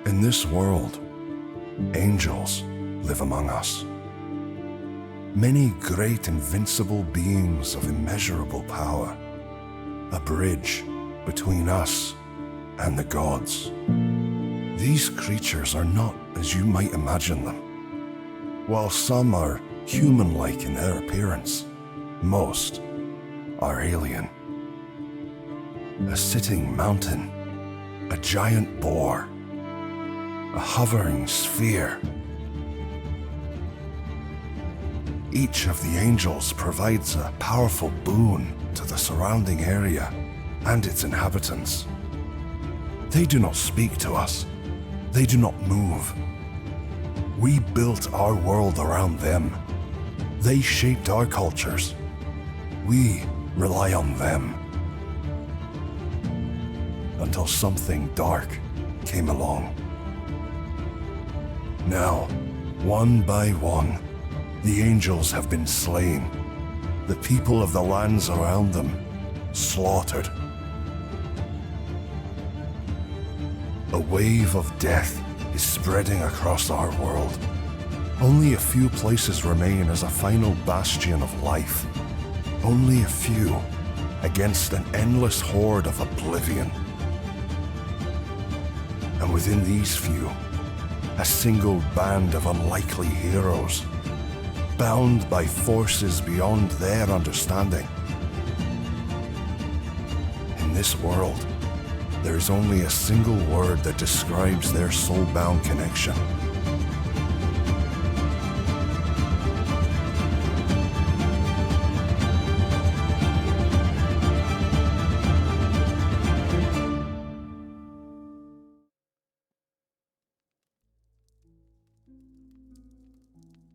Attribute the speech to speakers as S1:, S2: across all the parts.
S1: In this world, angels live among us. Many great invincible beings of immeasurable power, a bridge between us and the gods. These creatures are not as you might imagine them. While some are human-like in their appearance, most are alien. A sitting mountain, a giant boar, a hovering sphere. Each of the angels provides a powerful boon to the surrounding area and its inhabitants. They do not speak to us. They do not move. We built our world around them. They shaped our cultures. We rely on them. Until something dark came along. Now, one by one, the angels have been slain. The people of the lands around them slaughtered. A wave of death is spreading across our world. Only a few places remain as a final bastion of life. Only a few against an endless horde of oblivion. And within these few, a single band of unlikely heroes, bound by forces beyond their understanding. In this world, there is only a single word that describes their soul-bound connection.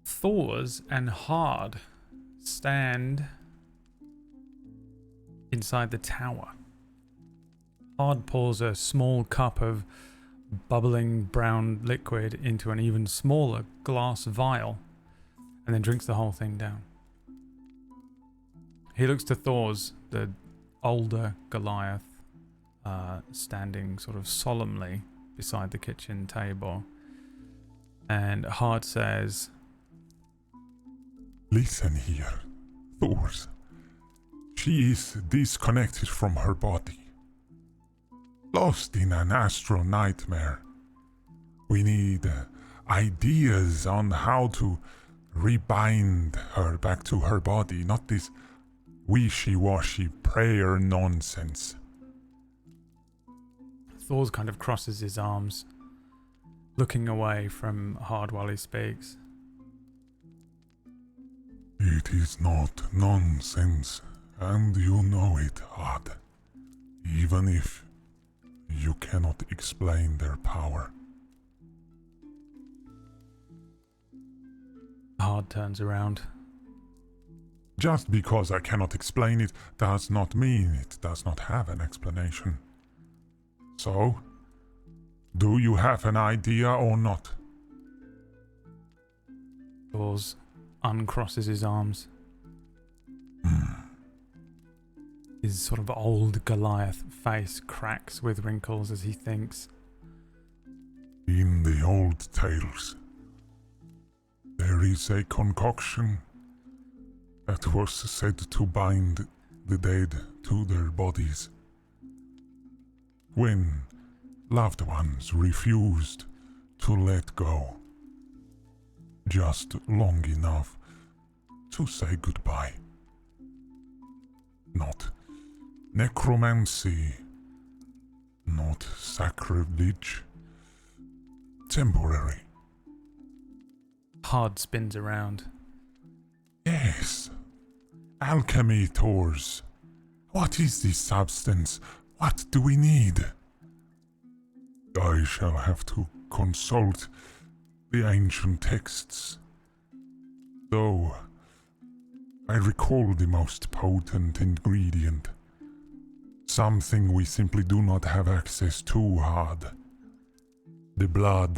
S2: Thors and Hard stand inside the tower. Hard pours a small cup of bubbling brown liquid into an even smaller glass vial and then drinks the whole thing down. He looks to Thors, the older Goliath, standing sort of solemnly beside the kitchen table, and Hard says,
S3: "Listen here, Thors. She is disconnected from her body. Lost in an astral nightmare. We need ideas on how to rebind her back to her body, not this wishy-washy prayer nonsense."
S2: Thors kind of crosses his arms, looking away from Hard while he speaks.
S3: It is not nonsense, and you know it, Hard. Even if you cannot explain their power.
S2: Hard turns around.
S3: Just because I cannot explain it does not mean it does not have an explanation. So, do you have an idea or not?
S2: Thors uncrosses his arms. His sort of old Goliath face cracks with wrinkles as he thinks.
S3: In the old tales, there is a concoction that was said to bind the dead to their bodies. When loved ones refused to let go, just long enough to say goodbye. Not necromancy, not sacrilege, temporary.
S2: Hard spins around.
S3: Yes, alchemy, Thors. What is this substance? What do we need? I shall have to consult the ancient texts. Though I recall the most potent ingredient. Something we simply do not have access to, Hard. The blood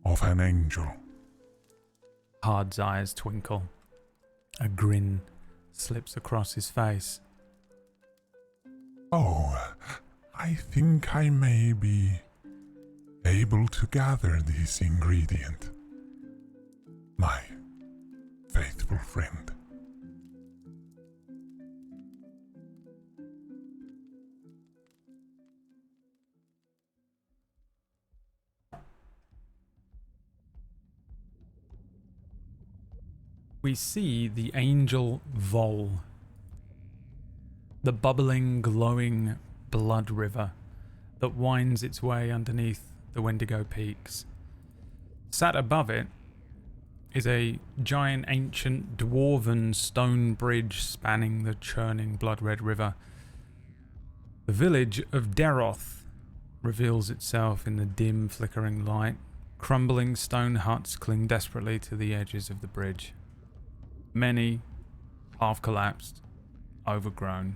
S3: of an angel.
S2: Hard's eyes twinkle. A grin slips across his face.
S3: Oh, I think I may be able to gather this ingredient, my faithful friend.
S2: We see the angel Vol, the bubbling, glowing blood river that winds its way underneath the Wendigo Peaks. Sat above it is a giant ancient dwarven stone bridge spanning the churning blood-red river. The village of Derroth reveals itself in the dim, flickering light. Crumbling stone huts cling desperately to the edges of the bridge. Many half-collapsed, overgrown,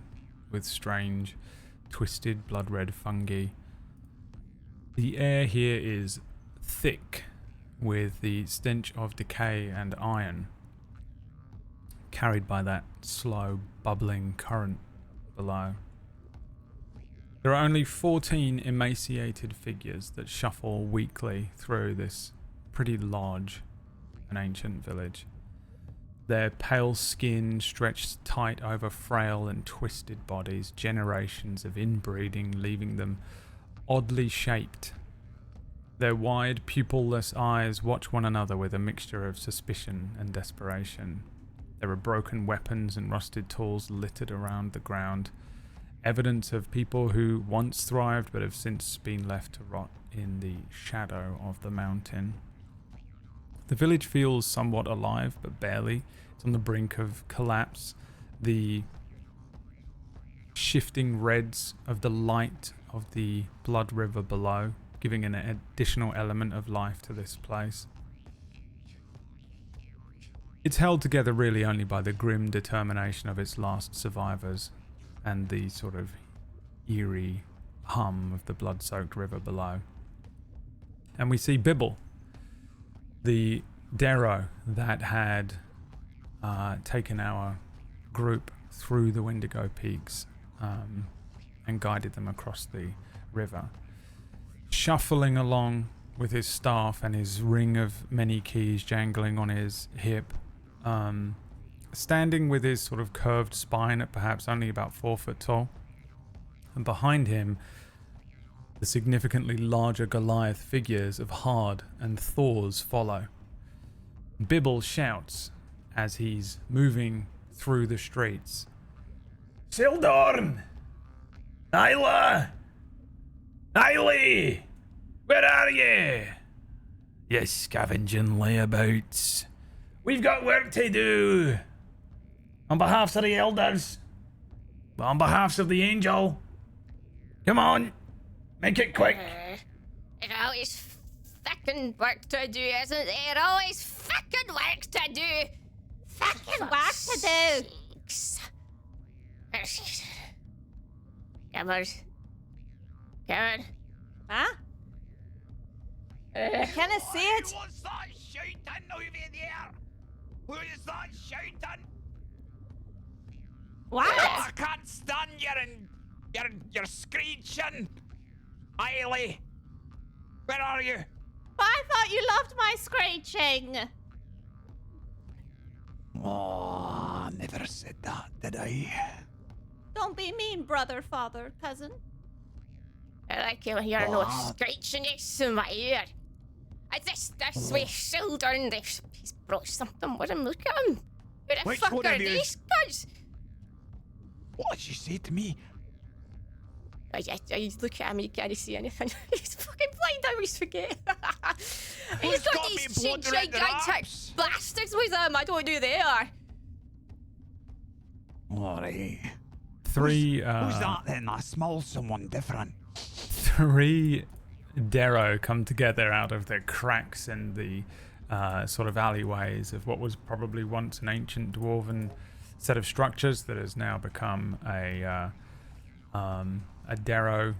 S2: with strange, twisted blood-red fungi. The air here is thick with the stench of decay and iron, carried by that slow, bubbling current below. There are only 14 emaciated figures that shuffle weakly through this pretty large and ancient village. Their pale skin stretched tight over frail and twisted bodies, generations of inbreeding leaving them oddly shaped. Their wide, pupilless eyes watch one another with a mixture of suspicion and desperation. There are broken weapons and rusted tools littered around the ground, evidence of people who once thrived but have since been left to rot in the shadow of the mountain. The village feels somewhat alive, but barely. It's on the brink of collapse. The shifting reds of the light of the blood river below, giving an additional element of life to this place. It's held together really only by the grim determination of its last survivors and the sort of eerie hum of the blood-soaked river below. And we see Bibble, the Derroth that had taken our group through the Wendigo Peaks and guided them across the river. Shuffling along with his staff and his ring of many keys jangling on his hip, standing with his sort of curved spine at perhaps only about 4 foot tall. And behind him, the significantly larger Goliath figures of Hard and Thors follow. Bibble shouts as he's moving through the streets. Sildorn! Nyla! Nylie! Where are ye? You scavenging layabouts. We've got work to do. On behalf of the elders. On behalf of the angel. Come on. Make it quick.
S4: There's always fucking work to do, isn't there? Always fucking work to do. Fucking work to do. Come on.
S5: Huh? Can I see it?
S6: What's that shouting over there? Who is that shouting?
S5: What?
S6: Oh, I can't stand your screeching. Eiley, where are you?
S5: I thought you loved my screeching.
S6: Oh, I never said that, did I?
S5: Don't be mean, brother, father, cousin.
S4: I like you hear no screeching in my ear. This way children, he's brought something with him. Look at him. Who the
S6: Which
S4: fuck
S6: one
S4: are
S6: of you?
S4: these guys?
S6: What did she say to me?
S4: I look at him, you can't see anything. He's fucking blind, I always forget. He's
S6: Who's
S4: got
S6: got me
S4: these
S6: blundering the
S4: gigantic
S6: raps?
S4: bastards with him. I don't know who they are.
S6: Alright.
S2: Three
S6: Who's that then? I smell someone different.
S2: 3 Derroth come together out of the cracks and the sort of alleyways of what was probably once an ancient dwarven set of structures that has now become a Derroth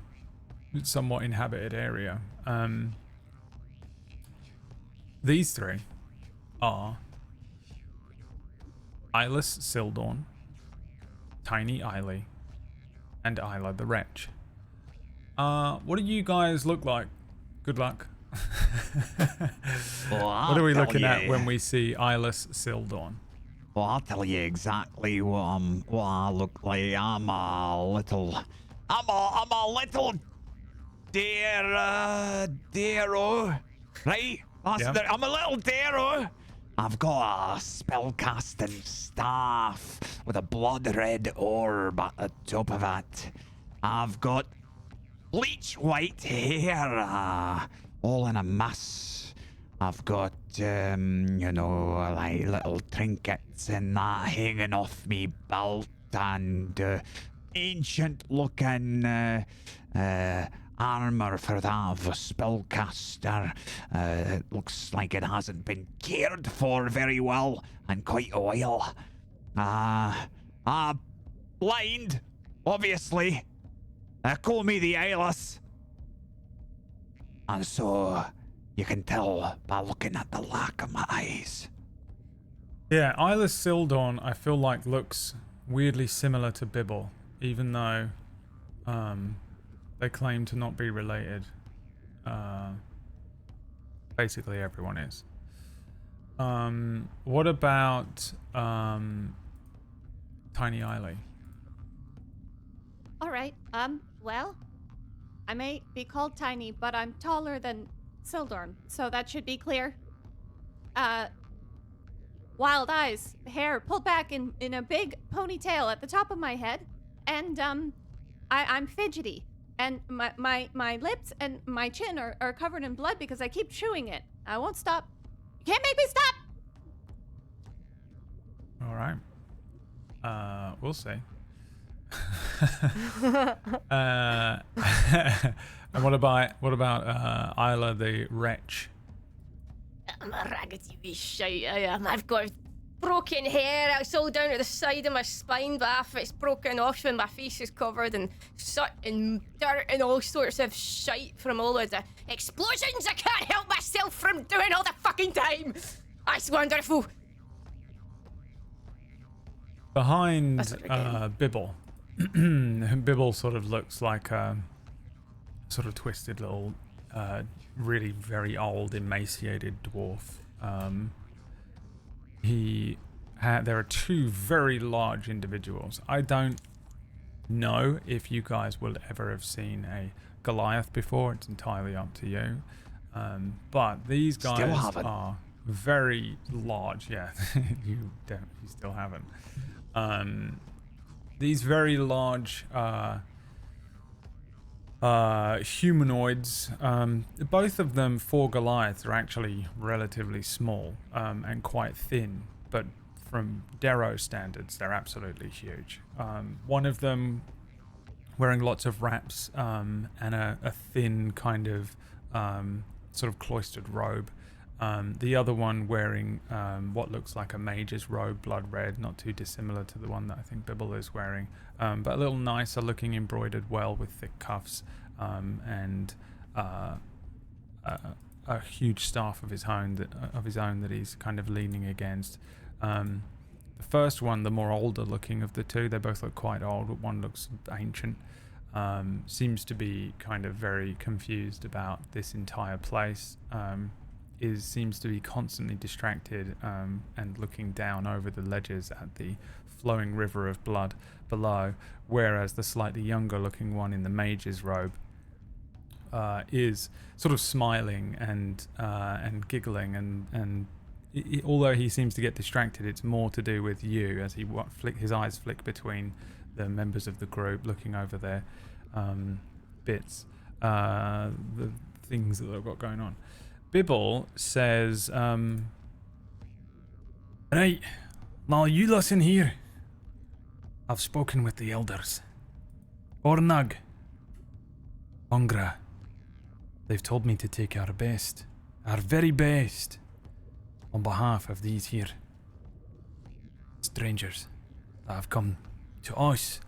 S2: somewhat inhabited area. These 3 are Eyeless Sildorn, Tiny Eiley, and Isla the Wretch. What do you guys look like? Good luck.
S6: Well,
S2: What are we
S6: I'll
S2: looking
S6: tell
S2: at
S6: you-
S2: when we see Eyeless Sildorn?
S6: Well, I'll tell you exactly what I look like. I'm a little Derroth, right? I'm a little Derroth. I've got a spellcasting staff with a blood red orb at the top of it. I've got bleach white hair, all in a mess. I've got, like little trinkets and that hanging off me belt and ancient looking armor for that of a spellcaster. It looks like it hasn't been cared for very well in quite a while. Blind, obviously. Call me the Eyeless. And so you can tell by looking at the lack of my eyes.
S2: Yeah, Eyeless Sildorn, I feel like looks weirdly similar to Bibble, even though they claim to not be related. Basically, everyone is. What about Tiny Eiley?
S5: All right. Well, I may be called tiny, but I'm taller than Sildorn, so that should be clear. Wild eyes, hair pulled back in a big ponytail at the top of my head, and I'm fidgety, and my lips and my chin are covered in blood because I keep chewing it. I won't stop. You can't make me stop.
S2: All right. We'll see. And what about Isla the Wretch?
S4: I'm a raggedy wee shite, I am. I've got broken hair. It's all down to the side of my spine, but half of it's broken off and my face is covered in soot and dirt and all sorts of shite from all of the explosions I can't help myself from doing all the fucking time. That's wonderful.
S2: Behind
S4: That's what we're
S2: Bibble. Bibble sort of looks like a sort of twisted little, really very old, emaciated dwarf. There are two very large individuals. I don't know if you guys will ever have seen a Goliath before. It's entirely up to you. But these guys are very large. Yeah, you still haven't. These very large humanoids, both of them for Goliaths are actually relatively small and quite thin, but from Derroth standards, they're absolutely huge. One of them wearing lots of wraps and a thin kind of sort of cloistered robe. The other one wearing what looks like a mage's robe, blood red, not too dissimilar to the one that I think Bibble is wearing, but a little nicer looking, embroidered well with thick cuffs, and a huge staff of his own that he's kind of leaning against. The first one, the more older looking of the two, they both look quite old, but one looks ancient. Seems to be kind of very confused about this entire place. Seems to be constantly distracted and looking down over the ledges at the flowing river of blood below, whereas the slightly younger looking one in the mage's robe is sort of smiling and giggling and although he seems to get distracted, it's more to do with you as his eyes flick between the members of the group looking over their bits, the things that they've got going on. Bibble says, right, now you listen here. I've spoken with the elders. Ornag, Ongra. They've told me to take our best, our very best, on behalf of these here strangers that have come to us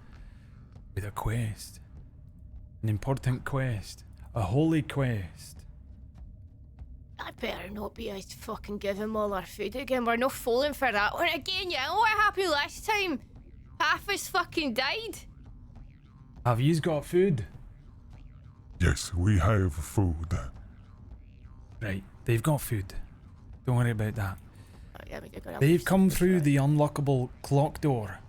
S2: with a quest. An important quest. A holy quest.
S4: I better not be out to fucking give him all our food again. We're not falling for that one again, yeah. What happened last time? Half us fucking died.
S2: Have yous got food?
S3: Yes, we have food.
S2: Right, they've got food. Don't worry about that.
S4: Oh, yeah, we're gonna
S2: They've
S4: have
S2: come
S4: to-
S2: through the unlockable clock door.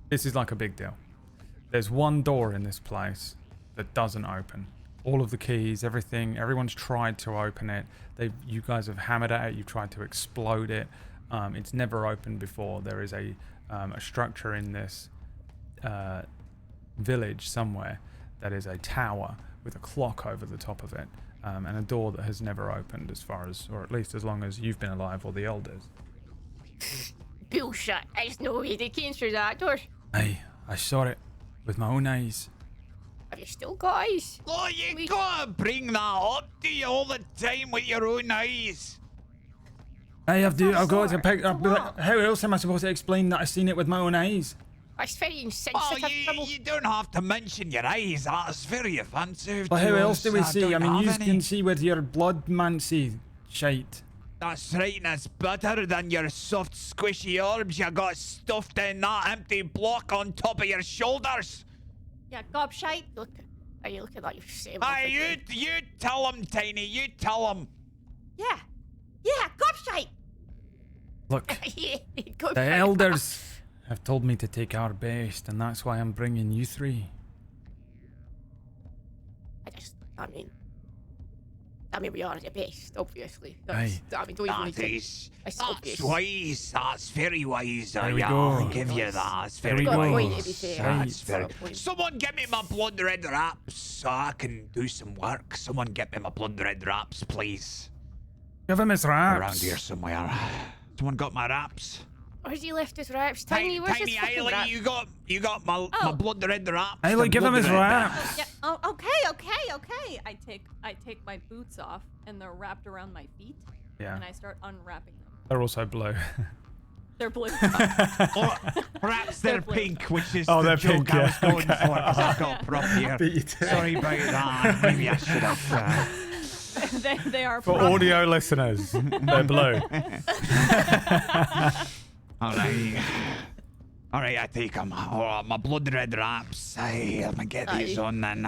S2: This is like a big deal. There's one door in this place that doesn't open. All of the keys, everything, everyone's tried to open it. You guys have hammered at it. You've tried to explode it. It's never opened before. There is a structure in this village somewhere that is a tower with a clock over the top of it, and a door that has never opened as far as, or at least as long as you've been alive, or the elders.
S4: Bullshit. There's no way they came through that door.
S2: Aye, I saw it with my own eyes.
S4: Have you still got eyes?
S6: Oh, you gotta bring that up to you all the time with your own eyes.
S2: I've got to pick up.
S5: Wow.
S2: How else am I supposed to explain that I've seen it with my own eyes?
S4: That's very
S6: Oh,
S4: insensitive, Bibble.
S6: you don't have to mention your eyes. That's very offensive.
S2: Well,
S6: to
S2: how else do we
S6: us.
S2: see? I
S6: don't
S2: mean, you
S6: have
S2: can
S6: any.
S2: see with your blood mancy shite.
S6: That's right, and it's better than your soft, squishy orbs you got stuffed in that empty block on top of your shoulders.
S5: Yeah, gobshite.
S4: Look, are you looking at yourself?
S6: Aye, you tell him, Tiny. You tell him.
S5: Yeah. Yeah, gobshite.
S2: Look,
S4: Yeah, go
S2: the
S4: for it.
S2: elders have told me to take our best, and that's why I'm bringing you three.
S4: I mean, we are the best, obviously.
S2: Aye.
S4: I mean, don't even need
S6: That
S4: to.
S6: is.
S4: That's
S6: That's
S4: obvious.
S6: wise. That's very wise.
S2: There we
S6: yeah,
S2: go.
S6: I'll give you that. That's
S2: There
S6: very
S2: we
S4: Got a
S2: go.
S4: point,
S6: wise.
S4: to be fair.
S6: That's
S4: Got a
S6: very.
S4: point.
S6: Someone get me my blood red wraps so I can do some work. Someone get me my blood red wraps, please.
S2: Give him his
S6: Around
S2: raps.
S6: here somewhere. Someone got my wraps?
S4: Where's he left his wraps? Tiny, where's
S6: Tiny
S4: his fucking
S6: Eiley,
S4: wrap?
S6: you got my
S5: Oh.
S6: blood red wraps.
S2: Eiley,
S6: the
S2: give him
S6: blood
S2: his
S6: red
S2: raps.
S5: Yeah. Oh, okay. I take my boots off, and they're wrapped around my feet,
S2: Yeah,
S5: and I start unwrapping them.
S2: they're also blue.
S5: They're blue.
S6: Or perhaps they're
S5: blue.
S6: pink, which is
S2: Oh,
S6: the
S2: they're
S6: joke
S2: pink,
S6: I was
S2: yeah,
S6: going for, because I've got prop here.
S2: Beat you to it.
S6: Sorry about that. Maybe I should have.
S5: they are
S2: For
S5: proper.
S2: audio listeners, they're blue.
S6: All right, I take them. Oh, my blood red wraps. Let me get these
S4: Aye.
S6: on then.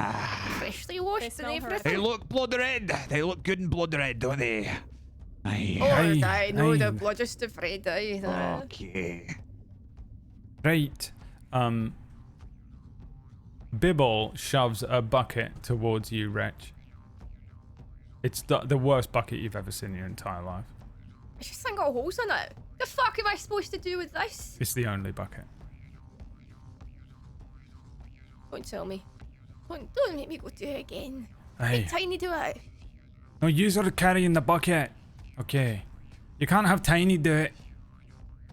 S4: Freshly
S5: They
S4: washed and
S5: smell her.
S6: They
S4: everything.
S6: look blood red. They look good in blood red, don't they? Aye.
S4: Oh,
S2: Aye,
S4: I know
S2: aye.
S4: the blood just the Fred, aye.
S6: Okay.
S2: Right. Bibble shoves a bucket towards you, Wretch. It's the worst bucket you've ever seen in your entire life.
S4: It's just ain't got holes in it. The fuck am I supposed to do with this?
S2: It's the only bucket.
S4: Don't tell me. Don't make me go do it again.
S2: Hey.
S4: Let Tiny do it.
S2: No, yous are carrying the bucket. Okay. You can't have Tiny do it.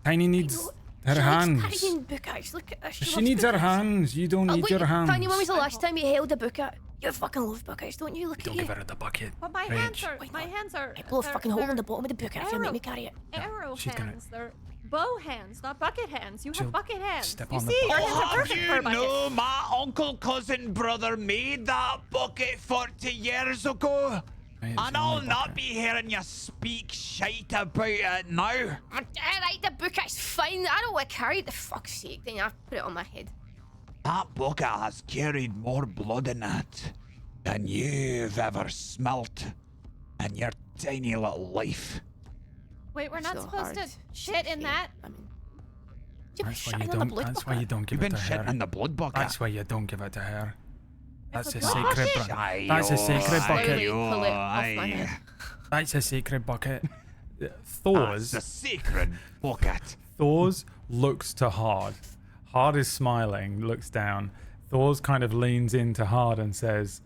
S2: Tiny needs her
S4: She
S2: hands.
S4: likes carrying buckets. Look at this.
S2: She
S4: loves
S2: needs her
S4: buckets.
S2: hands. You don't
S4: Oh,
S2: need
S4: wait,
S2: your hands.
S4: Tiny, when was the last time you held a bucket? You fucking love buckets, don't you? Look
S2: Don't
S4: at you.
S2: give her the bucket.
S5: But my
S2: Reg.
S5: hands are.
S4: Wait,
S5: My
S4: what?
S5: hands are.
S4: I blow a
S5: they're-
S4: fucking hole in
S5: they're
S4: the bottom of the bucket if you make me carry it.
S5: Arrow
S2: she's gonna-
S5: hands. They're bow hands, not bucket hands. You
S2: She'll
S5: have bucket hands.
S2: step
S5: You
S2: on the
S5: see,
S2: bucket.
S5: your hands are
S6: Oh,
S5: perfect for a
S6: you
S5: bucket.
S6: know, my uncle, cousin, brother made that bucket 40 years ago.
S2: Right, it's
S6: And
S2: the
S6: I'll
S2: only
S6: not
S2: bucket.
S6: be hearing you speak shite about it now.
S4: Alright, the bucket's fine. I don't want to carry it, the fuck's sake. Then I put it on my head.
S6: That bucket has carried more blood in it than you've ever smelt in your tiny little life.
S5: Wait, we're not
S4: So
S5: supposed to
S4: hard.
S5: shit in that.
S4: I mean, you
S2: That's why
S4: shitting
S2: you
S4: on the
S2: don't.
S4: blood
S2: That's why you
S4: bucket.
S2: don't give
S6: You've
S2: it
S6: been
S2: to
S6: shitting
S2: her.
S6: in the blood bucket.
S2: That's why you don't give it to her. That's a
S5: It's a blood
S2: sacred
S5: bucket.
S2: bucket. That's a sacred bucket.
S4: Slowly pull it off my head.
S2: That's a sacred bucket.
S6: That's
S2: Thors.
S6: a sacred bucket.
S2: Thors looks to Hard. Hard is smiling, looks down. Thors kind of leans into Hard and says,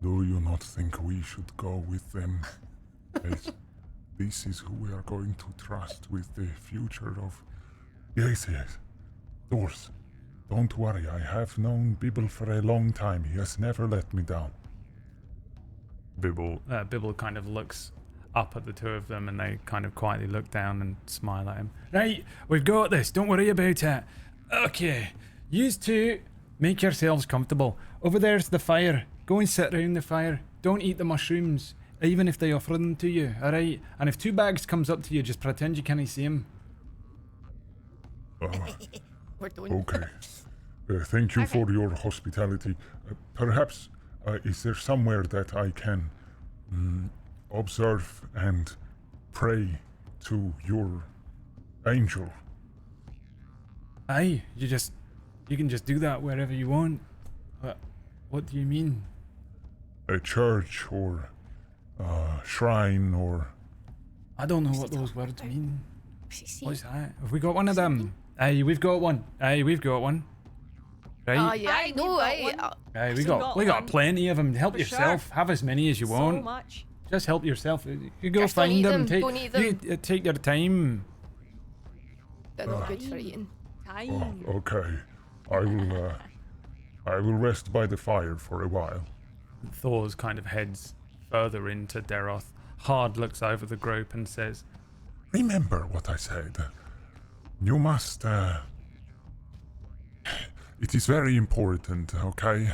S3: Do you not think we should go with them? Yes. This is who we are going to trust with the future of... Yes. Thors, don't worry. I have known Bibble for a long time. He has never let me down.
S2: Bibble kind of looks up at the two of them and they kind of quietly look down and smile at him. Right, we've got this. Don't worry about it. Okay, you two make yourselves comfortable. Over there's the fire. Go and sit around the fire. Don't eat the mushrooms, even if they offer them to you, alright? And if two bags comes up to you, just pretend you can't see him.
S4: We're done.
S3: Okay. Thank you for your hospitality. Perhaps, is there somewhere that I can observe and pray to your angel.
S2: Aye, you can just do that wherever you want. What do you mean?
S3: A church or a shrine or...
S2: I don't know what those words mean.
S4: What's he saying?
S2: What's that? Have we got one of them? Aye, we've got one. Aye, we've got one.
S4: Oh
S2: Right?
S4: yeah, I know.
S2: Aye, we
S5: Still
S2: got
S5: one.
S2: plenty of them. Help
S5: For
S2: yourself.
S5: sure.
S2: Have as many as you
S5: So
S2: want.
S5: much.
S2: Just help yourself. You go
S4: Just don't
S2: find
S4: eat
S2: them.
S4: them, don't eat them.
S2: You, take your time.
S4: They're not good for eating.
S5: Time.
S3: Okay. I will rest by the fire for a while.
S2: Thors kind of heads further into Derroth. Hard looks over the group and says,
S3: Remember what I said. You must... It is very important, okay?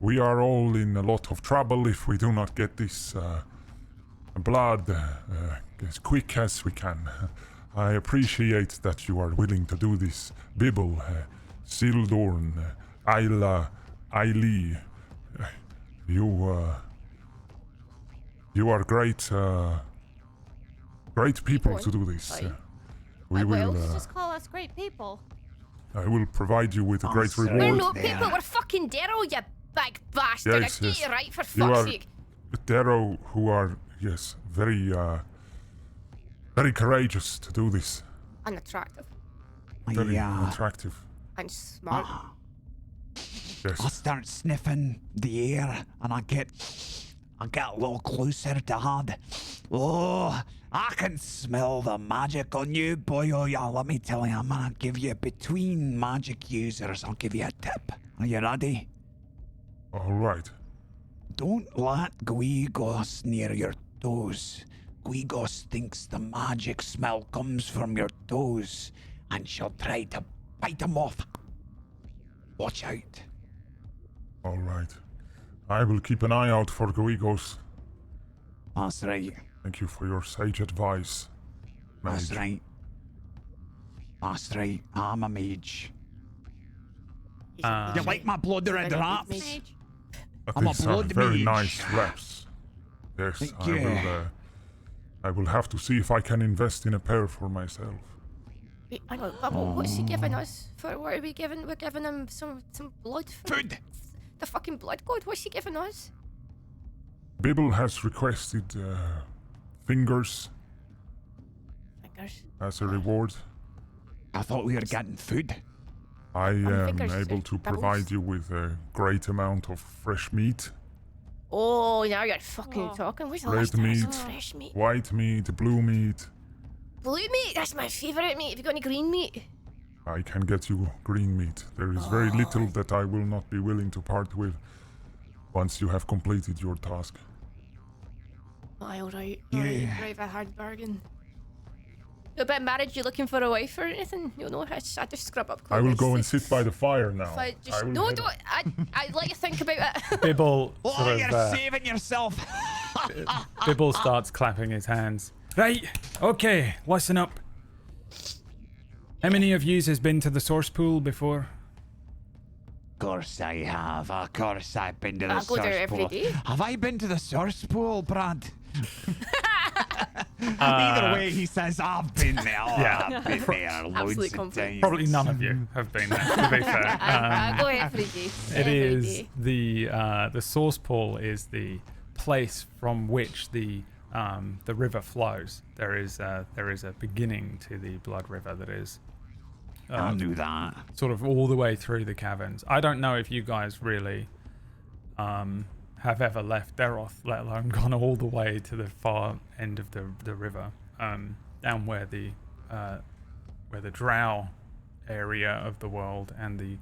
S3: We are all in a lot of trouble if we do not get this blood as quick as we can. I appreciate that you are willing to do this. Bibble, Sildorn, Ayla, Aili. You are great people to do this.
S4: Aye.
S3: We will...
S5: Just call us great people.
S3: I will provide you with a great
S6: sorry.
S4: We're
S3: reward.
S4: not
S6: there.
S4: people. We're fucking Derroth, you big bastard.
S3: Yes,
S4: Get
S3: yes.
S4: you right for
S3: You
S4: fuck's
S3: are
S4: sake.
S3: Darrow, who are, yes, very courageous to do this.
S4: And attractive.
S3: Very
S6: Yeah.
S3: attractive.
S4: And smart.
S6: I
S3: Yes.
S6: start sniffing the air and I get a little closer to Had. Oh, I can smell the magic on you, boy. Oh yeah, let me tell you, I'm gonna give you between magic users. I'll give you a tip. Are you ready?
S3: All right.
S6: Don't let Guigos near your toes. Guigos thinks the magic smell comes from your toes, and she'll try to bite them off. Watch out.
S3: All right. I will keep an eye out for Guigos.
S6: That's right.
S3: Thank you for your sage advice,
S6: That's
S3: mage.
S6: right. That's right. I'm a mage. You like my blood red raps?
S5: Mage.
S6: I'm a
S3: These are
S6: blood
S3: very
S6: mage.
S3: nice reps. Yes,
S6: Thank you.
S3: I will have to see if I can invest in a pair for myself.
S4: Wait, hang on, Bubble, what's he giving us? For what are we giving? We're giving him some blood.
S6: Food.
S4: The fucking blood god. What's he giving us?
S3: Bibble has requested fingers
S4: Fingers.
S3: as a reward.
S6: I thought we were getting food.
S3: I am
S4: fingers,
S3: able to provide
S4: Bubbles.
S3: you with a great amount of fresh meat,
S4: Oh, now you're fucking
S5: Oh.
S4: talking. Where's the
S3: red
S4: last time I
S3: meat,
S4: saw fresh meat?
S3: white meat, blue meat.
S4: Blue meat? That's my favourite meat. Have you got any green meat?
S3: I can get you green meat. There is very little that I will not be willing to part with once you have completed your task.
S4: Aye, alright.
S6: Yeah.
S4: Alright, drive a hard bargain. About marriage, you looking for a wife or anything? You know, I just scrub up clothes.
S3: I will go and sit by the fire now.
S4: If I just,
S3: will
S4: no,
S3: head-
S4: don't. I'd let you think about it.
S2: Bibble
S6: Oh,
S2: sort
S6: you're
S2: of,
S6: saving yourself.
S2: Bibble starts clapping his hands. Right, okay, listen up. How many of yous has been to the source pool before?
S6: Of course I have. Of course I've been to the
S4: I go there
S6: source
S4: every
S6: pool.
S4: day.
S6: Have I been to the source pool, Brad? Either way, he says I've been there. Oh,
S2: Yeah.
S6: I've been there loads
S4: Absolute
S6: of
S4: confidence.
S6: times.
S2: Probably none of you have been there, to be fair.
S4: I go every day.
S2: It
S4: every
S2: is
S4: day.
S2: the source pool is the place from which the river flows. There is a beginning to the blood river that is
S6: I knew that.
S2: sort of all the way through the caverns. I don't know if you guys really have ever left Derroth, let alone gone all the way to the far end of the river, down where the Drow area of the world and the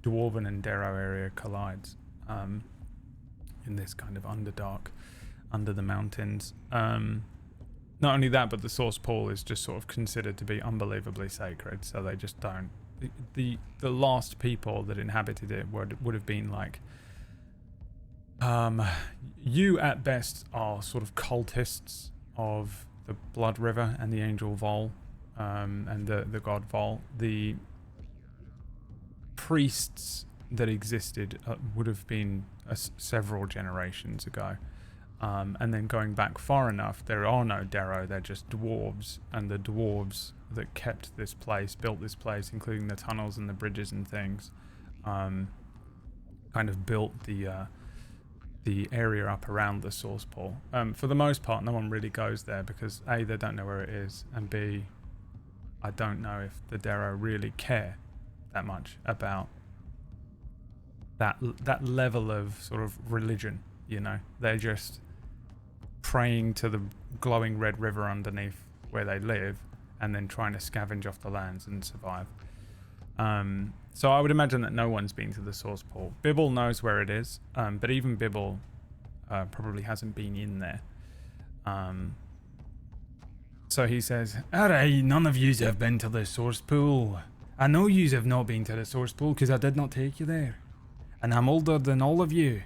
S2: Dwarven and Darrow area collides, in this kind of underdark, under the mountains. Not only that, but the source pool is just sort of considered to be unbelievably sacred, so they just don't. The last people that inhabited it would have been like. You at best are sort of cultists of the Blood River and the Angel Vol, and the God Vol. The priests that existed would have been several generations ago. And then going back far enough, there are no Derro, they're just dwarves. And the dwarves that kept this place, built this place, including the tunnels and the bridges and things, kind of built the area up around the source pool. For the most part, no one really goes there because A, they don't know where it is, and B, I don't know if the Derro really care that much about that level of sort of religion, you know. They're just praying to the glowing red river underneath where they live and then trying to scavenge off the lands and survive. So I would imagine that no one's been to the source pool. Bibble knows where it is, but even Bibble probably hasn't been in there. So he says, "Alright, none of yous have been to the source pool. I know yous have not been to the source pool because I did not take you there. And I'm older than all of you."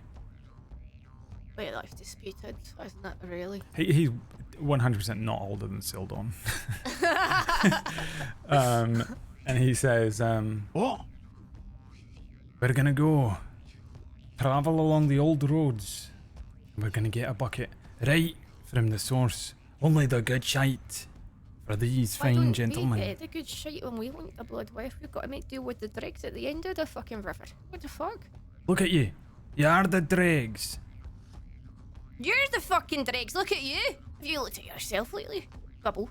S4: Wait, that's disputed, isn't it, really?
S2: He's 100% not older than Sildon. And he says,
S6: What?
S2: "We're gonna go travel along the old roads. We're gonna get a bucket right from the source. Only the good shite for these
S4: Why
S2: fine
S4: don't
S2: gentlemen."
S4: we get the good shite when we want the blood west? We've got to make deal with the dregs at the end of the fucking river. What the fuck?
S2: Look at you. You are the dregs.
S4: You're the fucking dregs. Look at you. Have you looked at yourself lately? Bubble.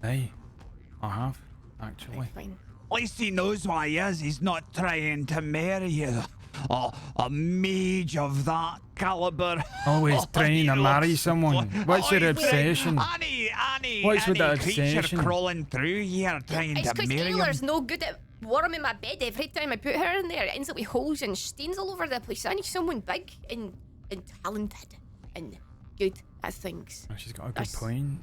S2: Aye, I have, actually.
S4: Fine.
S6: At least he knows what he is. He's not trying to marry you. A mage of that caliber.
S2: Always trying to marry
S6: know,
S2: someone. What's your obsession? What's with that
S6: creature
S2: obsession?
S6: crawling through here trying
S4: It's
S6: to
S4: because
S6: marry
S4: Taylor's
S6: him.
S4: no good at warming my bed. Every time I put her in there, it ends up with holes and stains all over the place. I need someone big and talented and good at things.
S2: Oh, she's got a good
S4: That's-
S2: point.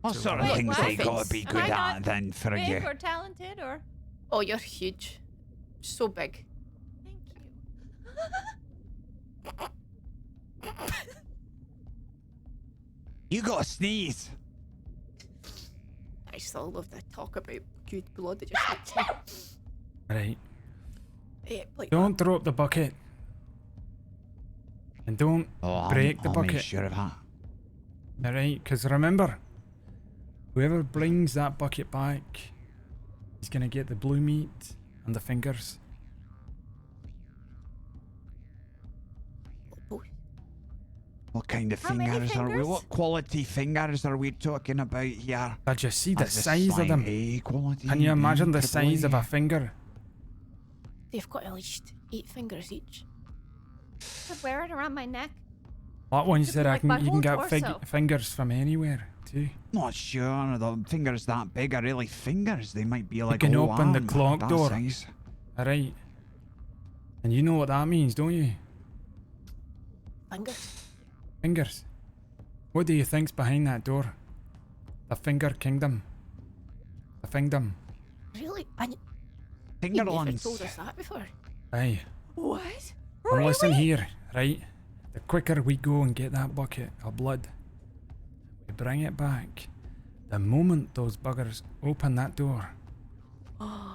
S6: What sort of
S5: Wait,
S6: things
S5: what?
S6: they gotta be
S5: Am
S6: good
S5: I
S6: at
S5: not
S6: then for
S5: Big
S6: you?
S5: or talented or?
S4: Oh, you're huge. So big.
S5: Thank you.
S6: You gotta sneeze.
S4: I still love to talk about good blood. It just makes me
S2: Right.
S4: like
S2: Don't throw up the bucket. And don't break the
S6: I'll make
S2: bucket.
S6: sure of that.
S2: Alright, because remember, whoever brings that bucket back is going to get the blue meat and the fingers.
S6: What kind of
S5: How many
S6: fingers are we?
S5: fingers?
S6: What quality fingers are we talking about here?
S2: Did you see the
S6: Is this
S2: size of
S6: like
S2: them?
S6: A quality,
S2: Can you imagine
S6: B,
S2: the size of
S6: triple
S2: a finger?
S4: they've got at least 8 fingers each.
S5: Could wear it around my neck.
S2: That one
S5: Could
S2: said
S5: be
S2: I
S5: like
S2: can,
S5: my
S2: you can
S5: whole
S2: get
S5: torso.
S2: fingers from anywhere too.
S6: Not sure the fingers that big are really fingers. They might be like
S2: can
S6: whole
S2: open the
S6: arm,
S2: clock
S6: that
S2: door.
S6: size.
S2: Alright. And you know what that means, don't you?
S4: Fingers.
S2: Fingers. What do you think's behind that door? The Finger Kingdom. The Fingdom.
S4: Really? And
S6: Finger
S4: you never
S6: ones.
S4: told us that before.
S2: Aye.
S4: What?
S2: And listen here, right? The quicker we go and get that bucket of blood, we bring it back. The moment those buggers open that door,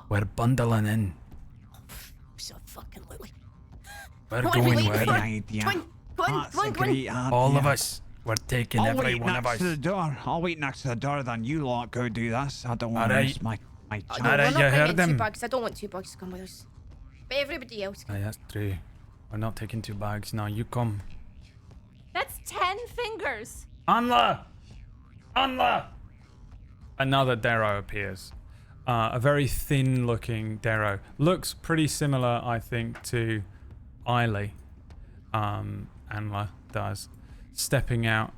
S2: we're bundling in.
S4: So fucking Lily.
S2: We're
S4: What are we
S2: going
S4: waiting
S2: where
S4: for?
S6: Great idea.
S4: Go on,
S6: That's
S4: go on,
S6: a
S4: go on.
S6: great idea.
S2: all of us. We're taking
S6: I'll
S2: every
S6: wait
S2: one of
S6: next
S2: us.
S6: to the door. I'll wait next to the door, then you lot go do this. I don't want to
S2: Alright.
S6: miss my
S4: Oh,
S6: chance.
S4: no,
S2: Alright,
S4: we're
S2: you
S4: not
S2: heard
S4: bringing
S2: them.
S4: 2 bags. I don't want 2 bags to come with us. But everybody else can.
S2: Aye, that's true. We're not taking 2 bags now. You come.
S5: That's 10 fingers.
S2: Anla! Anla! Another Derro appears. A very thin-looking Derro. Looks pretty similar, I think, to Eiley. Anla does. Stepping out.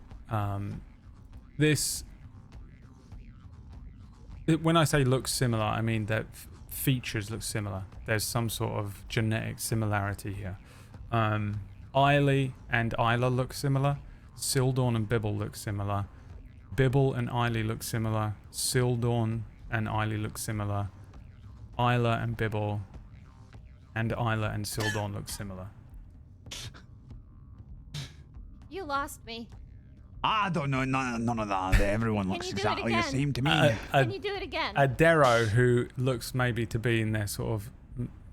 S2: When I say looks similar, I mean that features look similar. There's some sort of genetic similarity here. Eiley and Isla look similar. Sildorn and Bibble look similar. Bibble and Eiley look similar. Sildorn and Eiley look similar. Isla and Bibble and Isla and Sildorn look similar.
S5: You lost me.
S6: I don't know none of that. Everyone looks
S5: you do it
S6: exactly the
S5: again?
S6: same to me.
S5: Can you do it again?
S2: A Derro who looks maybe to be in their sort of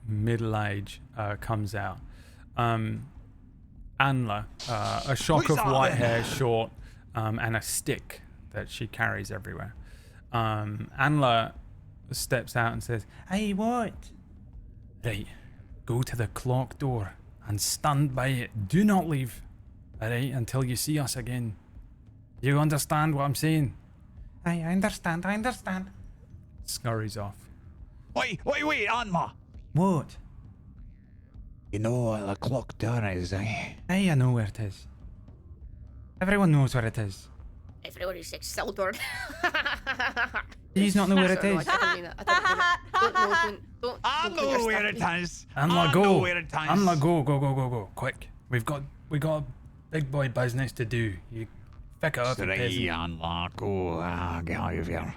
S2: middle age comes out. Anla, a shock
S6: Who's
S2: of white
S6: that?
S2: hair, short, and a stick that she carries everywhere. Anla steps out and says, "Hey, what?" "Right, go to the clock door and stand by it. Do not leave, alright, until you see us again. You understand what I'm saying?" "I understand, I understand." Scurries off.
S6: Wait, Anma.
S2: "What?"
S6: You know what the clock door is, eh?
S2: "Hey, I know where it is. Everyone knows where it is.
S4: Everyone who says Sildor.
S2: He's not know where it
S4: Sorry, no,
S2: is."
S4: I didn't mean it. I didn't mean it. Don't
S6: I
S4: put your
S6: know
S4: stuff
S6: where
S4: in
S6: it
S4: me.
S6: is.
S2: Anla,
S6: I
S2: go.
S6: know where it is.
S2: Anla, go. Quick. We got big boy business to do. You pick it up and
S6: Sorry,
S2: peasant.
S6: Anla, go. Get out of here.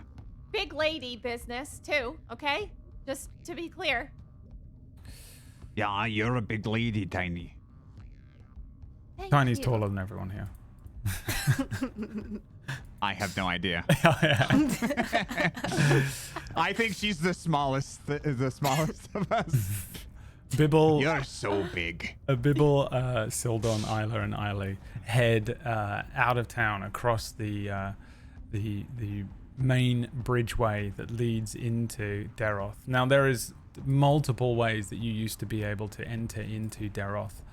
S5: Big lady business, too, okay? Just to be clear.
S6: Yeah, you're a big lady, Tiny.
S5: Thank
S2: Tiny's
S5: you.
S2: taller than everyone here.
S6: I have no idea. I think she's the smallest of us.
S2: Bibble,
S6: You're so big.
S2: Bibble, Sildon, Isla, and Eiley head out of town across the main bridgeway that leads into Derroth. Now there is multiple ways that you used to be able to enter into Derroth,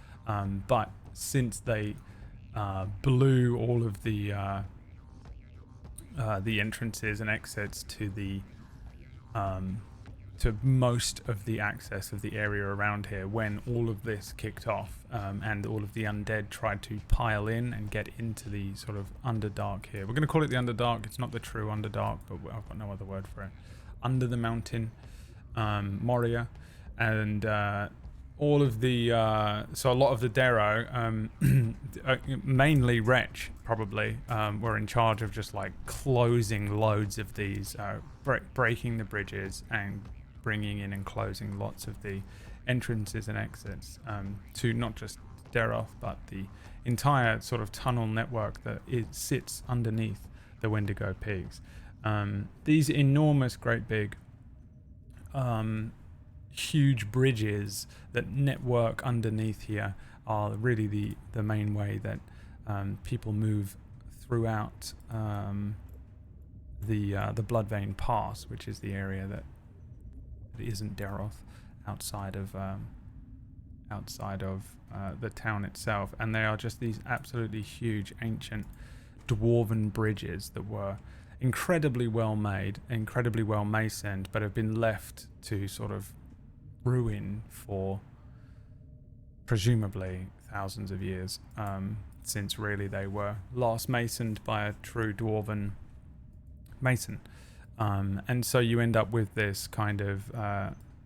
S2: but since they blew all of the entrances and exits to the to most of the access of the area around here when all of this kicked off, and all of the undead tried to pile in and get into the sort of Underdark here. We're going to call it the Underdark. It's not the true Underdark, but I've got no other word for it. Under the mountain, Moria, and all of the so a lot of the Darrow, mainly Wretch probably, were in charge of just like closing loads of these, breaking the bridges and bringing in and closing lots of the entrances and exits, to not just Derroth but the entire sort of tunnel network that it sits underneath the Wendigo Pigs. These enormous, great big, huge bridges that network underneath here are really the main way that people move throughout the Bloodvein Pass, which is the area that isn't Derroth, outside of the town itself. And they are just these absolutely huge ancient dwarven bridges that were incredibly well made, incredibly well masoned, but have been left to sort of ruin for presumably thousands of years, since really they were last masoned by a true dwarven mason. And so you end up with this kind of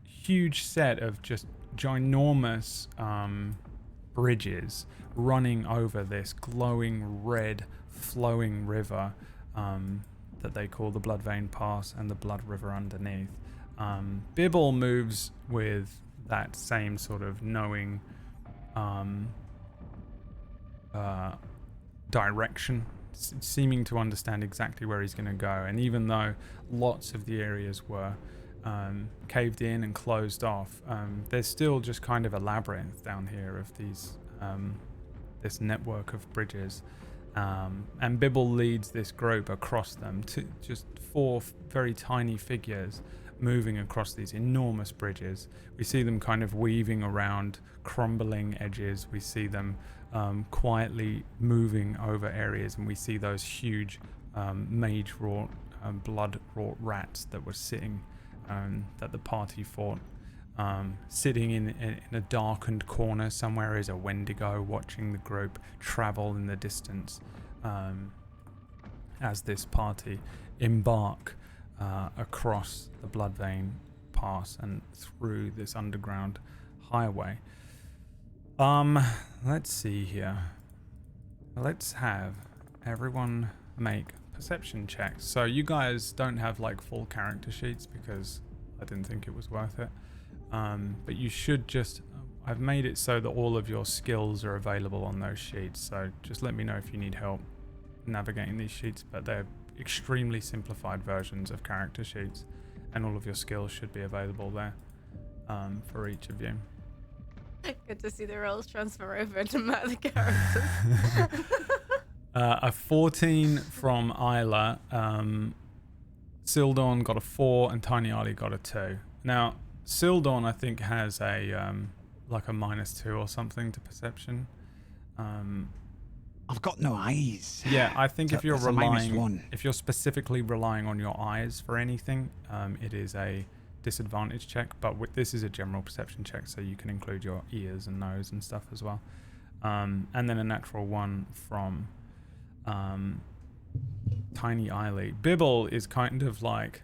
S2: huge set of just ginormous bridges running over this glowing red flowing river that they call the Bloodvein Pass and the Blood River underneath. Bibble moves with that same sort of knowing direction, seeming to understand exactly where he's going to go. And even though lots of the areas were caved in and closed off, there's still just kind of a labyrinth down here of these this network of bridges. And Bibble leads this group across them to just 4 very tiny figures moving across these enormous bridges. We see them kind of weaving around crumbling edges. We see them quietly moving over areas, and we see those huge mage-wrought, blood-wrought rats that were sitting, that the party fought. Sitting in a darkened corner somewhere is a Wendigo watching the group travel in the distance, as this party embark across the Bloodvein Pass and through this underground highway. Let's see here. Let's have everyone make perception checks. So you guys don't have like full character sheets because I didn't think it was worth it. But you should just, I've made it so that all of your skills are available on those sheets. So just let me know if you need help navigating these sheets, but they're extremely simplified versions of character sheets, and all of your skills should be available there for each of you.
S4: Good to see the roles transfer over to the characters.
S2: A 14 from Isla. Sildon got a 4 and Tiny Ali got a 2. Now, Sildon, I think, has a like a -2 or something to perception.
S6: I've got no eyes.
S2: Yeah, I think if you're
S6: That's a -1.
S2: relying, if you're specifically relying on your eyes for anything, it is a disadvantage check. But this is a general perception check, so you can include your ears and nose and stuff as well. And then a natural 1 from Tiny Eiley. Bibble is kind of like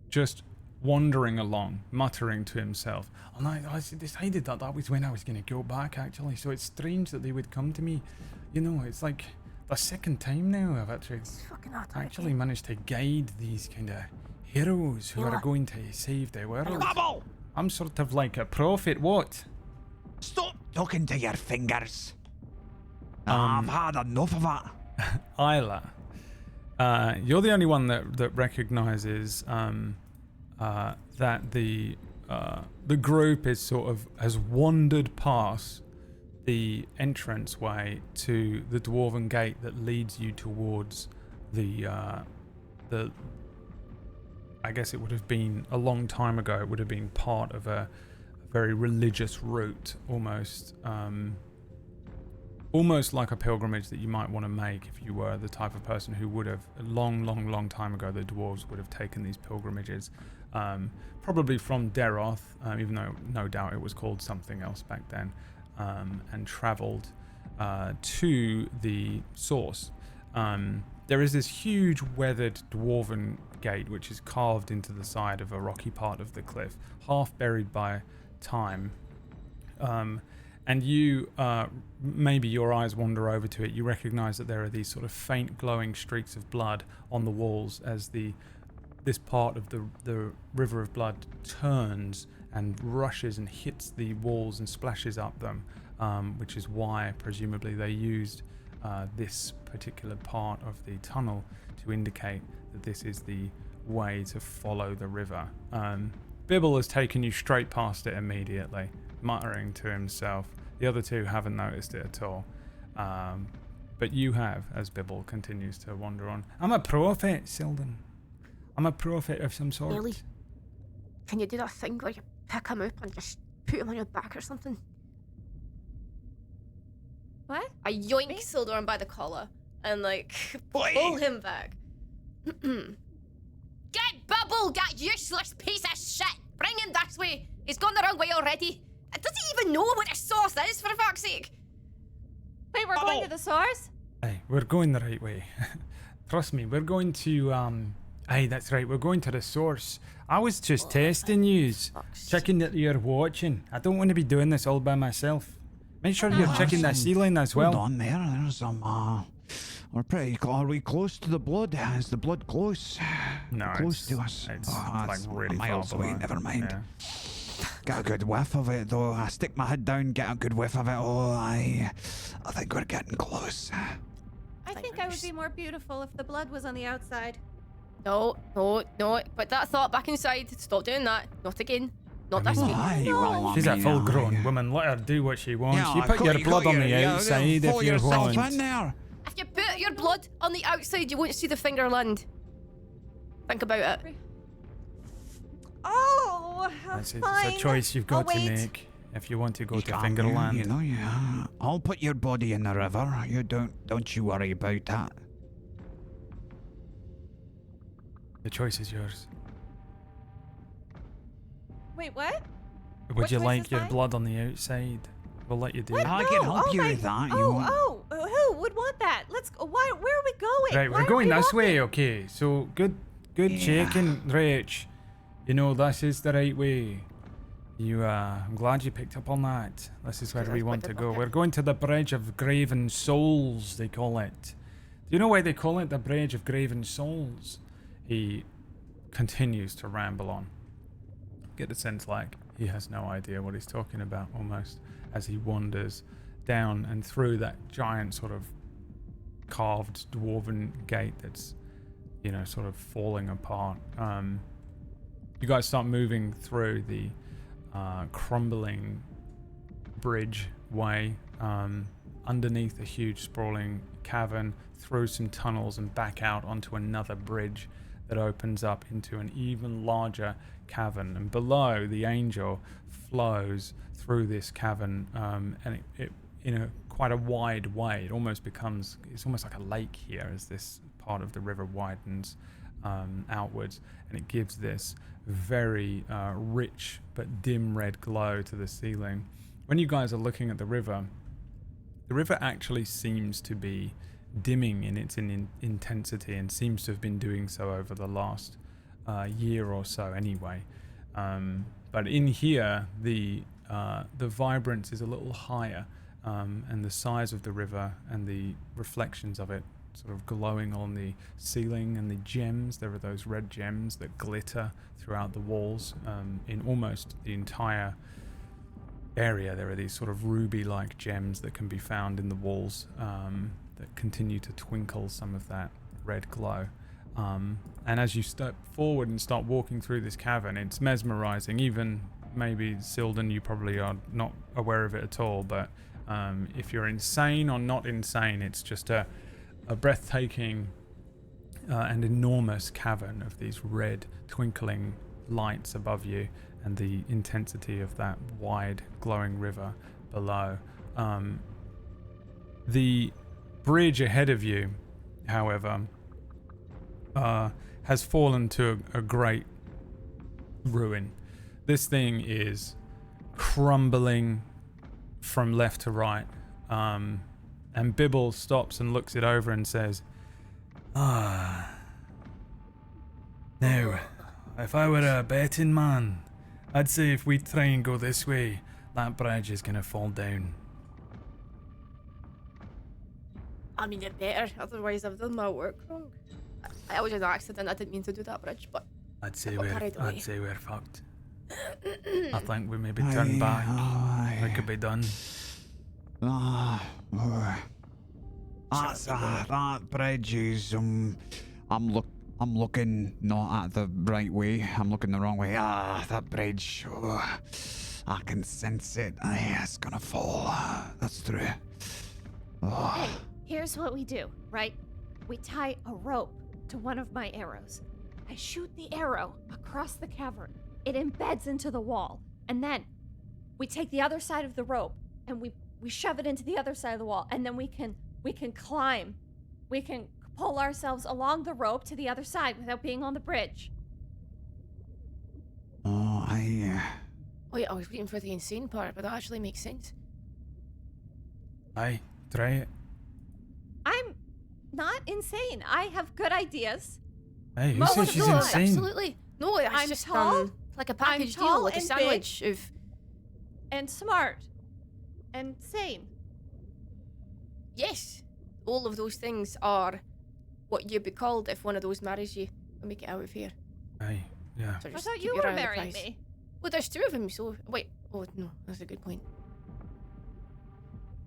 S2: just wandering along, muttering to himself. And I decided that was when I was going to go back, actually. So it's strange that they would come to me. You know, it's like the second time now I've actually managed to guide these kind of heroes who are going to save the world.
S6: Bubble!
S2: I'm sort of like a prophet. What?
S6: Stop talking to your fingers. I've had enough of it.
S2: Isla, you're the only one that recognizes that the group is sort of has wandered past the entranceway to the dwarven gate that leads you towards the I guess it would have been a long time ago. It would have been part of a very religious route, almost like a pilgrimage that you might want to make if you were the type of person who would have a long time ago. The dwarves would have taken these pilgrimages, probably from Derroth, even though no doubt it was called something else back then, and traveled to the source. There is this huge weathered dwarven gate which is carved into the side of a rocky part of the cliff, half buried by time. And you, maybe your eyes wander over to it, you recognize that there are these sort of faint glowing streaks of blood on the walls as this part of the river of blood turns and rushes and hits the walls and splashes up them, which is why presumably they used this particular part of the tunnel to indicate that this is the way to follow the river. Bibble has taken you straight past it immediately, muttering to himself. The other two haven't noticed it at all. But you have, as Bibble continues to wander on. I'm a prophet, Sildon. I'm a prophet of some sort.
S4: Really? Can you do that thing where you pick him up and just put him on your back or something?
S5: What?
S4: I yoink Sildorn by the collar and like pull him back. Get Bubble, that useless piece of shit! Bring him this way! He's gone the wrong way already. Does he even know what a source is, for fuck's sake?
S5: Wait, we're going to the source?
S2: Hey, we're going the right way. Trust me, we're going to, hey, that's right, we're going to the source. I was just testing yous, checking that you're watching. I don't want to be doing this all by myself. Make sure you're checking the ceiling as well.
S6: Hold on there, there's some, we're are we close to the blood? Is the blood close?
S2: No,
S6: close to us.
S2: It's like really
S6: miles
S2: far
S6: away,
S2: below.
S6: never mind.
S2: Yeah.
S6: Get a good whiff of it though. I stick my head down, get a good whiff of it. Oh, I think we're getting close.
S5: I think I would be more beautiful if the blood was on the outside.
S4: No. Put that thought back inside. Stop doing that. Not again. Not this week.
S2: She's a full-grown woman. Let her do what she wants.
S6: Yeah,
S2: you put your blood on the outside if you want.
S4: If you put your blood on the outside, you won't see the finger land. Think about it.
S5: Oh,
S2: It's
S5: fine.
S2: a choice you've got to
S5: wait.
S2: make if you want to go to Fingerland.
S6: You know, yeah. I'll put your body in the river. You don't you worry about that.
S2: The choice is yours.
S5: Wait, what?
S2: Would
S5: What
S2: you
S5: choice
S2: like
S5: is
S2: your
S5: mine?
S2: blood on the outside? We'll let you do it.
S6: I can help you with that.
S5: Who would want that? Let's go. Where are we going?
S2: Right,
S5: Why
S2: we're
S5: are
S2: going
S5: we
S2: this
S5: walking?
S2: way, okay? So good checking, Rach. You know, this is the right way. I'm glad you picked up on that. This is where we want to go. We're going to the Bridge of Graven Souls, they call it. Do you know why they call it the Bridge of Graven Souls? He continues to ramble on. Get the sense like he has no idea what he's talking about almost as he wanders down and through that giant sort of carved dwarven gate that's, you know, sort of falling apart. You guys start moving through the crumbling bridge way underneath a huge sprawling cavern, through some tunnels and back out onto another bridge that opens up into an even larger cavern. And below, the angel flows through this cavern, and it in a quite a wide way. It almost becomes, it's almost like a lake here as this part of the river widens outwards, and it gives this very rich but dim red glow to the ceiling. When you guys are looking at the river actually seems to be dimming in its intensity, and seems to have been doing so over the last year or so anyway. But in here, the vibrance is a little higher, and the size of the river and the reflections of it sort of glowing on the ceiling, and the gems, there are those red gems that glitter throughout the walls in almost the entire area. There are these sort of ruby-like gems that can be found in the walls that continue to twinkle some of that red glow. And as you step forward and start walking through this cavern, it's mesmerizing. Even maybe Silden, you probably are not aware of it at all, but if you're insane or not insane, it's just a breathtaking and enormous cavern of these red twinkling lights above you, and the intensity of that wide glowing river below. The bridge ahead of you, however, has fallen to a great ruin. This thing is crumbling from left to right, and Bibble stops and looks it over and says, now, if I were a betting man, I'd say if we try and go this way, that bridge is gonna fall down.
S4: I mean, it better, otherwise I've done my work wrong. I was an accident, I didn't mean to do that bridge, but
S2: I'd say
S4: got carried away.
S2: we're fucked. I think we maybe turn back. It could be done.
S6: That bridge is I'm looking not at the right way. I'm looking the wrong way. That bridge. I can sense it. It's gonna fall. That's true.
S5: Hey, here's what we do, right? We tie a rope to one of my arrows. I shoot the arrow across the cavern. It embeds into the wall. And then we take the other side of the rope and we shove it into the other side of the wall. And then we can climb. We can pull ourselves along the rope to the other side without being on the bridge.
S4: Wait, I was waiting for the insane part, but that actually makes sense.
S2: Aye, try it.
S5: I'm not insane. I have good ideas.
S2: Hey, who
S4: No,
S2: says she's
S4: no,
S2: insane?
S4: Absolutely. No, it's
S5: I'm
S4: just
S5: tall,
S4: like a package
S5: tall
S4: deal, like a
S5: and
S4: sandwich of...
S5: And smart. And sane.
S4: Yes, all of those things are what you'd be called if one of those marries you and make it out of here.
S2: Aye, yeah.
S4: So
S5: I
S4: just
S5: thought
S4: keep
S5: you
S4: your eye
S5: were
S4: on the
S5: marrying
S4: prize.
S5: me.
S4: Well, there's two of them, so... Wait, oh no, that's a good point.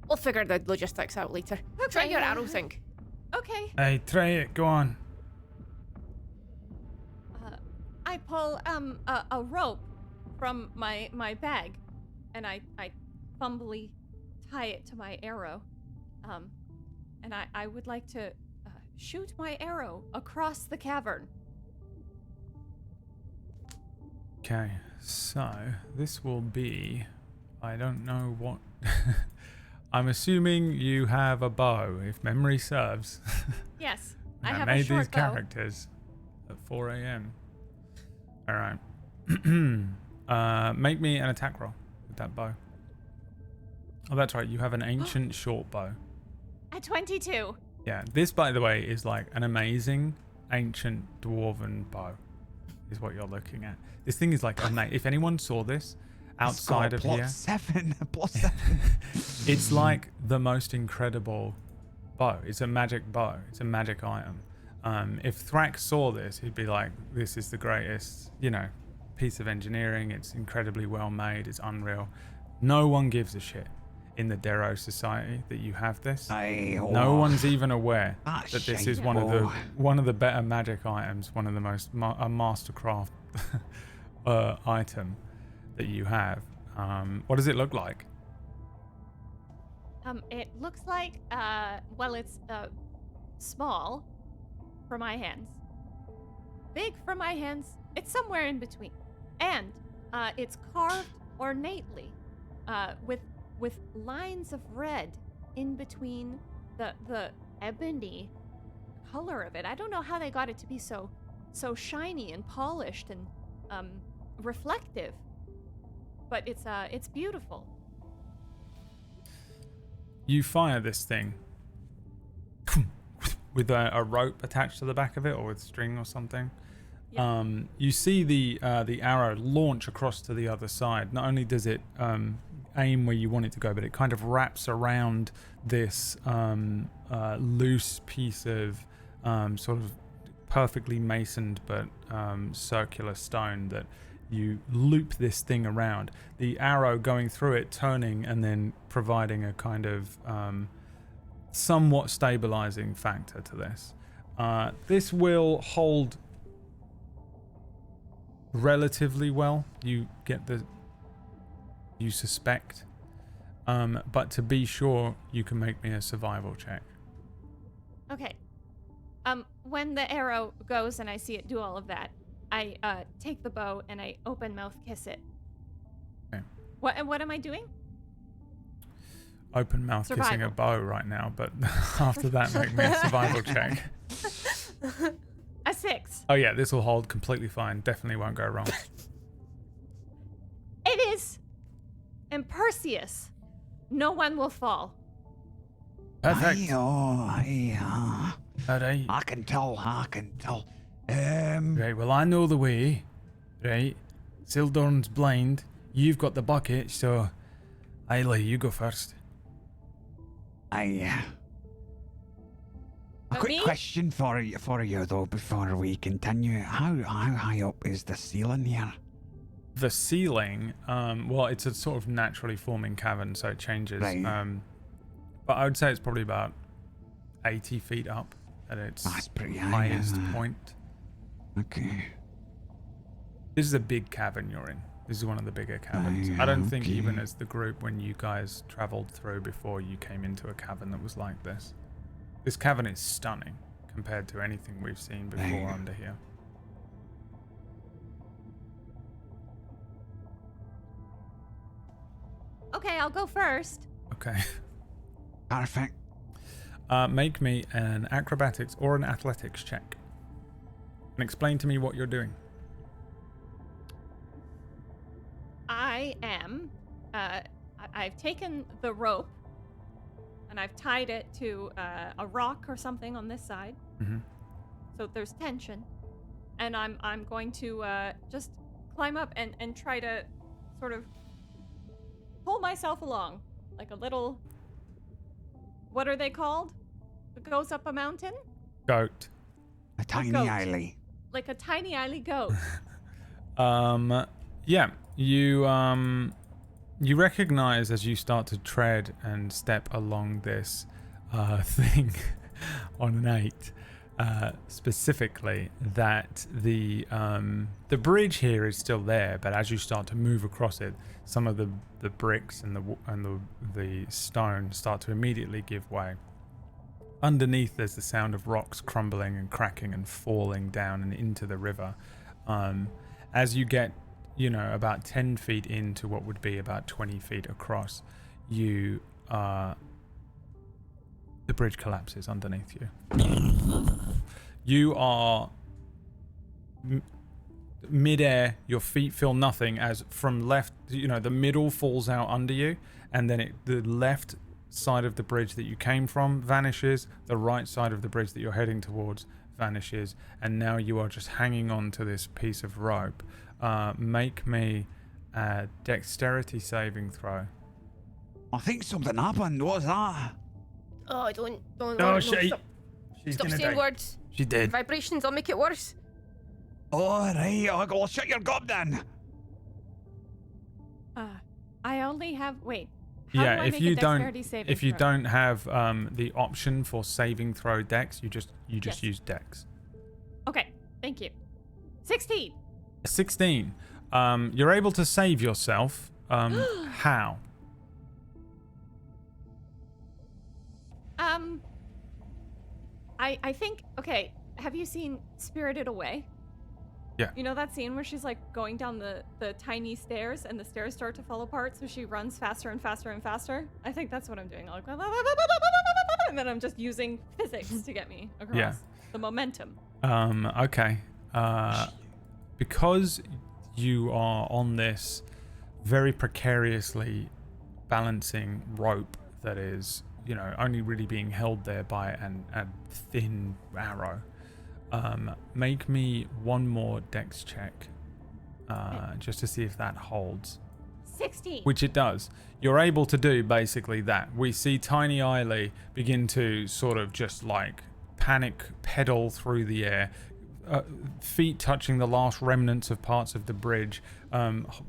S4: We'll figure the logistics out later. Try
S5: Okay.
S4: your arrow thing.
S5: Okay.
S2: Hey, try it. Go on.
S5: I pull a rope from my bag, and I fumbly tie it to my arrow, and I would like to shoot my arrow across the cavern.
S2: Okay, so this will be, I don't know what, I'm assuming you have a bow, if memory serves.
S5: Yes,
S2: And
S5: I have
S2: made
S5: a short
S2: these
S5: bow.
S2: characters at 4 a.m. All right. Make me an attack roll with that bow. Oh, that's right. You have an ancient short bow.
S5: At 22.
S2: Yeah. This, by the way, is like an amazing ancient dwarven bow. Is what you're looking at. This thing is like amazing. If anyone saw this outside of here,
S6: +7.
S2: it's like the most incredible bow. It's a magic bow. It's a magic item. If Thrax saw this, he'd be like, this is the greatest, piece of engineering. It's incredibly well made. It's unreal. No one gives a shit in the Derroth society that you have this. No one's even aware that this is one of the better magic items, one of the most a mastercraft item that you have. What does it look like?
S5: It looks like, well, it's, small for my hands. Big for my hands. It's somewhere in between. And, it's carved ornately, with lines of red in between the ebony color of it. I don't know how they got it to be so shiny and polished and, reflective. But it's beautiful.
S2: You fire this thing with a rope attached to the back of it, or with string or something.
S5: Yeah.
S2: You see the arrow launch across to the other side. Not only does it aim where you want it to go, but it kind of wraps around this loose piece of sort of perfectly masoned but circular stone that you loop this thing around. The arrow going through it, turning, and then providing a kind of somewhat stabilizing factor to this. This will hold relatively well. You suspect. But to be sure, you can make me a survival check.
S5: Okay. When the arrow goes and I see it do all of that, I take the bow and I open mouth kiss it.
S2: Okay.
S5: What am I doing?
S2: Open mouth
S5: Survival.
S2: kissing a bow right now, but after that, make me a survival check.
S5: A 6.
S2: Oh yeah, this will hold completely fine. Definitely won't go wrong.
S5: It is impervious. No one will fall.
S2: Perfect.
S6: Alright.
S2: Alright.
S6: I can tell.
S2: Right, well, I know the way. Right? Sildorn's blind. You've got the bucket, so Isla, you go first.
S6: A
S5: But
S6: quick
S5: me?
S6: question for you though before we continue. How high up is the ceiling here?
S2: The ceiling, well, it's a sort of naturally forming cavern, so it changes.
S6: Right.
S2: But I would say it's probably about 80 feet up at its
S6: That's pretty high,
S2: highest
S6: isn't it?
S2: point.
S6: Okay.
S2: This is a big cavern you're in. This is one of the bigger caverns. I don't think
S6: Okay.
S2: even as the group, when you guys traveled through before, you came into a cavern that was like this. This cavern is stunning compared to anything we've seen before
S6: Right.
S2: under here.
S5: Okay, I'll go first.
S2: Okay.
S6: Perfect.
S2: Make me an acrobatics or an athletics check. And explain to me what you're doing.
S5: I am. I've taken the rope and I've tied it to a rock or something on this side.
S2: Mm-hmm.
S5: So there's tension, and I'm going to just climb up and try to sort of pull myself along, like a little. What are they called? That goes up a mountain?
S2: Goat.
S6: A tiny
S5: goat.
S6: isly.
S5: Like a tiny eily goat.
S2: Yeah, you recognize as you start to tread and step along this thing on an 8, specifically that the bridge here is still there, but as you start to move across it, some of the bricks and the stone start to immediately give way. Underneath, there's the sound of rocks crumbling and cracking and falling down and into the river. As you get, about 10 feet into what would be about 20 feet across, the bridge collapses underneath you. You are mid-air, your feet feel nothing as from left, the middle falls out under you, and then the left side of the bridge that you came from vanishes, the right side of the bridge that you're heading towards vanishes, and now you are just hanging on to this piece of rope. Make me a dexterity saving throw.
S6: I think something happened. What's that?
S4: Oh, don't.
S2: Oh,
S4: no,
S2: shit.
S4: Stop,
S2: She's
S4: stop
S2: gonna
S4: saying
S2: die.
S4: words.
S2: She did.
S4: Vibrations, I'll make it worse.
S6: Alright, I'll shut your gob then.
S5: I only have. Wait. How
S2: Yeah,
S5: do I
S2: if
S5: make
S2: you
S5: a
S2: don't,
S5: dexterity saving
S2: if you
S5: throw?
S2: don't have the option for saving throw dex, you just
S5: Yes.
S2: use dex.
S5: Okay, thank you. 16.
S2: 16. You're able to save yourself. How?
S5: I think, okay, have you seen Spirited Away?
S2: Yeah.
S5: You know that scene where she's like going down the tiny stairs and the stairs start to fall apart, so she runs faster and faster and faster? I think that's what I'm doing. Like, and then I'm just using physics to get me across the momentum.
S2: Okay. Because you are on this very precariously balancing rope that is, you know, only really being held there by a thin arrow. Make me one more dex check, just to see if that holds.
S5: 16.
S2: Which it does. You're able to do basically that. We see Tiny Eiley begin to sort of just like panic pedal through the air, feet touching the last remnants of parts of the bridge,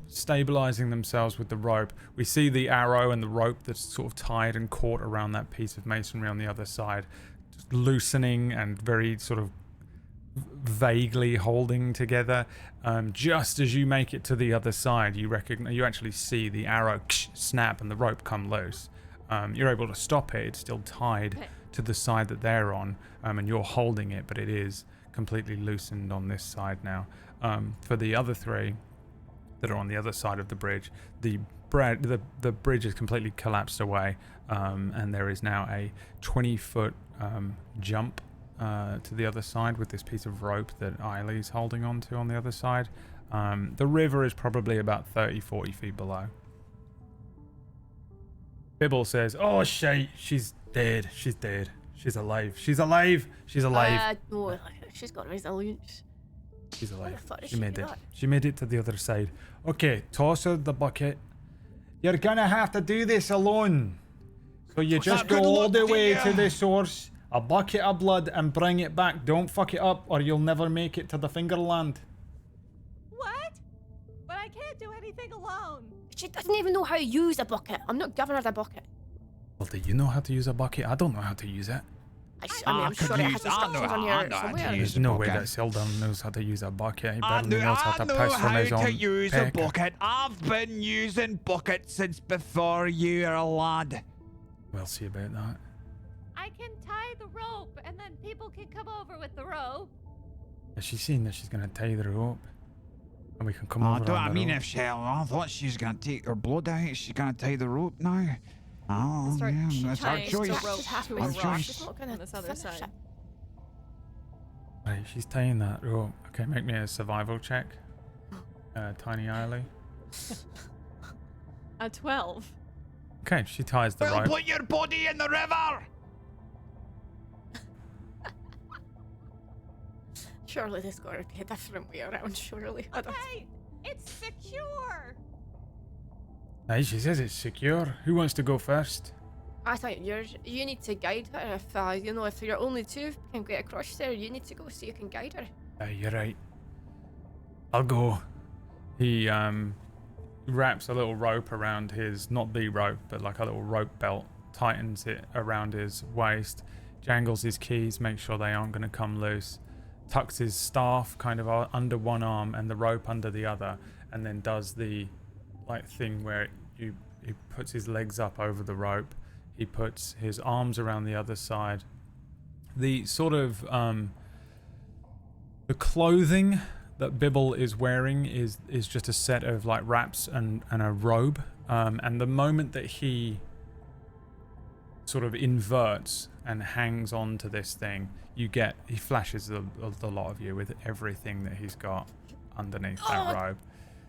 S2: stabilizing themselves with the rope. We see the arrow and the rope that's sort of tied and caught around that piece of masonry on the other side, just loosening and very sort of vaguely holding together. Just as you make it to the other side, you actually see the arrow snap and the rope come loose. You're able to stop it. It's still tied to the side that they're on, and you're holding it, but it is completely loosened on this side now. For the other three that are on the other side of the bridge, the bridge is completely collapsed away, and there is now a 20-foot jump to the other side with this piece of rope that Eiley's holding onto on the other side. The river is probably about 30-40 feet below. Bibble says, "Oh shit, she's dead. She's dead. She's alive. She's alive. She's alive.
S4: No, she's got resilience.
S2: She's alive.
S4: fuck did
S2: She
S4: she
S2: made
S4: do
S2: it.
S4: that?
S2: She made it to the other side. Okay, toss her the bucket. You're gonna have to do this alone. So you just go
S6: good
S2: all
S6: luck
S2: the
S6: to
S2: way
S6: you.
S2: to the source, a bucket of blood, and bring it back. Don't fuck it up, or you'll never make it to the Fingerland."
S5: What? But I can't do anything alone.
S4: She doesn't even know how to use a bucket. I'm not giving her the bucket.
S2: Well, do you know how to use a bucket? I don't know how to use it.
S4: I mean, I'm
S6: could
S4: sure it has
S6: use- I
S4: instructions
S6: know
S4: on
S6: how- I
S4: here
S6: know how to
S4: somewhere.
S6: use
S2: There's no way
S6: bucket.
S2: that Seldon knows how to use a bucket. He
S6: I
S2: barely knows how to
S6: know
S2: piss from
S6: how
S2: his own
S6: to use
S2: peck.
S6: a bucket. I've been using buckets since before you were a lad.
S2: We'll see about that.
S5: I can tie the rope, and then people can come over with the rope.
S2: Has she seen that she's going to tie the rope? And we can come
S6: I
S2: over
S6: don't.
S2: on
S6: I
S2: the
S6: mean,
S2: rope?
S6: if she, I thought she was gonna take her blood out. She's gonna tie the rope now. Oh,
S5: Start
S6: yeah, that's our
S5: tying
S6: choice.
S5: the rope
S4: She's halfway
S5: to a
S4: through.
S5: rock
S4: She's not gonna
S5: on this other
S4: finish
S5: side.
S4: it.
S2: Right, she's tying that rope. Okay, make me a survival check. Tiny Eiley.
S5: A 12.
S2: Okay, she ties the
S6: Well,
S2: rope.
S6: put your body in the river.
S4: Surely there's got to be a different way around, surely. I don't-
S5: Okay, it's secure.
S2: Aye, she says it's secure. Who wants to go first?
S4: I think you need to guide her. If you know, if you're only two can get across there, you need to go so you can guide her.
S2: Aye, you're right. I'll go. He wraps a little rope around his, not the rope, but like a little rope belt, tightens it around his waist, jangles his keys, makes sure they aren't going to come loose, tucks his staff kind of under one arm and the rope under the other, and then does the like thing where he puts his legs up over the rope, he puts his arms around the other side. The sort of the clothing that Bibble is wearing is just a set of like wraps and a robe, and the moment that he sort of inverts and hangs on to this thing, he flashes the lot of you with everything that he's got underneath that robe.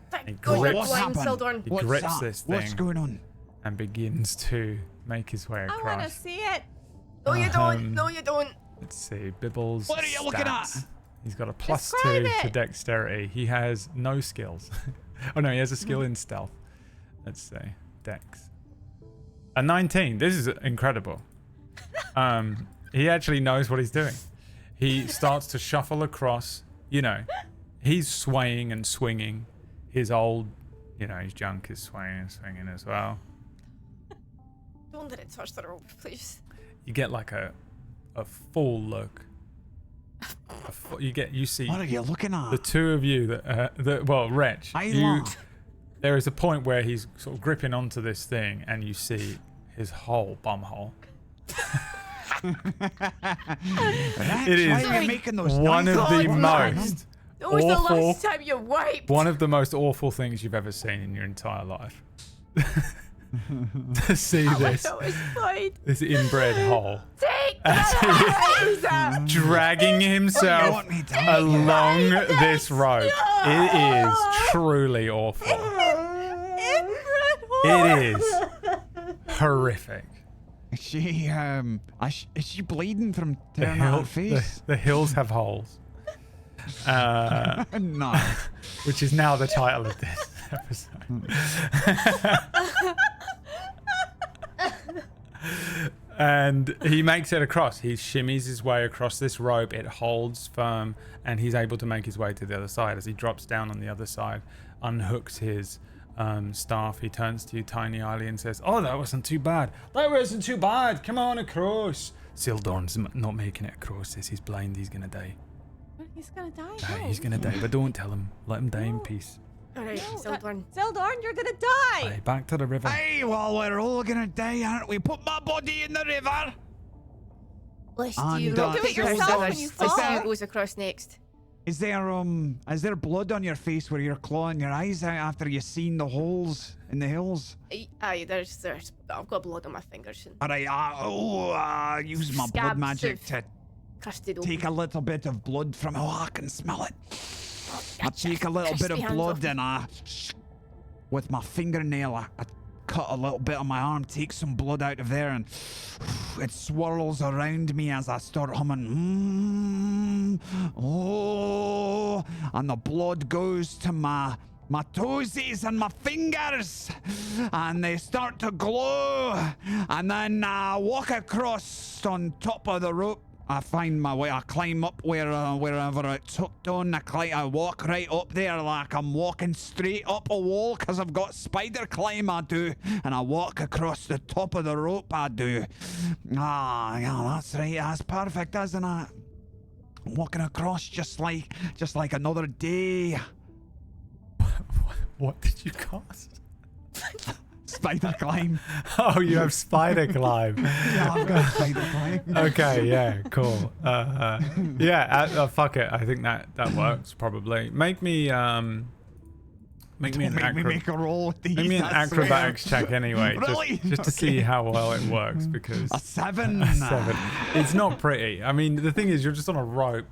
S4: Thank
S2: He
S4: God you're
S2: grips-
S6: What's
S4: blind,
S6: happened?
S4: Sildorn.
S2: He
S6: What's
S2: grips
S6: that?
S2: this
S6: What's
S2: thing
S6: going on?
S2: and begins to make his way
S5: I want to
S2: across.
S5: see it.
S4: No, you don't.
S2: Um,
S4: No, you don't.
S2: Let's see, Bibble's
S6: What are you looking at?
S2: stats. He's got a +2
S5: Describe
S2: to
S5: it.
S2: dexterity. He has no skills. Oh no, he has a skill in stealth. Let's see, dex. A 19. This is incredible. He actually knows what he's doing. He starts to shuffle across. You know, he's swaying and swinging. His old, his junk is swaying and swinging as well.
S4: Don't let it touch the rope, please.
S2: You get like a full look. You see
S6: What are you looking at?
S2: the two of you Wretch, there is a point where he's sort of gripping onto this thing and you see his whole bumhole. It is
S6: Why are you making those
S2: one of
S6: noises?
S2: the most
S4: When was the
S2: awful,
S4: last time you wiped?
S2: one of the most awful things you've ever seen in your entire life. To see this,
S4: That was fine.
S2: this inbred hole,
S4: Take
S2: as he is
S4: the
S2: dragging himself
S6: want me to
S2: along this rope. It is truly awful. It is horrific.
S6: Is she is she bleeding from
S2: The,
S6: tearing out her
S2: hill,
S6: face?
S2: the hills have holes,
S6: No.
S2: which is now the title of this episode. And he makes it across. He shimmies his way across this rope. It holds firm, and he's able to make his way to the other side. As he drops down on the other side, unhooks his staff, he turns to you, Tiny Eiley, and says, "Oh, that wasn't too bad. That wasn't too bad. Come on across." Sildorn's not making it across. Says he's blind. He's gonna die.
S5: He's gonna die.
S2: Aye, he's gonna die, but don't tell him. Let him die in peace.
S4: Alright, Sildorn.
S5: Zeldorn, you're gonna die.
S2: Aye, back to the river.
S6: Hey, well, we're all gonna die, aren't we? Put my body in the river.
S4: Let's
S6: And,
S4: do
S6: do
S5: it yourself when you
S4: Let's see
S5: fall.
S4: who goes across next.
S6: Is there blood on your face where you're clawing your eyes out after you've seen the holes in the hills?
S4: Aye, there's. I've got blood on my fingers and
S6: Alright, use my blood
S4: Scabs
S6: magic
S4: of-
S6: to
S4: crusted
S6: take a little bit of blood from. Oh, I can smell it. I take a little bit of blood and with my fingernail, I cut a little bit on my arm, take some blood out of there, and it swirls around me as I start humming. Oh, and the blood goes to my toesies and my fingers, and they start to glow, and then I walk across on top of the rope. I find my way. I climb up wherever it's hooked on. I walk right up there like I'm walking straight up a wall because I've got spider climb. I do, and I walk across the top of the rope. I do. Ah, yeah, that's right. That's perfect, isn't it? Walking across just like another day.
S2: What did you cast?
S6: Spider climb.
S2: Oh, you have spider climb.
S6: Yeah, I've got spider climb.
S2: Okay, yeah, cool. Fuck it. I think that works probably. Make me make me
S6: make a roll with these.
S2: make me an
S6: I swear.
S2: acrobatics check anyway,
S6: Really?
S2: just to see how well it works, because
S6: A 7.
S2: a 7. It's not pretty. I mean, the thing is, you're just on a rope.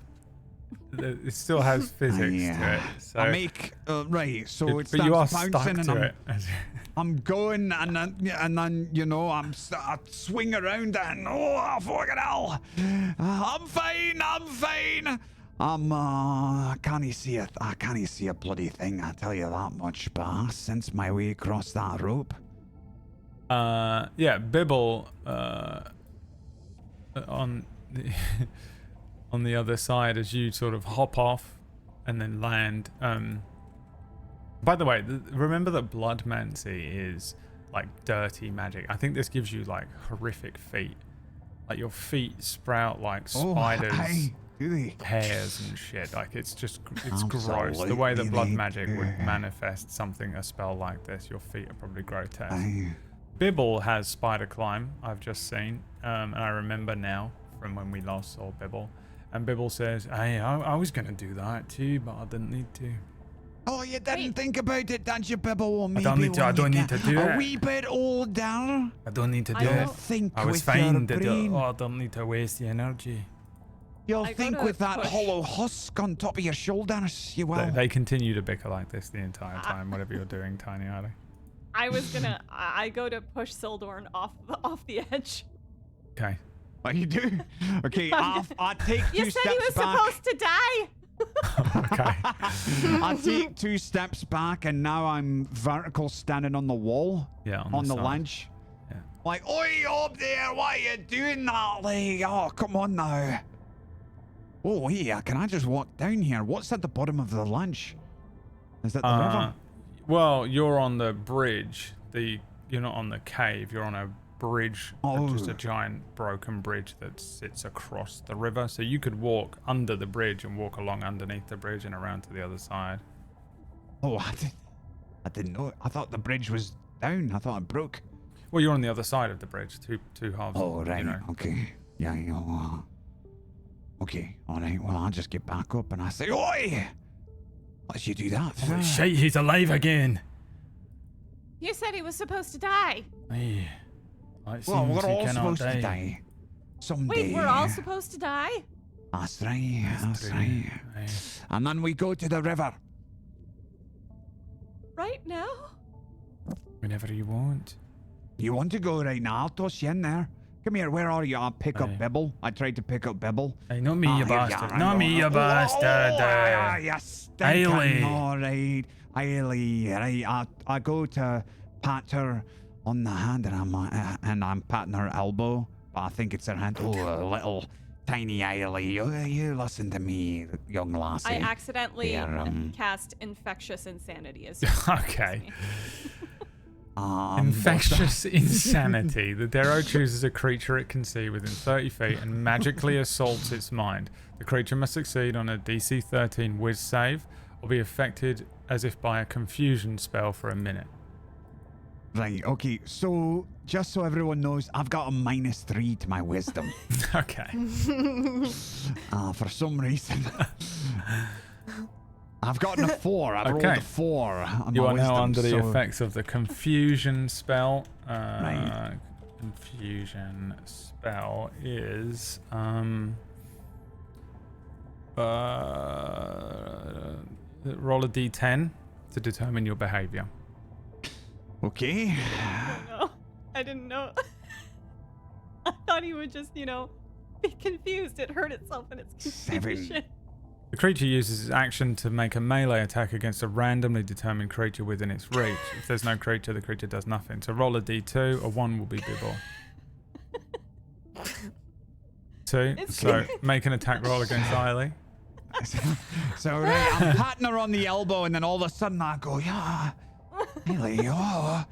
S2: It still has physics to it. So
S6: I make right, so it
S2: but you are
S6: starts
S2: stuck
S6: bouncing
S2: to
S6: and
S2: it.
S6: I'm going, and then you know I swing around and fucking hell, I'm fine. I can't see it. I can't see a bloody thing. I tell you that much. But I sense my way across that rope.
S2: Yeah, Bibble on the on the other side as you sort of hop off and then land. By the way, remember that bloodmancy is like dirty magic. I think this gives you like horrific feet. Like your feet sprout like spiders,
S6: Do they?
S2: hairs and shit. Like it's gross. The way that blood
S6: Absolutely
S2: magic
S6: they
S2: would
S6: do.
S2: manifest a spell like this, your feet are probably grotesque.
S6: Aye.
S2: Bibble has spider climb, I've just seen, and I remember now from when we last saw Bibble. And Bibble says, "Hey, I was gonna do that too, but I didn't need to."
S6: Oh, you didn't think about it, did you, Bibble? Well, maybe
S2: don't need to- I
S6: when
S2: don't
S6: you
S2: need
S6: get
S2: to do
S6: a
S2: it.
S6: wee bit older.
S2: I don't need to
S5: I
S2: do
S5: don't
S2: it.
S6: Think
S2: I was
S6: with
S2: fine.
S6: your brain.
S2: I don't need to waste the energy.
S6: You'll
S5: I
S6: think
S5: gotta
S6: with that
S5: push.
S6: hollow husk on top of your shoulders, you will.
S2: They continue to bicker like this the entire time, whatever you're doing, Tiny Eiley.
S5: I go to push Sildorn off the edge.
S2: Okay.
S6: What you do? Okay, I take
S5: You
S6: two
S5: said he
S6: steps
S5: was
S6: back.
S5: supposed to die.
S2: Okay.
S6: I take 2 steps back, and now I'm vertical, standing on the wall.
S2: Yeah,
S6: On the
S2: side.
S6: ledge.
S2: Yeah.
S6: Like, oi, up there! Why are you doing that? Like, oh, come on now. Oh, yeah, can I just walk down here? What's at the bottom of the ledge? Is that the river?
S2: Well, you're on the bridge. You're not on the cave. You're on a bridge, just a
S6: Oh.
S2: giant broken bridge that sits across the river. So you could walk under the bridge and walk along underneath the bridge and around to the other side.
S6: Oh, I didn't know. I thought the bridge was down. I thought it broke.
S2: Well, you're on the other side of the bridge, two halves.
S6: Oh, right.
S2: You know.
S6: Okay. Yeah, okay, alright, well, I'll just get back up and I say, Oi! What did you do that for?
S2: Oh, shit, he's alive again.
S5: You said he was supposed to die.
S2: Aye.
S6: Well, we're all supposed to die. Someday.
S5: Wait, we're all supposed to die?
S6: That's right.
S2: Aye.
S6: And then we go to the river.
S5: Right now?
S2: Whenever you want.
S6: You want to go right now? I'll toss you in there. Come here, where are you? I'll pick
S2: Aye.
S6: up Bibble. I tried to pick up Bibble.
S2: Hey, not me,
S6: Ah,
S2: you
S6: here you
S2: bastard.
S6: are,
S2: Not me, you bastard.
S6: You stinking.
S2: Ailey.
S6: All right. Ailey. Right. I go to pat her on the hand and I'm patting her elbow. But I think it's her hand. Oh, a little tiny Ailey. You listen to me, young lassie.
S5: I accidentally
S6: Here,
S5: cast infectious insanity as
S2: Okay.
S6: what's
S2: Infectious insanity. The Derroth chooses a creature it can see within 30 feet and magically assaults its mind. The creature must succeed on a DC 13 Wiz save or be affected as if by a confusion spell for a minute.
S6: Right, okay, so just so everyone knows, I've got a -3 to my wisdom.
S2: Okay.
S6: For some reason. I've gotten a 4. I've rolled
S2: Okay.
S6: a 4 on
S2: You
S6: my
S2: are
S6: wisdom,
S2: now under the
S6: so-
S2: effects of the confusion spell.
S6: Right.
S2: Confusion spell is roll a d10 to determine your behavior.
S6: Okay.
S5: No, I didn't know. I thought he would just, be confused. It hurt itself in its confusion.
S6: 7.
S2: The creature uses its action to make a melee attack against a randomly determined creature within its reach. If there's no creature, the creature does nothing. So roll a d2, a 1 will be Bibble. 2.
S5: It's
S2: So make an attack roll against Eiley.
S6: So right, I'm patting her on the elbow, and then all of a sudden I go, yeah, Ailey,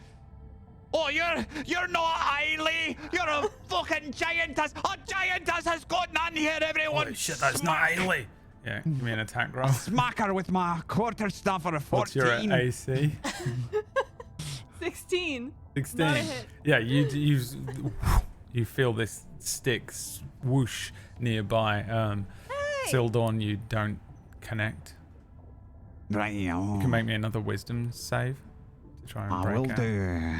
S6: oh, you're not Ailey. You're a fucking giantess. A giantess has gotten on here, everyone.
S2: Holy shit, that's not Eiley. Yeah, give me an attack roll.
S6: Smack her with my quarterstaff for a 14.
S2: What's your AC?
S5: 16.
S2: 16.
S5: Not a hit.
S2: Yeah, you feel this stick whoosh nearby.
S5: Hey!
S2: Sildorn, you don't connect.
S6: Right,
S2: You can make me another wisdom save to try and
S6: I
S2: break
S6: will
S2: out.
S6: do.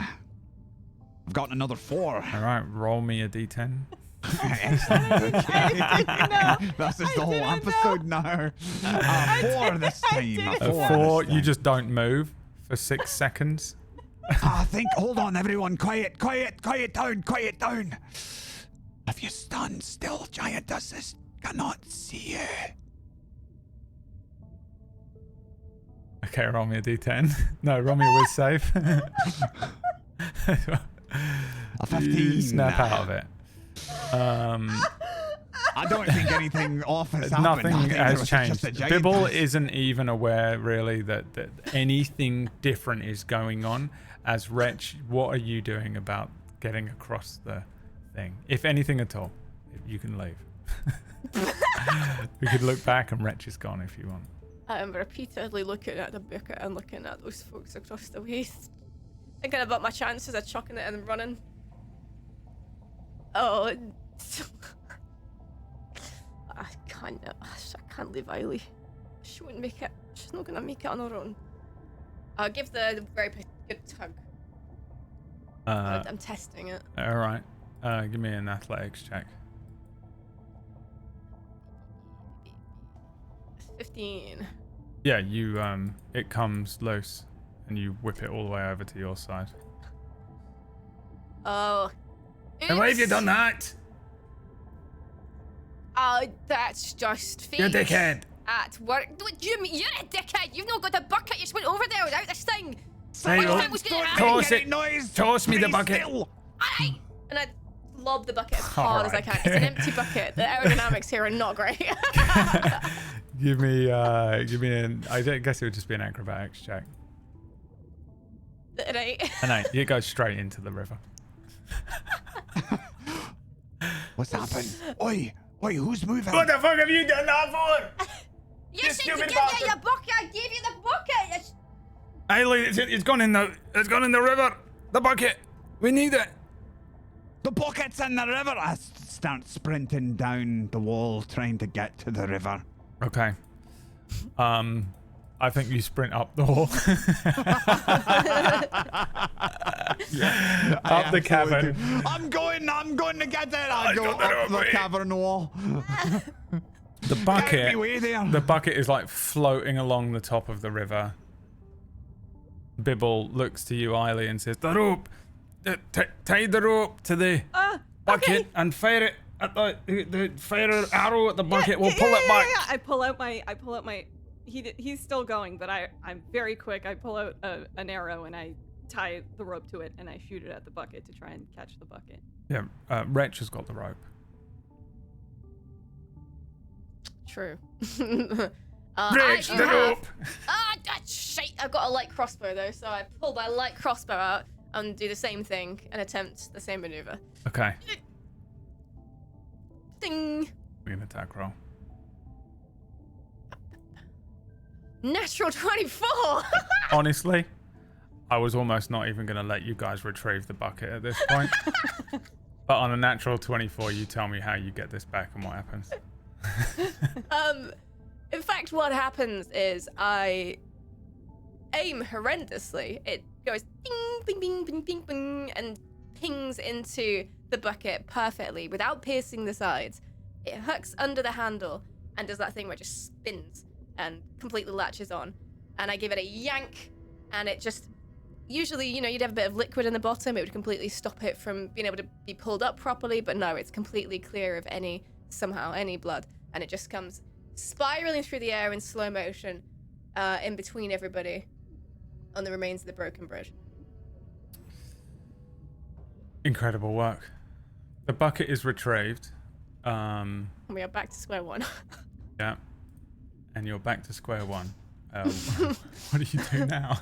S6: I've got another 4.
S2: All right, roll me a d10.
S6: Excellent. Okay. This is the whole
S5: didn't
S6: episode now. 4 this time.
S2: A 4, you just don't move for 6 seconds.
S6: I think. Hold on, everyone. Quiet down. If you stand still, giantesses cannot see you.
S2: Okay, roll me a d10. No, roll me a whiz save.
S6: A 15.
S2: You snap out of it.
S6: I don't think anything off has happened.
S2: Nothing
S6: I think there
S2: has
S6: was just
S2: changed.
S6: a giantess.
S2: Bibble isn't even aware, really, that anything different is going on. As Wretch, what are you doing about getting across the thing? If anything at all, you can leave. We could look back and Wretch is gone if you want.
S4: I'm repeatedly looking at the bucket and looking at those folks across the way. Thinking about my chances of chucking it and running. Oh. I can't leave Eiley. She wouldn't make it. She's not gonna make it on her own. I'll give the very good tug. I'm testing it.
S2: All right. Give me an athletics check.
S4: 15.
S2: Yeah, you it comes loose and you whip it all the way over to your side.
S4: Oh.
S2: And why have you
S4: Oops.
S2: done that?
S4: That's just fake.
S2: You dickhead.
S4: At work. What do you mean? You're a dickhead. You've not got the bucket. You just went over there without this thing.
S2: Hey,
S4: What do you
S2: look,
S4: think was gonna
S6: Don't
S4: happen?
S2: toss
S6: make
S2: it.
S6: any noise.
S2: Toss me the
S6: Stay
S2: bucket.
S6: still.
S4: Alright. And I lob the bucket as hard as I
S2: Alright.
S4: can. It's an empty bucket. The aerodynamics here are not great.
S2: Give me an. I guess it would just be an acrobatics check.
S4: Right.
S2: And no, it goes straight into the river.
S6: What's happened? Oi, who's moving?
S2: What the fuck have you done that for?
S4: You said to
S2: stupid
S4: give
S2: bastard.
S4: me your bucket. I gave you the bucket. It's...
S2: Ailey, it's gone in the river. The bucket. We need it.
S6: The bucket's in the river. I start sprinting down the wall, trying to get to the river.
S2: Okay. I think you sprint up the wall. Up the cavern.
S6: I'm going to get there. I go up the cavern wall.
S2: The bucket is like floating along the top of the river. Bibble looks to you, Eiley, and says, "The rope. Tie the rope to the bucket and fire it at the fire an arrow at the bucket. We'll pull it back."
S5: Yeah. I pull out my. He's still going, but I'm very quick. I pull out an arrow and I tie the rope to it and I shoot it at the bucket to try and catch the bucket.
S2: Yeah, Wretch has got the rope.
S4: True.
S2: Wretch, the rope!
S4: Shit! I've got a light crossbow though, so I pull my light crossbow out and do the same thing and attempt the same maneuver.
S2: Okay.
S4: Ding!
S2: We an attack roll.
S4: Natural 24!
S2: Honestly, I was almost not even going to let you guys retrieve the bucket at this point. But on a natural 24, you tell me how you get this back and what happens.
S4: In fact, what happens is I aim horrendously. It goes ding, bing, bing, bing, bing, bing, and pings into the bucket perfectly without piercing the sides. It hooks under the handle and does that thing where it just spins and completely latches on. And I give it a yank, and it just... Usually, you'd have a bit of liquid in the bottom. It would completely stop it from being able to be pulled up properly. But no, it's completely clear of any blood. And it just comes spiraling through the air in slow motion in between everybody on the remains of the broken bridge.
S2: Incredible work. The bucket is retrieved.
S4: We are back to square one.
S2: Yeah. And you're back to square one. What do you do now?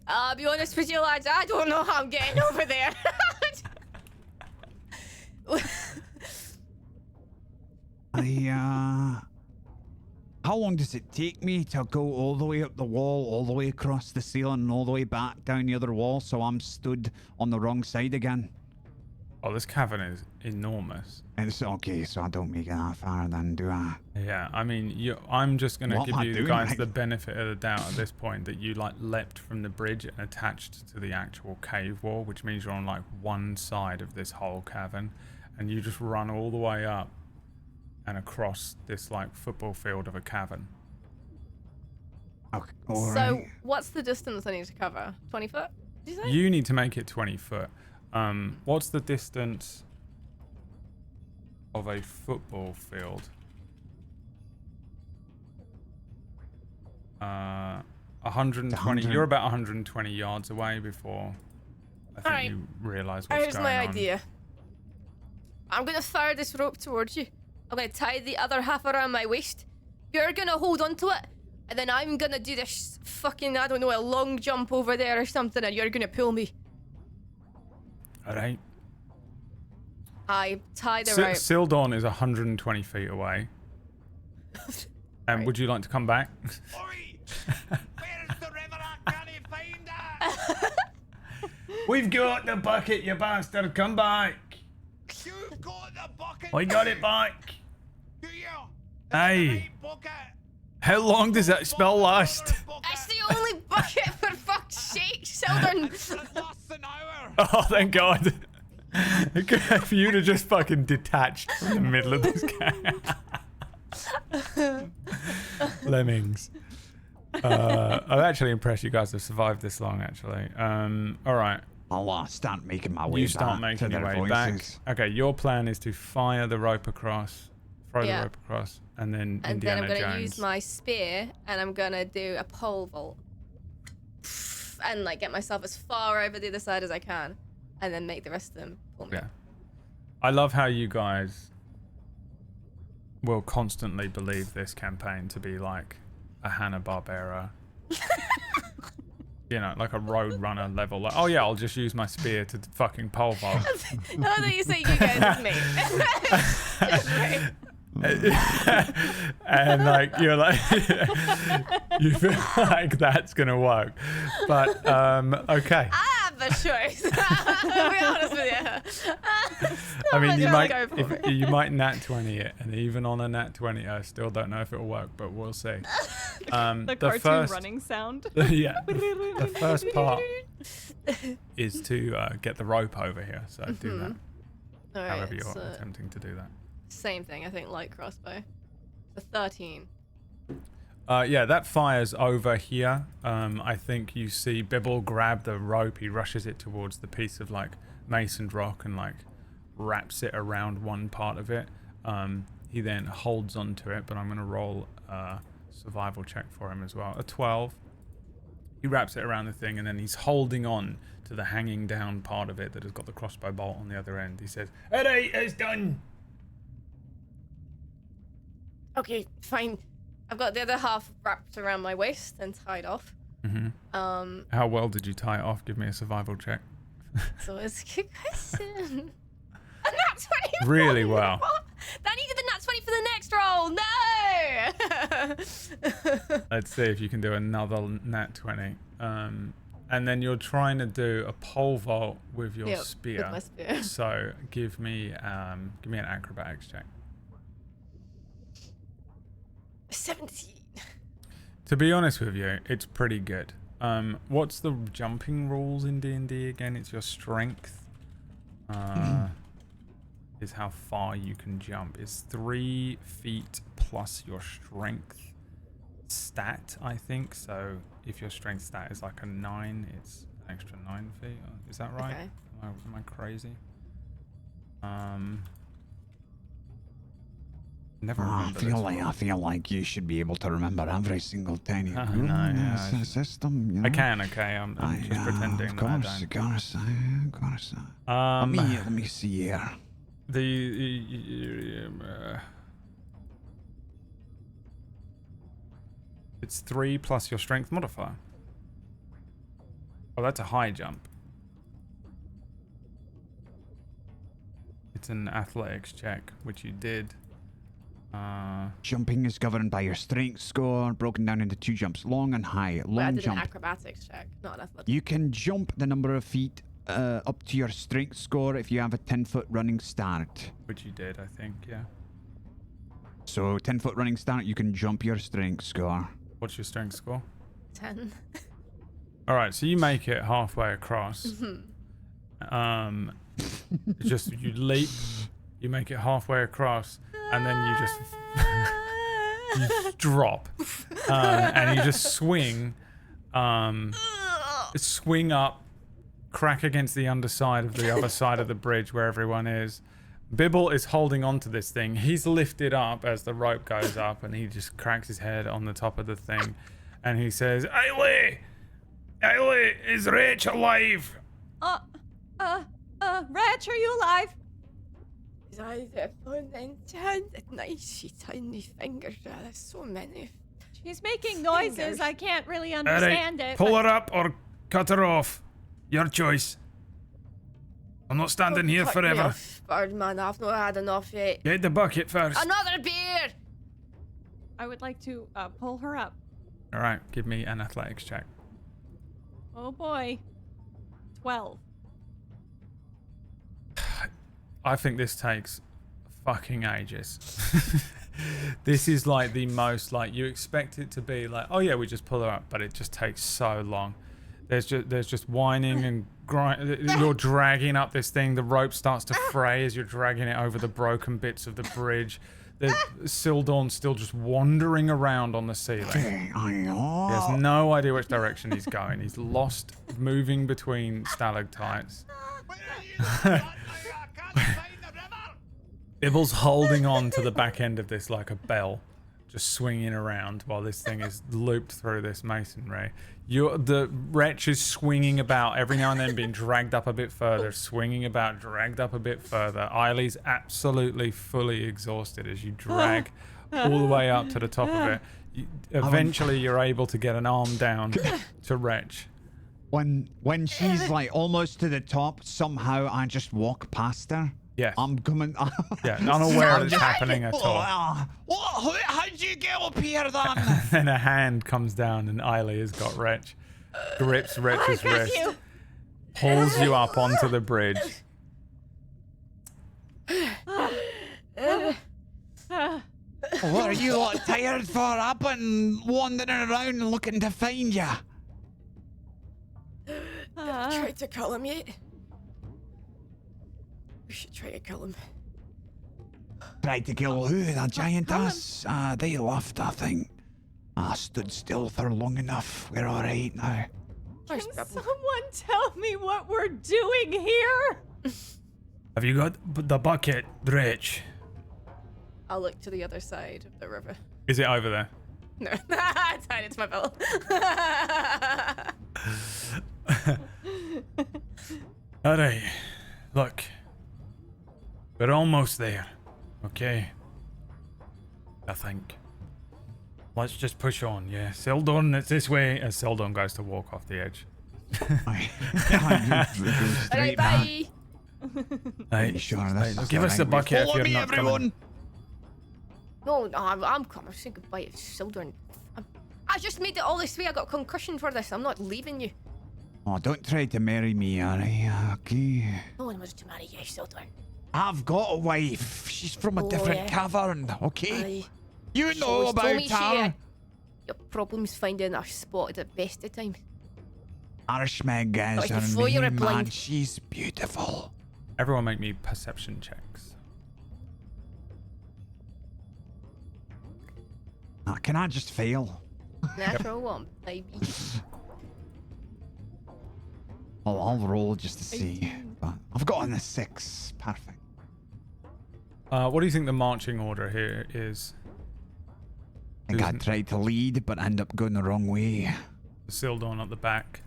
S4: I'll be honest with you, lads, I don't know how I'm getting over there.
S6: How long does it take me to go all the way up the wall, all the way across the ceiling, and all the way back down the other wall, so I'm stood on the wrong side again?
S2: Oh, this cavern is enormous.
S6: It's okay, so I don't make it that far then, do I?
S2: Yeah, I mean, I'm just going to
S6: What
S2: give
S6: am I
S2: you
S6: doing,
S2: guys
S6: mate?
S2: the benefit of the doubt at this point that you leapt from the bridge and attached to the actual cave wall, which means you're on one side of this whole cavern, and you just run all the way up and across this football field of a cavern.
S6: Okay, all
S4: So,
S6: right.
S4: what's the distance I need to cover? 20 foot? Did you say?
S2: You need to make it 20 foot. What's the distance of a football field? 120. You're about 120 yards away before I think
S4: Alright.
S2: you realise what's
S4: Here's
S2: going
S4: my
S2: on.
S4: idea. I'm gonna fire this rope towards you. I'm gonna tie the other half around my waist. You're gonna hold onto it, and then I'm gonna do this fucking, I don't know, a long jump over there or something, and you're gonna pull me.
S2: Alright.
S4: I tie the rope.
S2: Sildon is 120 feet away. And
S4: Right.
S2: would you like to come back?
S6: Oi! Where's the river? I can't find it!
S2: We've got the bucket, you bastard. Come back.
S6: You've got the bucket!
S2: I got it back.
S6: Do you?
S2: Hey. How long does that spell last?
S4: It's the only bucket, for fuck's sake, Sheldon.
S6: It's lost an hour!
S2: Oh, thank God. If you'd have just fucking detached from the middle of this game. Lemmings. I'm actually impressed you guys have survived this long, actually. All right.
S6: I'll start making my way
S2: You start
S6: back
S2: making
S6: to
S2: your
S6: their
S2: way back.
S6: voices.
S2: Okay, your plan is to fire the rope across, throw the rope across, and then
S4: And
S2: Indiana
S4: then I'm gonna
S2: Jones.
S4: use my spear, and I'm gonna do a pole vault. And get myself as far over the other side as I can. And then make the rest of them pull me.
S2: Yeah. I love how you guys will constantly believe this campaign to be like a Hanna-Barbera. Like a Roadrunner level. Like, oh yeah, I'll just use my spear to fucking pole vault.
S4: I love that you say you guys as me.
S2: And you're like, you feel like that's gonna work. But okay.
S4: But other choice. I'll be honest with you.
S2: I mean, you might
S4: go for it.
S2: you might nat 20 it, and even on a nat 20, I still don't know if it'll work, but we'll see.
S5: The cartoon running sound.
S2: Yeah, the first part is to get the rope over here. So do that.
S4: All right,
S2: However you're
S4: so
S2: attempting to do that.
S4: same thing, I think, light crossbow. So 13.
S2: Yeah, that fires over here. I think you see Bibble grab the rope. He rushes it towards the piece of like masoned rock and like wraps it around one part of it. He then holds onto it, but I'm going to roll a survival check for him as well. A 12. He wraps it around the thing, and then he's holding on to the hanging down part of it that has got the crossbow bolt on the other end. He says, "Alright, it's done."
S4: Okay, fine. I've got the other half wrapped around my waist and tied off.
S2: How well did you tie it off? Give me a survival check.
S4: So it's a good question. A nat 20.
S2: Really well.
S4: What? I needed the nat 20 for the next roll. No.
S2: Let's see if you can do another nat 20. And then you're trying to do a pole vault with your spear.
S4: With my spear.
S2: So give me an acrobatics check.
S4: 17.
S2: To be honest with you, it's pretty good. What's the jumping rules in D&D again? It's your strength. Is how far you can jump. It's 3 feet plus your strength stat, I think. So if your strength stat is like a 9, it's an extra 9 feet. Is that right?
S4: Okay.
S2: Am I crazy? Never remember.
S6: I feel like you should be able to remember every single tiny system. You know?
S2: I can. Okay, I'm just pretending.
S6: Of course,
S2: that I don't.
S6: of course. Let me see here.
S2: It's 3 plus your strength modifier. Oh, that's a high jump. It's an athletics check, which you did.
S6: Jumping is governed by your strength score, broken down into 2 jumps, long and high.
S4: Wait, I
S6: Long
S4: did
S6: jump.
S4: an acrobatics check, not an athletics.
S6: You can jump the number of feet up to your strength score if you have a 10-foot running start.
S2: Which you did, I think, yeah.
S6: So 10-foot running start, you can jump your strength score.
S2: What's your strength score?
S4: 10.
S2: All right, so you make it halfway across. Just you leap, you make it halfway across, and then you just you drop, and you just swing up, crack against the underside of the other side of the bridge where everyone is. Bibble is holding on to this thing. He's lifted up as the rope goes up, and he just cracks his head on the top of the thing, and he says, Ailey, is Rach alive?
S5: Ratch, are you alive?
S4: His eyes are enchanted. Nice, tiny fingers. There's so many.
S5: She's making noises.
S4: Fingers.
S5: I can't really understand it.
S2: Pull
S5: but-
S2: her up or cut her off. Your choice. I'm not standing here
S4: Cut me
S2: forever.
S4: off, Birdman. I've not had enough yet.
S2: Get the bucket first.
S4: Another beer!
S5: I would like to pull her up.
S2: All right, give me an athletics check.
S5: Oh boy. 12.
S2: I think this takes fucking ages. This is like the most, like, you expect it to be like, oh yeah, we just pull her up, but it just takes so long. There's just whining and you're dragging up this thing. The rope starts to fray as you're dragging it over the broken bits of the bridge. Sildorn's still just wandering around on the ceiling. He has no idea which direction he's going. He's lost, moving between stalactites. Bibble's holding on to the back end of this like a bell, just swinging around while this thing is looped through this masonry. The wretch is swinging about, every now and then being dragged up a bit further, swinging about, dragged up a bit further. Eiley's absolutely fully exhausted as you drag all the way up to the top of it. Eventually, you're able to get an arm down to Wretch.
S6: When she's like almost to the top, somehow I just walk past her.
S2: Yes.
S6: I'm coming.
S2: Yeah, unaware it's happening at all.
S6: What? How'd you get up here then?
S2: Then a hand comes down and Eiley has got Wretch, grips Wretch's wrist. pulls you up onto the bridge.
S6: What are you lot tired for? I've been wandering around looking to find ya.
S4: Tried to kill him yet? We should try to kill him.
S6: Tried to kill who? The giantess? They left, I think. I stood still for long enough. We're alright now.
S5: Can someone tell me what we're doing here?
S2: Have you got the bucket, Dretch?
S4: I'll look to the other side of the river.
S2: Is it over there?
S4: No, it's fine. It's my bill.
S2: Alright, look. We're almost there, okay? I think. Let's just push on, yeah. Sildon, it's this way. As Sildon goes to walk off the edge.
S4: Alright, bye.
S2: Hey,
S6: Sure, that's
S2: give us the bucket if
S6: Follow
S2: you're
S6: me,
S2: not
S6: everyone.
S4: No, I'm coming. I'm saying goodbye to Sildon. I just made it all this way. I got a concussion for this. I'm not leaving you.
S6: Oh, don't try to marry me, alright? Okay.
S4: No one wants to marry you, Sildon.
S6: I've got a wife. She's from a different
S4: yeah.
S6: cavern, okay?
S4: Aye.
S6: You
S4: She
S6: know
S4: always told
S6: about
S4: me she
S6: her.
S4: had your problems finding her spot at the best of times.
S6: Arshmeg
S4: Like
S6: is her
S4: before you were
S6: name,
S4: blind.
S6: man. She's beautiful.
S2: Everyone make me perception checks.
S6: Can I just fail?
S4: Natural one, baby.
S6: I'll roll just to see. But I've got on a 6. Perfect.
S2: What do you think the marching order here is?
S6: I think I
S2: Who's-
S6: tried to lead, but end up going the wrong way.
S2: Sildon at the back.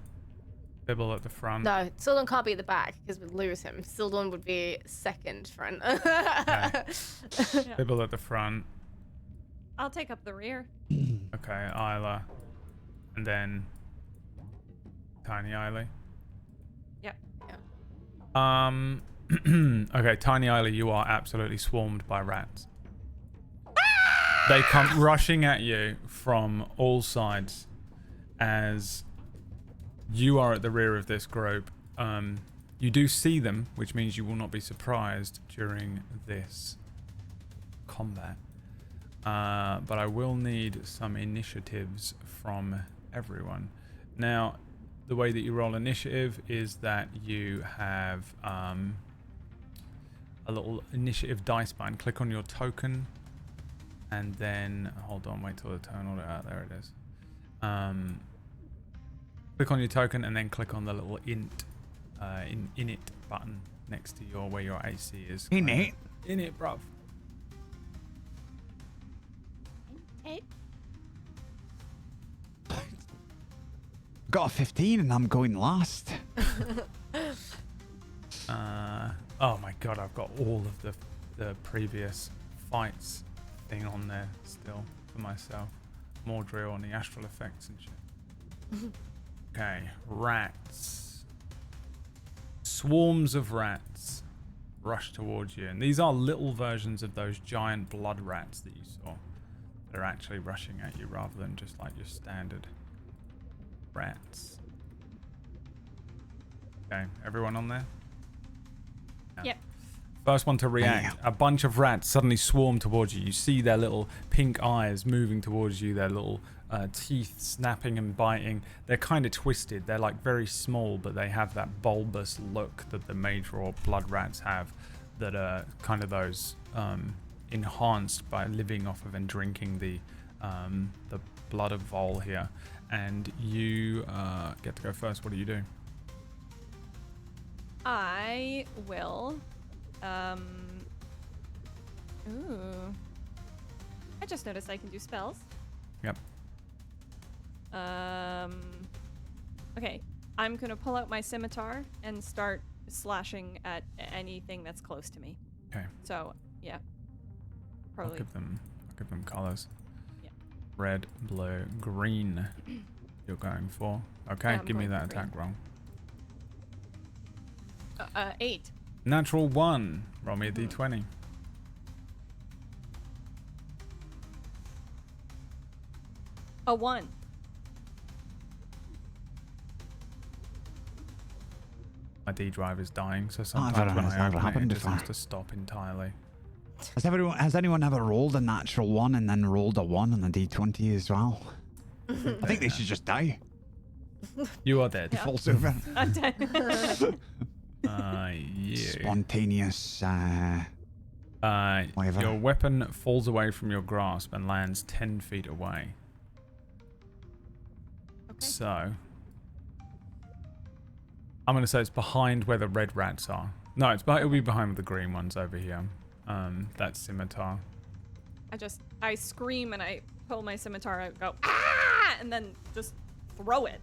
S2: Bibble at the front.
S4: No, Sildon can't be at the back because we'd lose him. Sildon would be second front.
S2: Bibble at the front.
S5: I'll take up the rear.
S2: Okay, Isla. And then Tiny Isla.
S5: Yep.
S2: Okay, Tiny Isla, you are absolutely swarmed by rats. They come rushing at you from all sides as you are at the rear of this group. You do see them, which means you will not be surprised during this combat. But I will need some initiatives from everyone. Now, the way that you roll initiative is that you have a little initiative dice button. Click on your token, and then hold on, wait till the turn order. There it is. Click on your token, and then click on the little init button next to your where your AC is.
S6: Innit?
S2: Init, bruv.
S5: Hey.
S6: Got a 15 and I'm going last.
S2: Oh my god, I've got all of the previous fights thing on there still for myself. More drill on the astral effects and shit. Okay, rats. Swarms of rats rush towards you, and these are little versions of those giant blood rats that you saw. They're actually rushing at you rather than just like your standard rats. Okay, everyone on there? Yeah.
S5: Yep.
S2: First one to react. A bunch of rats suddenly swarm towards you. You see their little pink eyes moving towards you, their little teeth snapping and biting. They're kind of twisted. They're like very small, but they have that bulbous look that the major or blood rats have, that are kind of those enhanced by living off of and drinking the blood of Vol here. And you get to go first. What do you do?
S5: I will. Ooh. I just noticed I can do spells.
S2: Yep.
S5: Okay. I'm gonna pull out my scimitar and start slashing at anything that's close to me.
S2: Okay.
S5: So, yeah.
S2: I'll
S5: Probably.
S2: give them colors.
S5: Yeah.
S2: Red, blue, green. You're going for. Okay,
S5: Yeah, I'm
S2: give me
S5: going
S2: that
S5: for
S2: attack roll.
S5: 8.
S2: Natural 1. Roll me a d20.
S5: A 1.
S2: My D drive is dying, so
S6: Never-
S2: sometimes when
S6: has
S2: I
S6: never
S2: open it,
S6: happened
S2: it just has
S6: before.
S2: to stop entirely.
S6: Has anyone ever rolled a natural 1 and then rolled a 1 on the D20 as well? I think they should just die.
S2: You are dead.
S6: Falls over.
S5: I'm dead.
S2: Yeah.
S6: Spontaneous. Whatever.
S2: Your weapon falls away from your grasp and lands 10 feet away.
S5: Okay.
S2: So, I'm going to say it's behind where the red rats are. No, it'll be behind the green ones over here. That scimitar.
S5: I scream and I pull my scimitar out and go, ah! And then just throw it.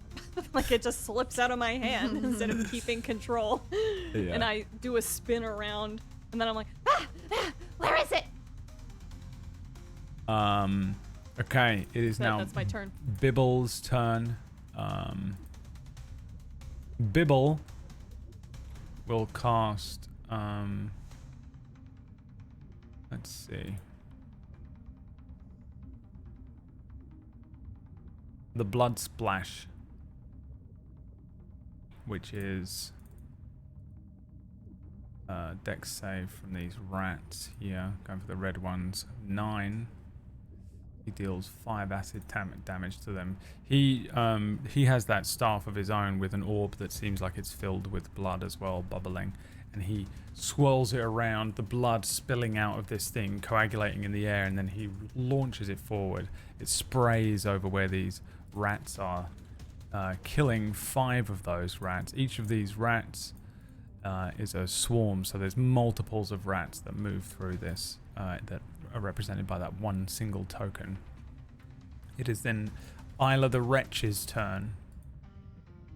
S5: Like it just slips out of my hand instead of keeping control.
S2: Yeah.
S5: And I do a spin around and then I'm like, where is it?
S2: Okay, it is now
S5: That's my turn.
S2: Bibble's turn. Bibble will cast, let's see. The Blood Splash, which is dex save from these rats here. Going for the red ones. 9. He deals 5 acid damage to them. He has that staff of his own with an orb that seems like it's filled with blood as well, bubbling. And he swirls it around, the blood spilling out of this thing, coagulating in the air, and then he launches it forward. It sprays over where these rats are, killing 5 of those rats. Each of these rats is a swarm, so there's multiples of rats that move through this that are represented by that one single token. It is then Isla the Wretch's turn.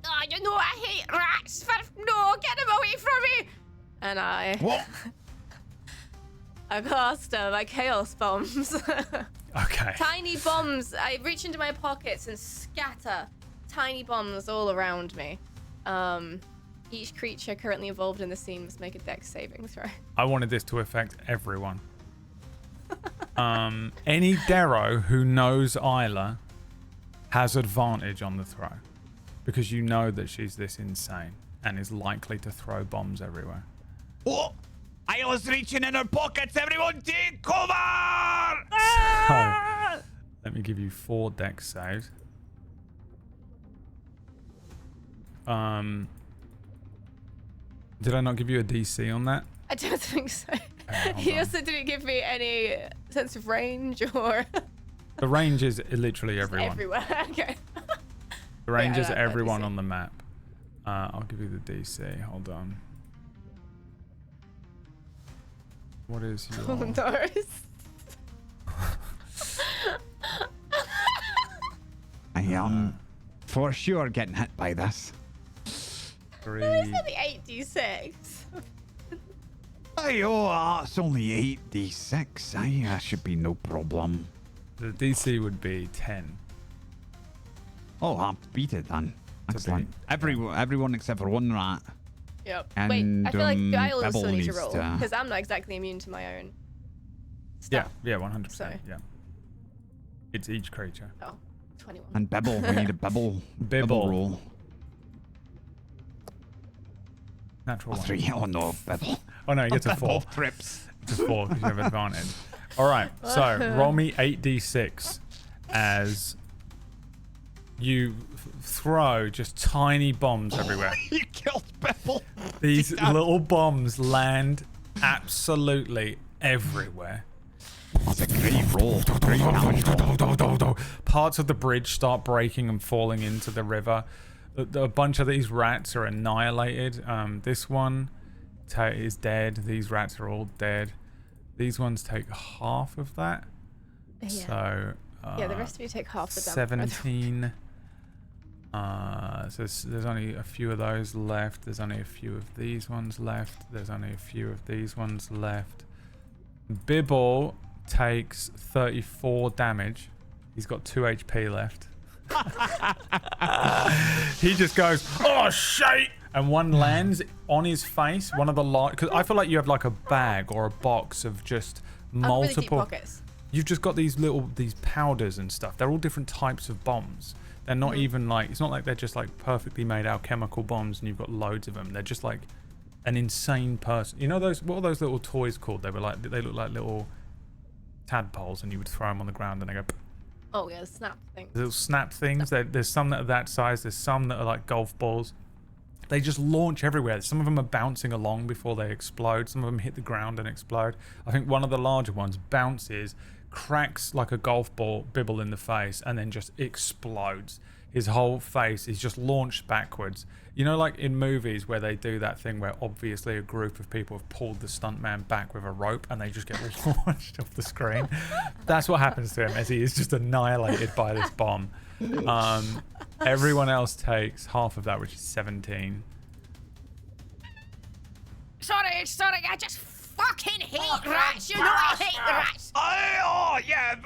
S4: Oh, you know I hate rats. No, get them away from me! And I...
S6: What?
S4: I cast my chaos bombs.
S2: Okay.
S4: Tiny bombs. I reach into my pockets and scatter tiny bombs all around me. Each creature currently involved in the scene must make a dex saving throw.
S2: I wanted this to affect everyone. Any Derro who knows Isla has advantage on the throw, because you know that she's this insane and is likely to throw bombs everywhere.
S6: Oh! I was reaching in her pockets. Everyone take cover!
S2: So, let me give you 4 dex saves. Did I not give you a DC on that?
S4: I don't think so.
S2: hold
S4: He
S2: on.
S4: also didn't give me any sense of range or
S2: The range is literally everyone.
S4: everywhere. Okay.
S2: The range
S4: Yeah,
S2: is
S4: I like
S2: everyone
S4: DC.
S2: on the map. I'll give you the DC. Hold on. What is your...
S4: Oh, no.
S6: I am for sure getting hit by this.
S2: 3...
S4: It's only 8d6.
S6: It's only 8d6. That should be no problem.
S2: The DC would be 10.
S6: Oh, I beat it then.
S2: To
S6: Excellent.
S2: beat,
S6: Everyone except for one rat.
S4: Yep.
S6: And,
S4: Wait, I feel like I also
S6: Bebel
S4: need to
S6: needs
S4: roll
S6: to-
S4: because I'm not exactly immune to my own
S2: Yeah,
S4: stuff.
S2: yeah, 100%.
S4: So-
S2: Yeah. It's each creature.
S4: Oh, 21.
S6: And Bibble, we need a Bibble.
S2: Bibble.
S6: roll.
S2: Natural
S6: A
S2: one.
S6: 3. Oh no, Bibble.
S2: Oh no, you get to 4.
S6: Trips.
S2: Just 4 because you have advantage. Alright, so roll me 8d6 as you throw just tiny bombs everywhere.
S6: You killed Bibble.
S2: These little bombs land absolutely everywhere.
S6: That's a great roll. Great damage roll.
S2: Parts of the bridge start breaking and falling into the river. A bunch of these rats are annihilated. This one is dead. These rats are all dead. These ones take half of that.
S4: Yeah.
S2: So
S4: Yeah, the rest of you take half the damage.
S2: 17. So there's only a few of those left. There's only a few of these ones left. There's only a few of these ones left. Bibble takes 34 damage. He's got 2 HP left. He just goes, oh shit! And one lands on his face. One of the because I feel like you have like a bag or a box of just
S4: I've got really deep
S2: multiple.
S4: pockets.
S2: You've just got these powders and stuff. They're all different types of bombs. They're not even like, it's not like they're just like perfectly made alchemical bombs and you've got loads of them. They're just like an insane person. You know those, what are those little toys called? They look like little tadpoles, and you would throw them on the ground and they go.
S4: Oh yeah, the snap thing.
S2: Little snap things. There's some that are that size. There's some that are like golf balls. They just launch everywhere. Some of them are bouncing along before they explode. Some of them hit the ground and explode. I think one of the larger ones bounces, cracks like a golf ball Bibble in the face, and then just explodes. His whole face is just launched backwards. You know, like in movies where they do that thing where obviously a group of people have pulled the stuntman back with a rope and they just get launched off the screen. That's what happens to him as he is just annihilated by this bomb. Everyone else takes half of that, which is 17.
S4: Sorry, I just fucking hate rats. You know I hate rats.
S6: Oh, yeah.
S4: And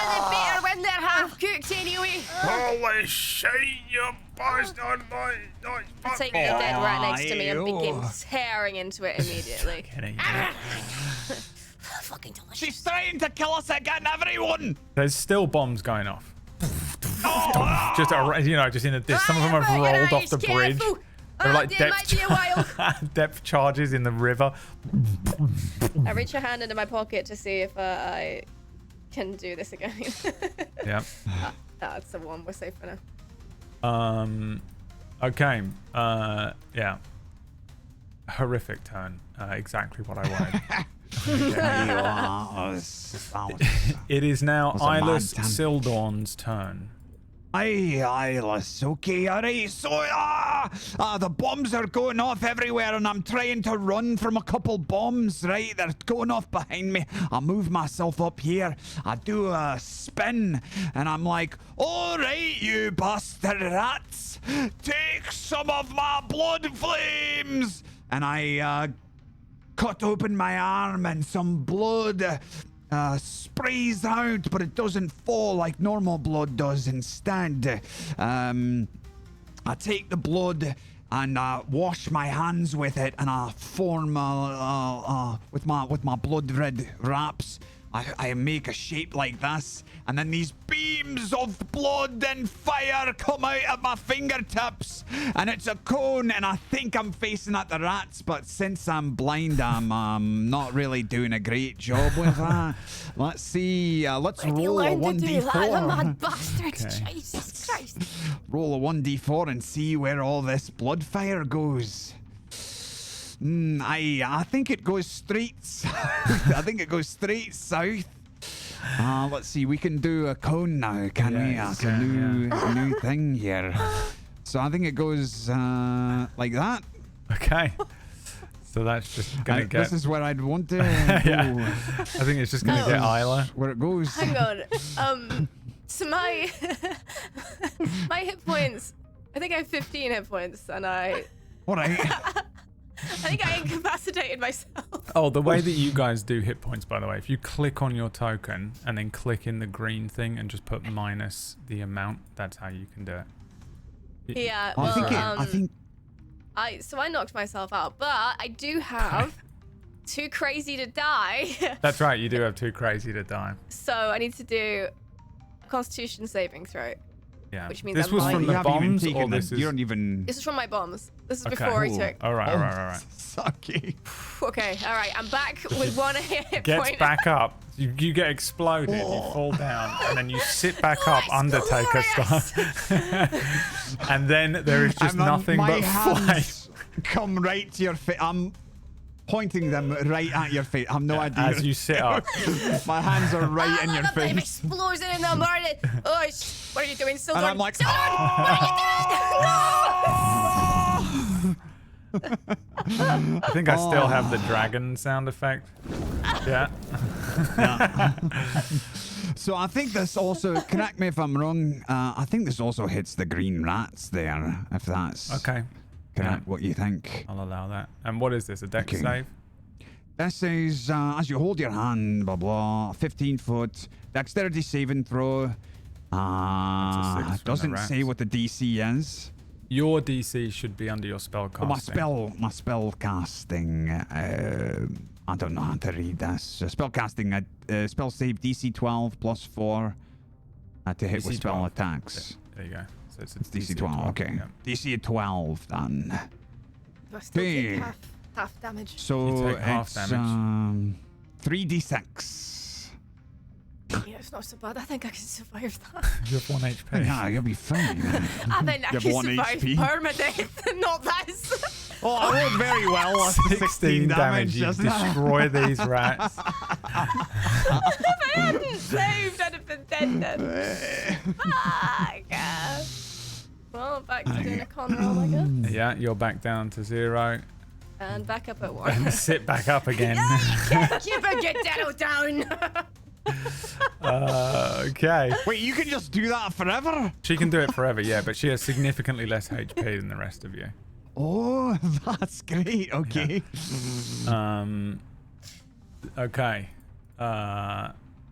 S4: they're better when they're half cooked anyway.
S3: Holy shit, you bastard, boy.
S4: I take the dead rat next to me and begin tearing into it immediately. Fucking delicious.
S6: She's trying to kill us again, everyone.
S2: There's still bombs going off. Just you know, just in the distance. Some of them have rolled off the bridge. They're like depth charges in the river.
S4: I reach a hand into my pocket to see if I can do this again.
S2: Yeah.
S4: That's the one. We're safe for now.
S2: Okay. Yeah. Horrific turn. Exactly what I wanted. It is now Eyeless Sildorn's turn.
S6: Eyeless, okay, alright, so the bombs are going off everywhere and I'm trying to run from a couple bombs, right? They're going off behind me. I move myself up here, I do a spin, and I'm like, alright, you bastard rats, take some of my blood flames! And I cut open my arm and some blood sprays out, but it doesn't fall like normal blood does. Instead, I take the blood and wash my hands with it, and I form with my blood red wraps. I make a shape like this, and then these beams of blood and fire come out of my fingertips, and it's a cone, and I think I'm facing at the rats, but since I'm blind, I'm not really doing a great job with that. Let's see, let's roll a 1d4.
S4: Mad bastards, okay. Jesus Christ.
S6: Roll a 1d4 and see where all this blood fire goes. I think it goes straight south. I think it goes straight south. Let's see. We can do a cone now, can we? It's a new thing here. So I think it goes like that.
S2: Okay. So that's just gonna get.
S6: This is where I'd want to.
S2: Yeah. I think it's just gonna get Isla.
S6: Where it goes.
S4: Hang on. So my hit points. I think I have 15 hit points, and I.
S6: All right.
S4: I think I incapacitated myself.
S2: Oh, the way that you guys do hit points, by the way, if you click on your token and then click in the green thing and just put minus the amount, that's how you can do it.
S4: Yeah, well,
S6: I think
S4: so I knocked myself out, but I do have too crazy to die.
S2: That's right, you do have too crazy to die.
S4: So I need to do a Constitution saving throw.
S2: Yeah.
S4: Which means
S2: this
S4: I'm
S2: was
S4: lying.
S2: from the bombs, or this is...
S6: You don't even...
S4: This is from my bombs. This is
S2: Okay.
S4: before he took.
S2: All right.
S6: Sucky.
S4: Okay, all right. I'm back with one hit
S2: Gets
S4: point.
S2: back up. You get exploded. You fall down, and then you sit back up, Undertaker style. And then there is just nothing but flame.
S6: Come right to your face. I'm pointing them right at your face. I have no idea.
S2: As you sit up.
S6: My hands are right in your
S4: The flame
S6: face.
S4: explosion in the morning. Oh, what are you doing, Sildorn?
S6: And I'm like,
S4: Sildorn, what are you doing? No!
S2: I think I still have the dragon sound effect. Yeah.
S6: So I think this also, correct me if I'm wrong, I think this also hits the green rats there, if that's
S2: Okay.
S6: correct, what you think.
S2: I'll allow that. And what is this? A dex save?
S6: This is, as you hold your hand, blah, blah, 15 foot, dexterity saving throw.
S2: That's a 6 from the
S6: Doesn't
S2: rats.
S6: say what the DC is.
S2: Your DC should be under your spell casting.
S6: My spell casting. I don't know how to read this. Spell casting. Spell save DC 12 plus 4. To hit
S2: DC
S6: with spell
S2: 12.
S6: attacks.
S2: There you go. So it's
S6: It's DC 12. Okay.
S2: Yeah.
S6: DC 12 then.
S4: Do I still
S6: Okay.
S4: take half damage?
S6: So
S2: You take half
S6: it's
S2: damage.
S6: 3d6.
S4: Yeah, it's not so bad. I think I can survive that.
S2: You have 1 HP.
S6: Yeah, you'll be fine.
S4: I think I
S6: You have
S4: can
S6: 1
S4: survive
S6: HP.
S4: permadeath, not this.
S6: Oh, I rolled very well. 16 damage.
S2: You
S6: Just now.
S2: destroy these rats.
S4: If I hadn't saved, I'd have been dead then. Well, back to doing a con roll, I guess.
S2: Yeah, you're back down to 0.
S4: And back up at 1.
S2: And sit back up again.
S4: Keep a good Derroth down.
S2: Okay.
S6: Wait, you can just do that forever?
S2: She can do it forever, yeah, but she has significantly less HP than the rest of you.
S6: Oh, that's great. Okay.
S2: Okay.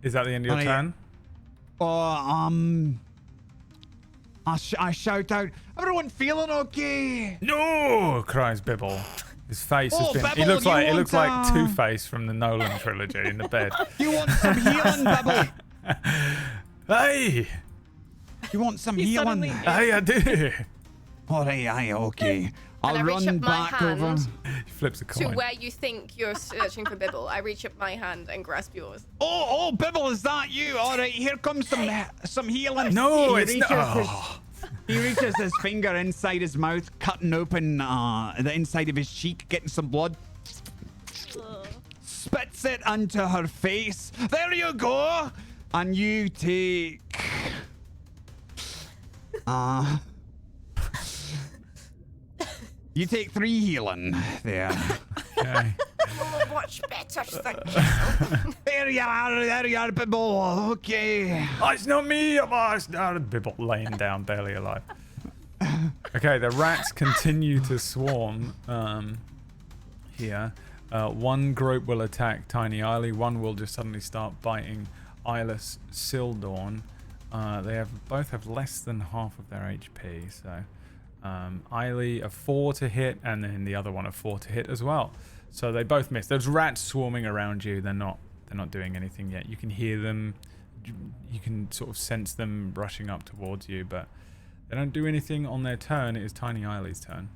S2: Is that the end of your
S6: Honey,
S2: turn?
S6: I shout out, everyone feeling okay?
S2: No! Cries Bibble. His face
S6: Oh,
S2: has been.
S6: Bibble,
S2: It looks
S6: you
S2: like
S6: want,
S2: like Two-Face from the Nolan trilogy in the bed.
S6: You want some healing, Bibble?
S2: Hey!
S6: You want some
S5: He's
S6: healing?
S5: suddenly-
S2: Hey, I do.
S6: Alright, aye, okay.
S4: I
S6: I'll
S4: reach
S6: run
S4: up my
S6: back over.
S4: hand
S2: He flips a
S4: to
S2: coin.
S4: where you think you're searching for Bibble. I reach up my hand and grasp yours.
S6: Oh, Bibble, is that you? Alright, here comes some healing.
S2: No,
S6: He
S2: it's
S6: reaches
S2: not.
S6: his-
S2: Oh.
S6: He reaches his finger inside his mouth, cutting open the inside of his cheek, getting some blood. Spits it into her face. There you go. And you take... you take 3 healing there.
S2: Okay.
S4: Oh, much better, thank you.
S6: There you are, Bibble. Okay.
S2: Oh, it's not me. Oh, it's not Bibble laying down, barely alive. Okay, the rats continue to swarm here. One group will attack Tiny Eiley. One will just suddenly start biting Eyeless Sildorn. They both have less than half of their HP. So Eiley a 4 to hit, and then the other one a 4 to hit as well. So they both miss. There's rats swarming around you. They're not doing anything yet. You can hear them. You can sort of sense them rushing up towards you, but they don't do anything on their turn. It is Tiny Eiley's turn.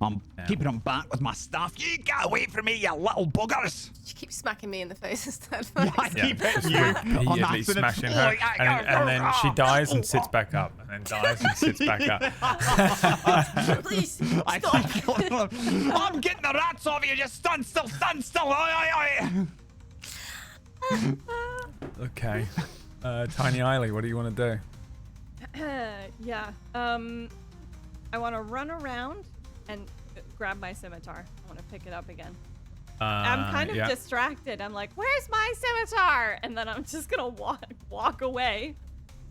S6: I'm keeping him back with my staff. You get away from me, you little buggers.
S4: She keeps smacking me in the face instead.
S6: I keep hitting you. on
S2: Repeatedly
S6: accident.
S2: smashing her, and then she dies and sits back up, and then dies and sits back up.
S4: Please,
S6: I
S4: stop.
S6: keep going on. I'm getting the rats off you. Just stand still, stand still. Aye.
S2: Okay, Tiny Eiley, what do you want to do?
S5: Yeah. I want to run around and grab my scimitar. I want to pick it up again. I'm kind of
S2: yeah.
S5: distracted. I'm like, "Where's my scimitar?" And then I'm just gonna walk away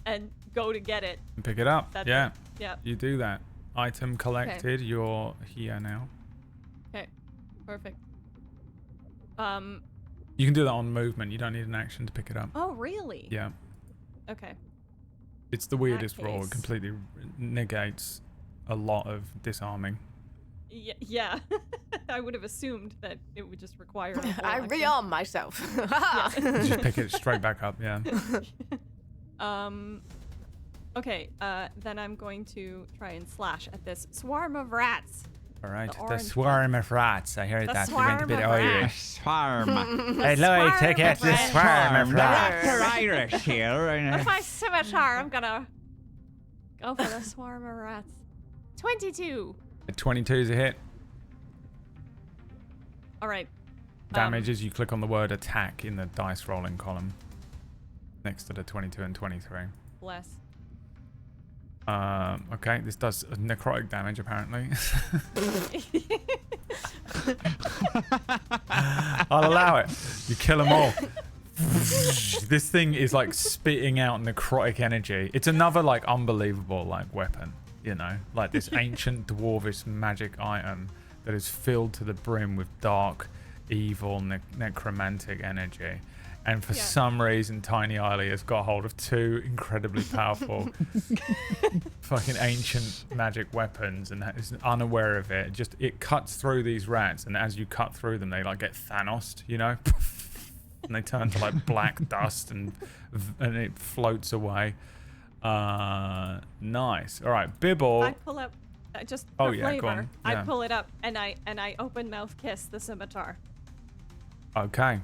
S5: and go to get it.
S2: Pick it up.
S5: That's
S2: Yeah,
S5: it. Yeah.
S2: you do that. Item collected. You're here now.
S5: Okay. Perfect.
S2: You can do that on movement. You don't need an action to pick it up.
S5: Oh, really?
S2: Yeah,
S5: Okay.
S2: it's the weirdest roll. It
S5: case.
S2: completely negates a lot of disarming.
S5: Yeah. I would have assumed that it would just require.
S4: I rearm myself.
S2: You just pick it straight back up. Yeah.
S5: Okay. Then I'm going to try and slash at this swarm of rats.
S2: All right.
S5: The
S2: The
S5: orange
S2: swarm of rats. I heard
S5: The
S2: that. You went a
S5: swarm
S2: bit
S5: of
S2: Irish.
S5: rats.
S6: Swarm.
S2: Hey, Louie, take it. The swarm of rats.
S6: They're Irish here.
S5: With my scimitar, I'm gonna go for the swarm of rats. 22.
S2: 22 is a hit.
S5: All right.
S2: Damage as you click on the word attack in the dice rolling column next to the 22 and 23.
S5: Bless.
S2: Okay, this does necrotic damage apparently. I'll allow it. You kill them all. This thing is like spitting out necrotic energy. It's another like unbelievable like weapon, you know, like this ancient dwarvish magic item that is filled to the brim with dark, evil, necromantic energy. And for some reason, Tiny Eiley has got hold of 2 incredibly powerful fucking ancient magic weapons and is unaware of it. Just, it cuts through these rats, and as you cut through them, they like get Thanos'd, you know? And they turn to like black dust and it floats away. Nice. All right, Bibble.
S5: I pull up, just
S2: Oh,
S5: for
S2: yeah, go
S5: flavor.
S2: on.
S5: I
S2: Yeah.
S5: pull it up and I open mouth kiss the scimitar.
S2: Okay.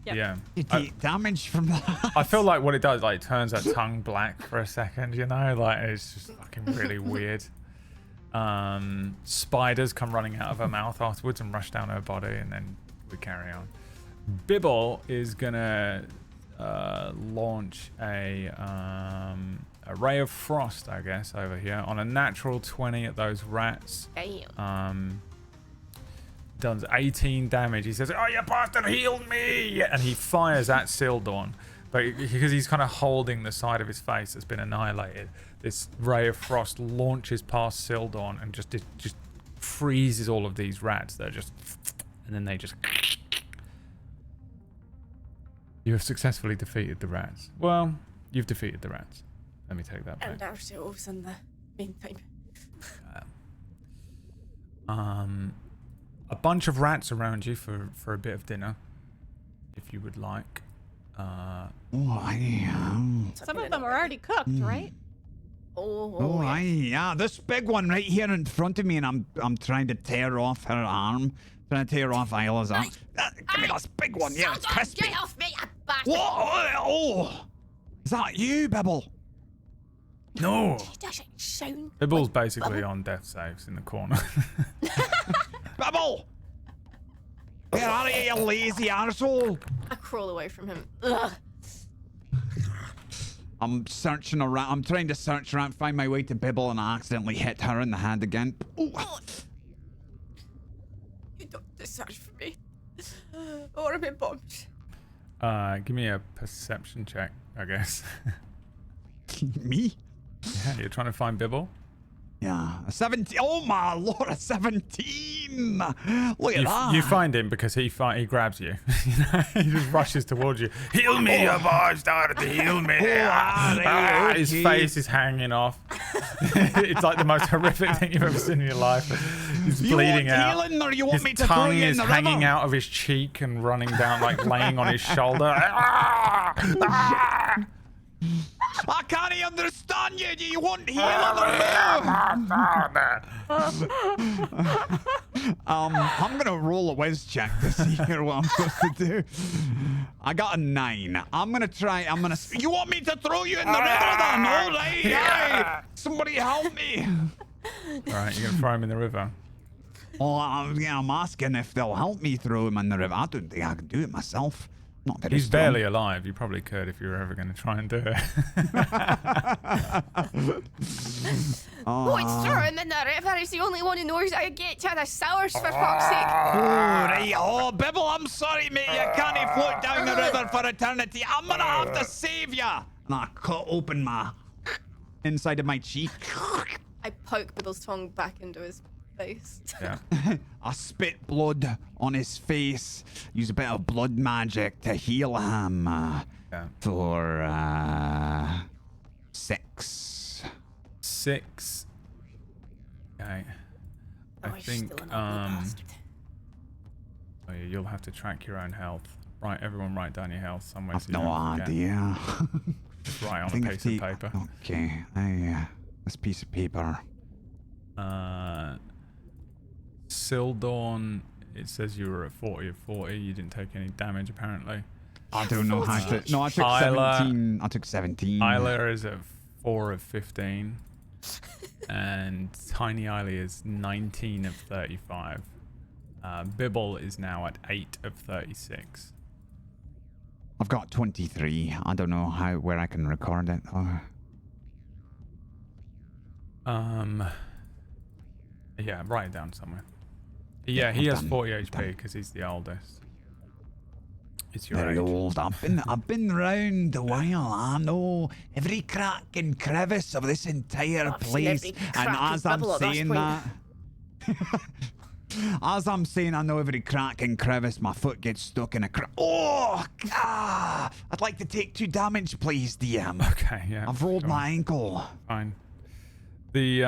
S5: Yep.
S2: Yeah.
S6: You take damage from that.
S2: I feel like what it does, like, it turns her tongue black for a second, you know? Like, it's just fucking really weird. Spiders come running out of her mouth afterwards and rush down her body, and then we carry on. Bibble is gonna launch a ray of frost, I guess, over here on a natural 20 at those rats.
S4: Damn.
S2: Does 18 damage. He says, "Oh, you bastard, heal me!" And he fires at Sildorn, but because he's kind of holding the side of his face that's been annihilated, this ray of frost launches past Sildorn and just freezes all of these rats. They're just, and then they just. You have successfully defeated the rats. Well, you've defeated the rats. Let me take that back.
S4: And ourselves in the meantime.
S2: A bunch of rats around you for a bit of dinner, if you would like.
S6: Oh, I am.
S5: Some of them are already cooked, right?
S6: Oh, aye, yeah. This big one right here in front of me, and I'm trying to tear off her arm. Trying to tear off Isla's arm. Give me this big one. Yeah, it's crispy.
S4: Get off me, you bastard!
S6: What? Oh, is that you, Bibble?
S2: No.
S4: It doesn't sound.
S2: Bibble's
S4: like
S2: basically
S4: Bubble.
S2: on death saves in the corner.
S6: Bibble! Where are you, you lazy arsehole?
S4: I crawl away from him. Ugh.
S6: I'm searching around. I'm trying to search around, find my way to Bibble, and I accidentally hit her in the hand again. Ooh.
S4: You don't search for me. Or I'm in bombs.
S2: Give me a perception check, I guess.
S6: Me?
S2: Yeah, you're trying to find Bibble?
S6: Yeah, a 17. Oh my lord, a 17! Look at that.
S2: You find him because he grabs you. You know, he just rushes towards you. Heal me, you boy started to heal me. His face is hanging off. It's like the most horrific thing you've ever seen in your life. He's bleeding out.
S6: Healing, or you want
S2: His
S6: me to throw
S2: tongue
S6: you in
S2: is
S6: the
S2: hanging
S6: river?
S2: out of his cheek and running down, like laying on his shoulder.
S6: I can't understand you. Do you want healing or I'm gonna roll a whiz check to see here what I'm supposed to do. I got a 9. I'm gonna try. You want me to throw you in the river then? All right, aye. Somebody help me.
S2: All right, you're gonna throw him in the river.
S6: Well, I'm asking if they'll help me throw him in the river. I don't think I can do it myself. Not very
S2: He's
S6: strong.
S2: barely alive. You probably could if you were ever going to try and do it.
S4: What's throw him in the river? He's the only one who knows how to get to the Thors, for fuck's sake.
S6: Oh, right. Oh, Bibble, I'm sorry, mate. You can't float down the river for eternity. I'm gonna have to save you. And I cut open my inside of my cheek.
S4: I poke Bibble's tongue back into his face.
S2: Yeah.
S6: I spit blood on his face. Use a bit of blood magic to heal him
S2: Yeah.
S6: for 6.
S2: 6. Okay. I
S4: he's
S2: think
S4: still an ugly bastard.
S2: oh yeah, you'll have to track your own health. Right, everyone write down your health somewhere.
S6: I've
S2: so you
S6: no
S2: don't forget.
S6: idea.
S2: Just write on
S6: think
S2: a
S6: I
S2: piece of
S6: take-
S2: paper.
S6: Okay, this piece of paper.
S2: Sildorn, it says you were at 40 of 40. You didn't take any damage apparently.
S6: I don't know how to. No, I took
S2: Isla-
S6: 17. I took 17.
S2: Isla is at 4 of 15. And Tiny Isla is 19 of 35. Bibble is now at 8 of 36.
S6: I've got 23. I don't know where I can record it.
S2: Yeah, write it down somewhere. Yeah, he
S6: I've
S2: has
S6: done-
S2: 40
S6: I've
S2: HP
S6: done.
S2: because he's the oldest. It's your
S6: Very
S2: age.
S6: old. I've been round a while. I know every crack and crevice of this entire
S4: I've seen
S6: place.
S4: every
S6: And
S4: crack and
S6: as I'm
S4: bubble at this
S6: saying
S4: point.
S6: that, as I'm saying, I know every crack and crevice. My foot gets stuck in a crack. Oh, I'd like to take 2 damage, please, DM.
S2: Okay, yeah.
S6: I've rolled
S2: sure.
S6: my ankle.
S2: Fine. The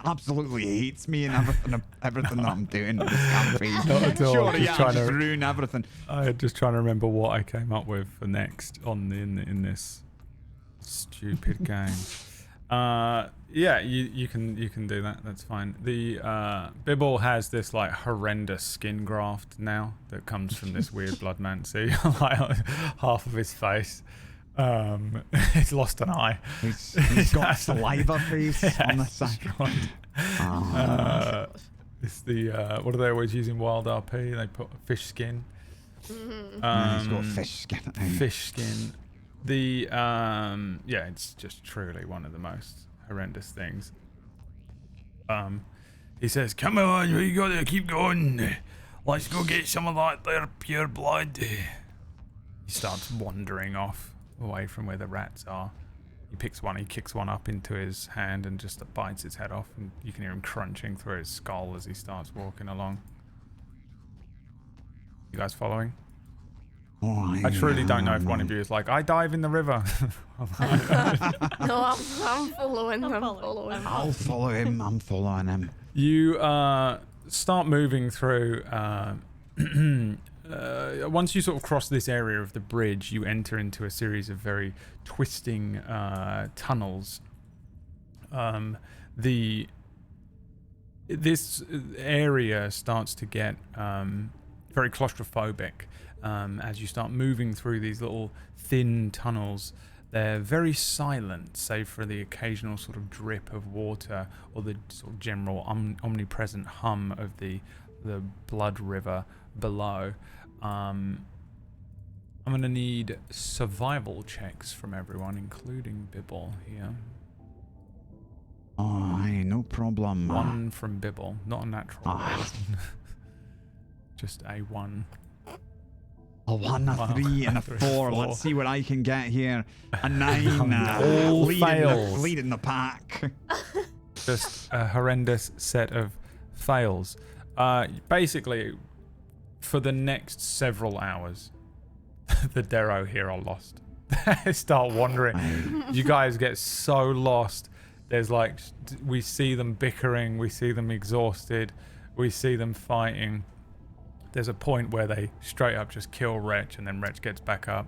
S6: Absolutely hates me and everything that I'm doing in this campaign.
S2: Not at all,
S6: Sure,
S2: just
S6: yeah,
S2: trying
S6: just
S2: to-
S6: ruin everything.
S2: I'm just trying to remember what I came up with for next on in this Stupid game. Yeah, you can do that. That's fine. The Bibble has this like horrendous skin graft now that comes from this weird bloodmancy. Like half of his face. He's lost an eye.
S6: He's got saliva face on the side.
S2: It's the what do they always use in Wild RP? They put fish skin.
S6: He's got fish skin.
S2: Fish skin. The yeah, it's just truly one of the most horrendous things. He says, "Come on, we gotta keep going. Let's go get some of that there pure blood." He starts wandering off away from where the rats are. He picks one, he kicks one up into his hand and just bites its head off, and you can hear him crunching through his skull as he starts walking along. You guys following? I truly don't know if one of you is like, I dive in the river.
S4: No, I'm following. I'm following.
S6: I'll follow him. I'm following him.
S2: You start moving through. Once you sort of cross this area of the bridge, you enter into a series of very twisting tunnels. This area starts to get very claustrophobic as you start moving through these little thin tunnels. They're very silent, save for the occasional sort of drip of water or the sort of general omnipresent hum of the blood river below. I'm gonna need survival checks from everyone, including Bibble here.
S6: Oh, aye, no problem.
S2: One from Bibble, not a natural. Just a 1.
S6: A 1, a 3, and a 4. Let's see what I can get here. A 9.
S2: All fails.
S6: Leading the pack.
S2: Just a horrendous set of fails. Basically, for the next several hours, the Derroth here are lost. They start wandering. You guys get so lost. There's like, we see them bickering, we see them exhausted, we see them fighting. There's a point where they straight up just kill Wretch, and then Wretch gets back up.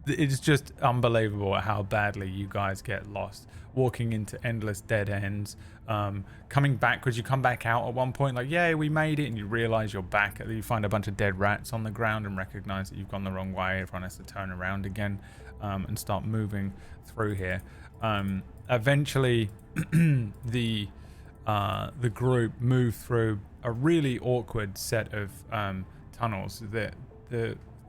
S2: It's just unbelievable how badly you guys get lost. Walking into endless dead ends. Coming backwards, you come back out at one point like, yay, we made it, and you realize you're back. You find a bunch of dead rats on the ground and recognize that you've gone the wrong way. Everyone has to turn around again and start moving through here. Eventually, the group move through a really awkward set of tunnels.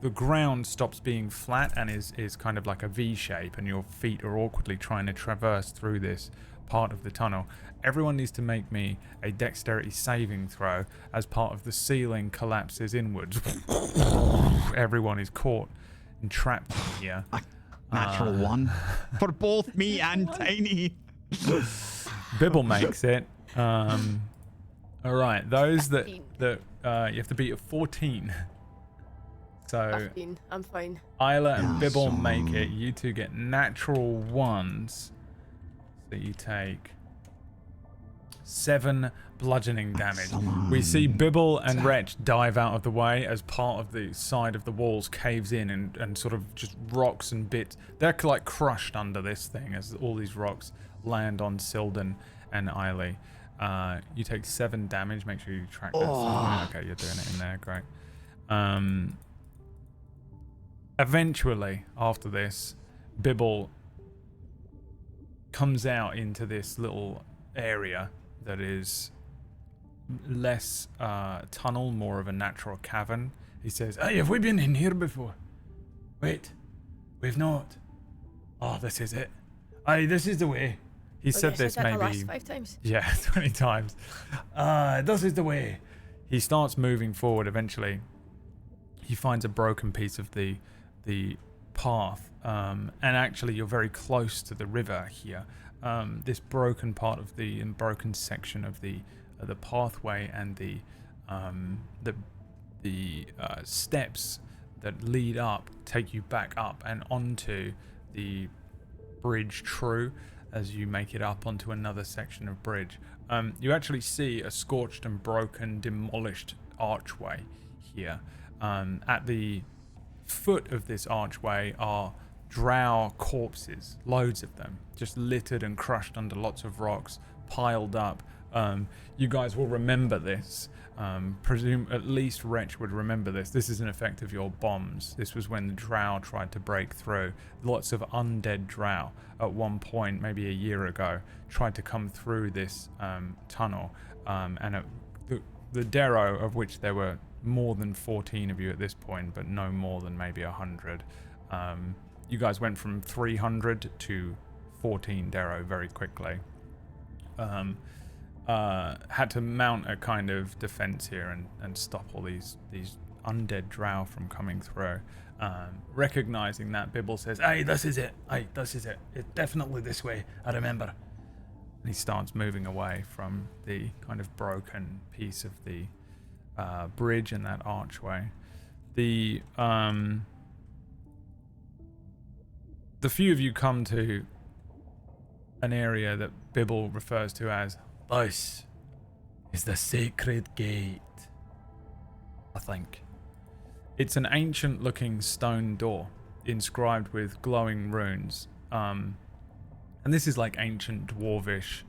S2: The ground stops being flat and is kind of like a V shape, and your feet are awkwardly trying to traverse through this part of the tunnel. Everyone needs to make me a dexterity saving throw as part of the ceiling collapses inwards. Everyone is caught and trapped in here.
S6: Natural 1 for both me and Tiny.
S2: Bibble makes it. All right, those that you have to beat a 14. So
S4: 15. I'm fine.
S2: Isla and Bibble make it. You two get natural 1s. So you take 7 bludgeoning damage. We see Bibble and Wretch dive out of the way as part of the side of the walls caves in and sort of just rocks and bits. They're like crushed under this thing as all these rocks land on Silden and Eiley. You take 7 damage. Make sure you track that. Okay, you're doing it in there. Great. Eventually, after this, Bibble comes out into this little area that is less tunnel, more of a natural cavern. He says, "Hey, have we been in here before?" "Wait, we've not." "Oh, this is it. Aye, this is the way." He said this maybe...
S4: the last 5 times.
S2: Yeah, 20 times. This is the way. He starts moving forward eventually. He finds a broken piece of the path. And actually, you're very close to the river here. This broken part of the broken section of the pathway and the steps that lead up take you back up and onto the bridge true as you make it up onto another section of bridge. You actually see a scorched and broken, demolished archway here. At the foot of this archway are drow corpses, loads of them, just littered and crushed under lots of rocks, piled up. You guys will remember this. Presume at least Wretch would remember this. This is an effect of your bombs. This was when the drow tried to break through. Lots of undead drow at one point, maybe a year ago, tried to come through this tunnel. And the Derroth, of which there were more than 14 of you at this point, but no more than maybe 100. You guys went from 300 to 14 Derroth very quickly. Had to mount a kind of defense here and stop all these undead drow from coming through. Recognizing that, Bibble says, "Hey, this is it. Hey, this is it. It's definitely this way. I remember." And he starts moving away from the kind of broken piece of the bridge and that archway. The few of you come to an area that Bibble refers to as, "This is the Sacred Gate," I think. It's an ancient-looking stone door inscribed with glowing runes. And this is like ancient dwarvish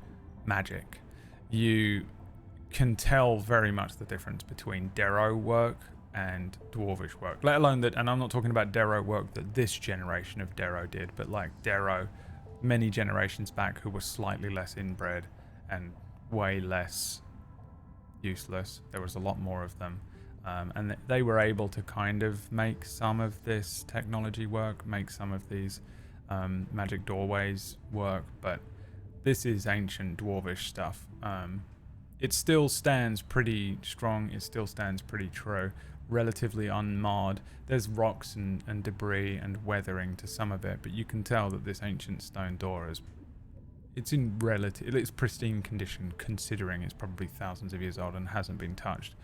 S2: magic. You can tell very much the difference between Derroth work and dwarvish work. Let alone that, and I'm not talking about Derroth work that this generation of Derroth did, but like Derroth many generations back who were slightly less inbred and way less useless. There was a lot more of them. And they were able to kind of make some of this technology work, make some of these magic doorways work, but this is ancient dwarvish stuff. It still stands pretty strong, it still stands pretty true, relatively unmarred. There's rocks and debris and weathering to some of it, but you can tell that this ancient stone door it's in it's pristine condition, considering it's probably thousands of years old and hasn't been touched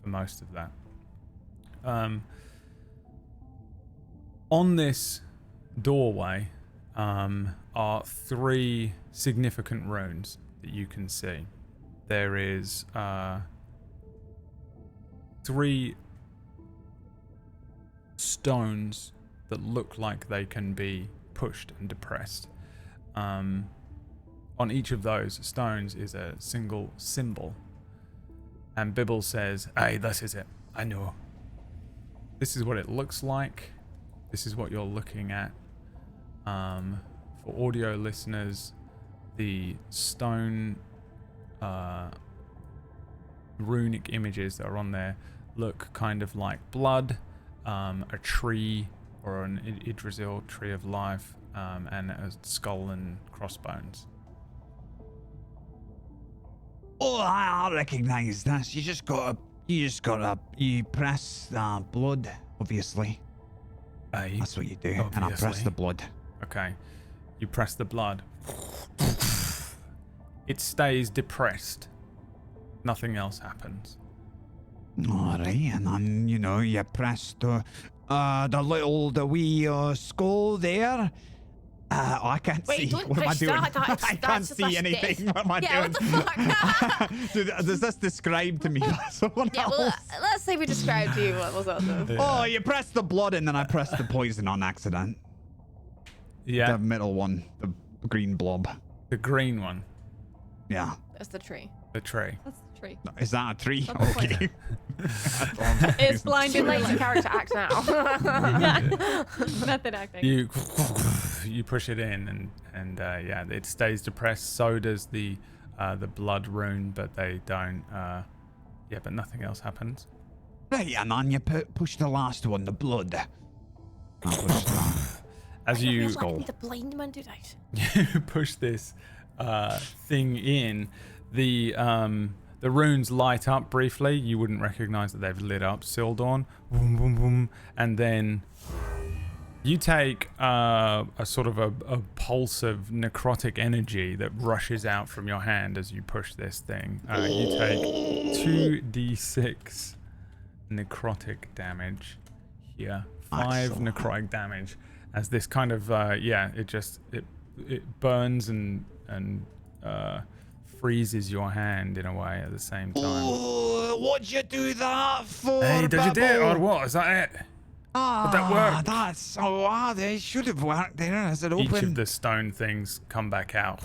S2: for most of that. On this doorway are 3 significant runes that you can see. There is 3 stones that look like they can be pushed and depressed. On each of those stones is a single symbol. And Bibble says, "Hey, this is it. I know. This is what it looks like. This is what you're looking at." For audio listeners, the stone runic images that are on there look kind of like blood, a tree or an Yggdrasil tree of life, and a skull and crossbones.
S6: Oh, I recognize this. You press blood, obviously.
S2: Aye.
S6: That's what you do. And I press
S2: Obviously.
S6: the blood.
S2: Okay. You press the blood. It stays depressed. Nothing else happens.
S6: Alright, and then, you press the wee skull there. I can't
S4: Wait,
S6: see.
S4: don't
S6: What am I
S4: press
S6: doing?
S4: that.
S6: I can't see anything. What am I
S4: Yeah,
S6: doing?
S4: what the fuck?
S6: Does this describe to me by someone
S4: Yeah,
S6: else?
S4: well, let's say we described to you what was on there.
S6: Oh, you press the blood and then I press the poison on accident.
S2: Yeah.
S6: The middle one, the green blob.
S2: The green one.
S6: Yeah.
S4: That's the tree.
S2: The tree.
S5: That's the tree.
S6: Is that a tree?
S5: That's the
S6: Okay.
S5: It's blind
S4: Too
S5: in
S4: late
S5: real
S4: to
S5: life.
S4: character act now.
S5: Method acting.
S2: You push it in and yeah, it stays depressed. So does the blood rune, but they don't. But nothing else happens.
S6: Right, and then you push the last one, the blood. I push that.
S2: As you
S4: Letting the blind man do that.
S2: you push this thing in, the runes light up briefly. You wouldn't recognize that they've lit up. Sildorn, boom, boom, boom, and then you take a sort of a pulse of necrotic energy that rushes out from your hand as you push this thing. You take 2d6 necrotic damage here, 5 necrotic damage as this kind of it burns and freezes your hand in a way at the same time.
S6: Oh, what'd you do that for?
S2: Hey, did you do it or what? Is that it?
S6: Ah,
S2: that work?
S6: That's so odd. It should have worked there as it
S2: Each of
S6: opened.
S2: the stone things come back out.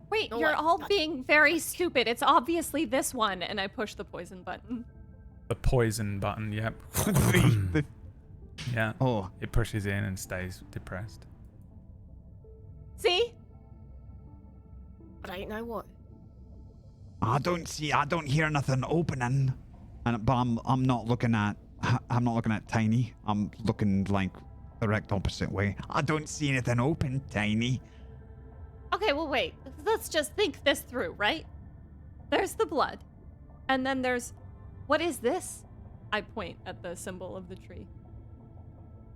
S5: Wait,
S4: No,
S5: you're
S4: what?
S5: all being very stupid. It's obviously this one. And I push the poison button.
S2: The poison button, yep. Yeah.
S6: Oh,
S2: It pushes in and stays depressed.
S5: See?
S4: Right, now what?
S6: I don't hear nothing opening. But I'm not looking at Tiny. I'm looking like the direct opposite way. I don't see anything open, Tiny.
S5: Okay, well, wait. Let's just think this through, right? There's the blood. And then there's... What is this? I point at the symbol of the tree.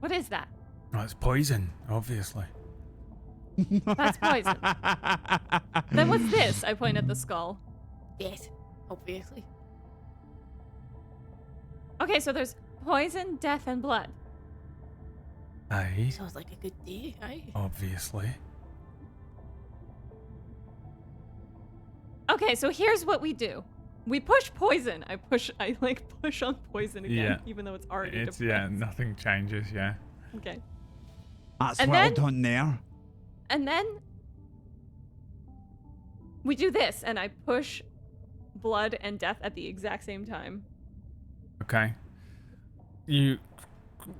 S5: What is that?
S2: Oh, it's poison, obviously.
S5: That's poison. Then what's this? I point at the skull.
S4: Death, obviously.
S5: Okay, so there's poison, death, and blood.
S2: Aye,
S4: Sounds like a good day, aye?
S2: obviously.
S5: Okay, so here's what we do. We push poison. I push on poison again,
S2: Yeah.
S5: even though it's already
S2: It's,
S5: depressed.
S2: nothing changes, yeah.
S5: Okay.
S6: That's
S5: And
S6: well
S5: then-
S6: done there.
S5: And then we do this, and I push blood and death at the exact same time.
S2: Okay. You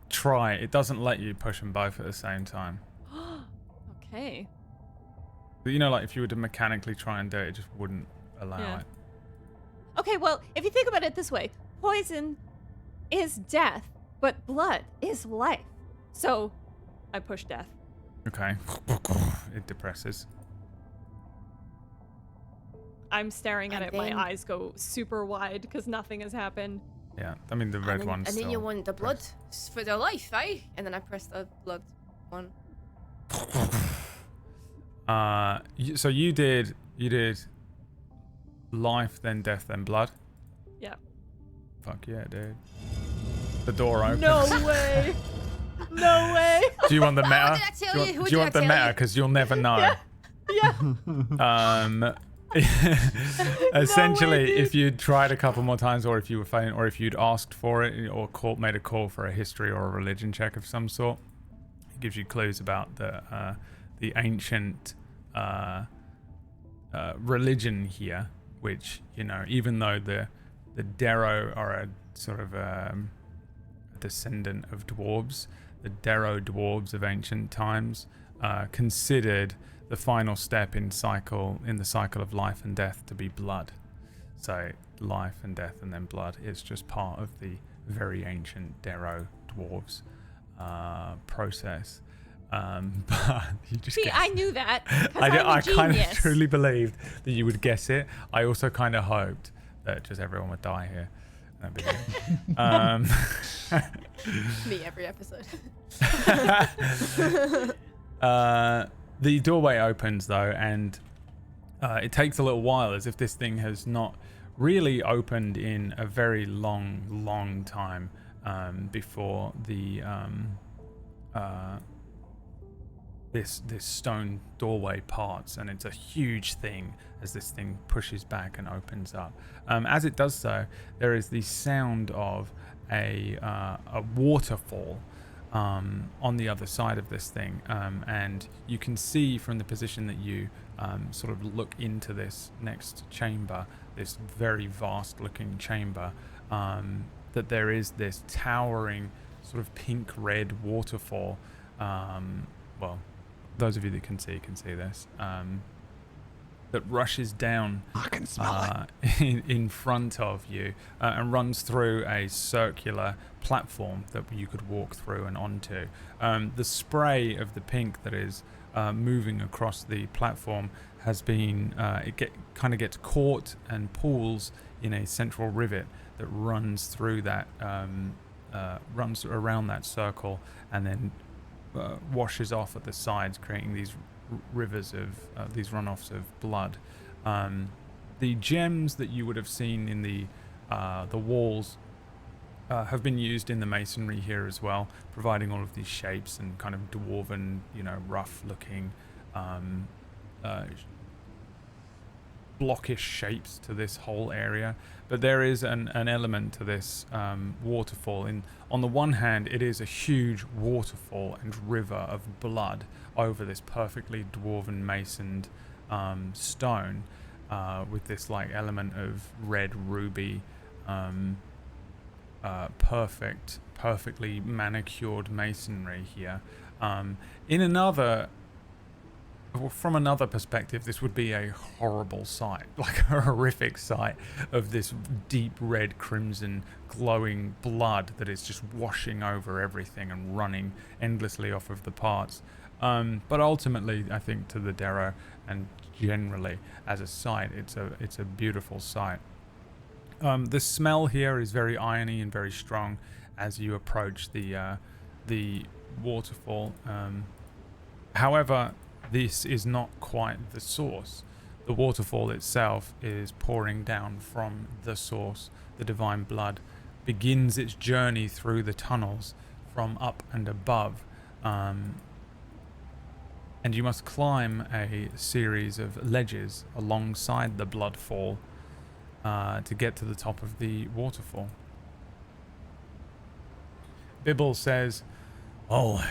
S2: try. It doesn't let you push them both at the same time.
S5: Okay.
S2: But you know, like if you were to mechanically try and do it, it just wouldn't allow
S5: Yeah.
S2: it.
S5: Okay, well, if you think about it this way, poison is death, but blood is life. So I push death.
S2: Okay. It depresses.
S5: I'm staring at
S4: And
S5: it. My
S4: then-
S5: eyes go super wide because nothing has happened.
S2: Yeah. I mean, the red
S4: and then,
S2: one's
S4: And then
S2: still
S4: you want the blood
S2: depressed.
S4: for their life, aye? And then I press the blood one.
S2: So you did life, then death, then blood.
S5: Yeah.
S2: Fuck yeah, dude. The door opens.
S5: No way. No way.
S2: Do you want the meta?
S4: did I tell
S2: do
S4: you?
S2: you,
S4: Who
S2: do
S4: did
S2: you
S4: I
S2: want the
S4: tell
S2: meta?
S4: you?
S2: Because you'll never know.
S5: Yeah.
S2: Essentially,
S5: dude.
S2: if you'd tried a couple more times, or if you were failing, or if you'd asked for it, or made a call for a history or a religion check of some sort, it gives you clues about the ancient religion here. Which, you know, even though the Derroth are a sort of a descendant of dwarves, the Derroth dwarves of ancient times considered the final step in the cycle of life and death to be blood. So life and death and then blood is just part of the very ancient Derroth dwarves process. But you just
S5: See,
S2: guessed.
S5: I knew that. 'Cause I'm a
S2: I kind of
S5: genius.
S2: truly believed that you would guess it. I also kind of hoped that just everyone would die here. That'd be good.
S4: Me every episode.
S2: The doorway opens though, and it takes a little while, as if this thing has not really opened in a very long time before the this stone doorway parts, and it's a huge thing as this thing pushes back and opens up. As it does so, there is the sound of a waterfall on the other side of this thing, and you can see from the position that you sort of look into this next chamber, this very vast looking chamber, that there is this towering sort of pink red waterfall. Well, those of you that can see this, that rushes down
S6: I can smell it.
S2: in front of you and runs through a circular platform that you could walk through and onto. The spray of the pink that is moving across the platform has been, kind of gets caught and pools in a central rivet that runs through that, runs around that circle, and then washes off at the sides, creating these rivers of these runoffs of blood. The gems that you would have seen in the walls have been used in the masonry here as well, providing all of these shapes and kind of dwarven, rough-looking blockish shapes to this whole area, but there is an element to this waterfall. On the one hand, it is a huge waterfall and river of blood over this perfectly dwarven masoned stone, with this like element of red ruby, perfectly manicured masonry here. From another perspective, this would be a horrible sight, like a horrific sight of this deep red, crimson, glowing blood that is just washing over everything and running endlessly off of the parts. But ultimately, I think to the Derroth and generally as a sight, it's a beautiful sight. The smell here is very irony and very strong as you approach the waterfall. However, this is not quite the source. The waterfall itself is pouring down from the source. The divine blood begins its journey through the tunnels from up and above. And you must climb a series of ledges alongside the bloodfall to get to the top of the waterfall. Bibble says, "Oh,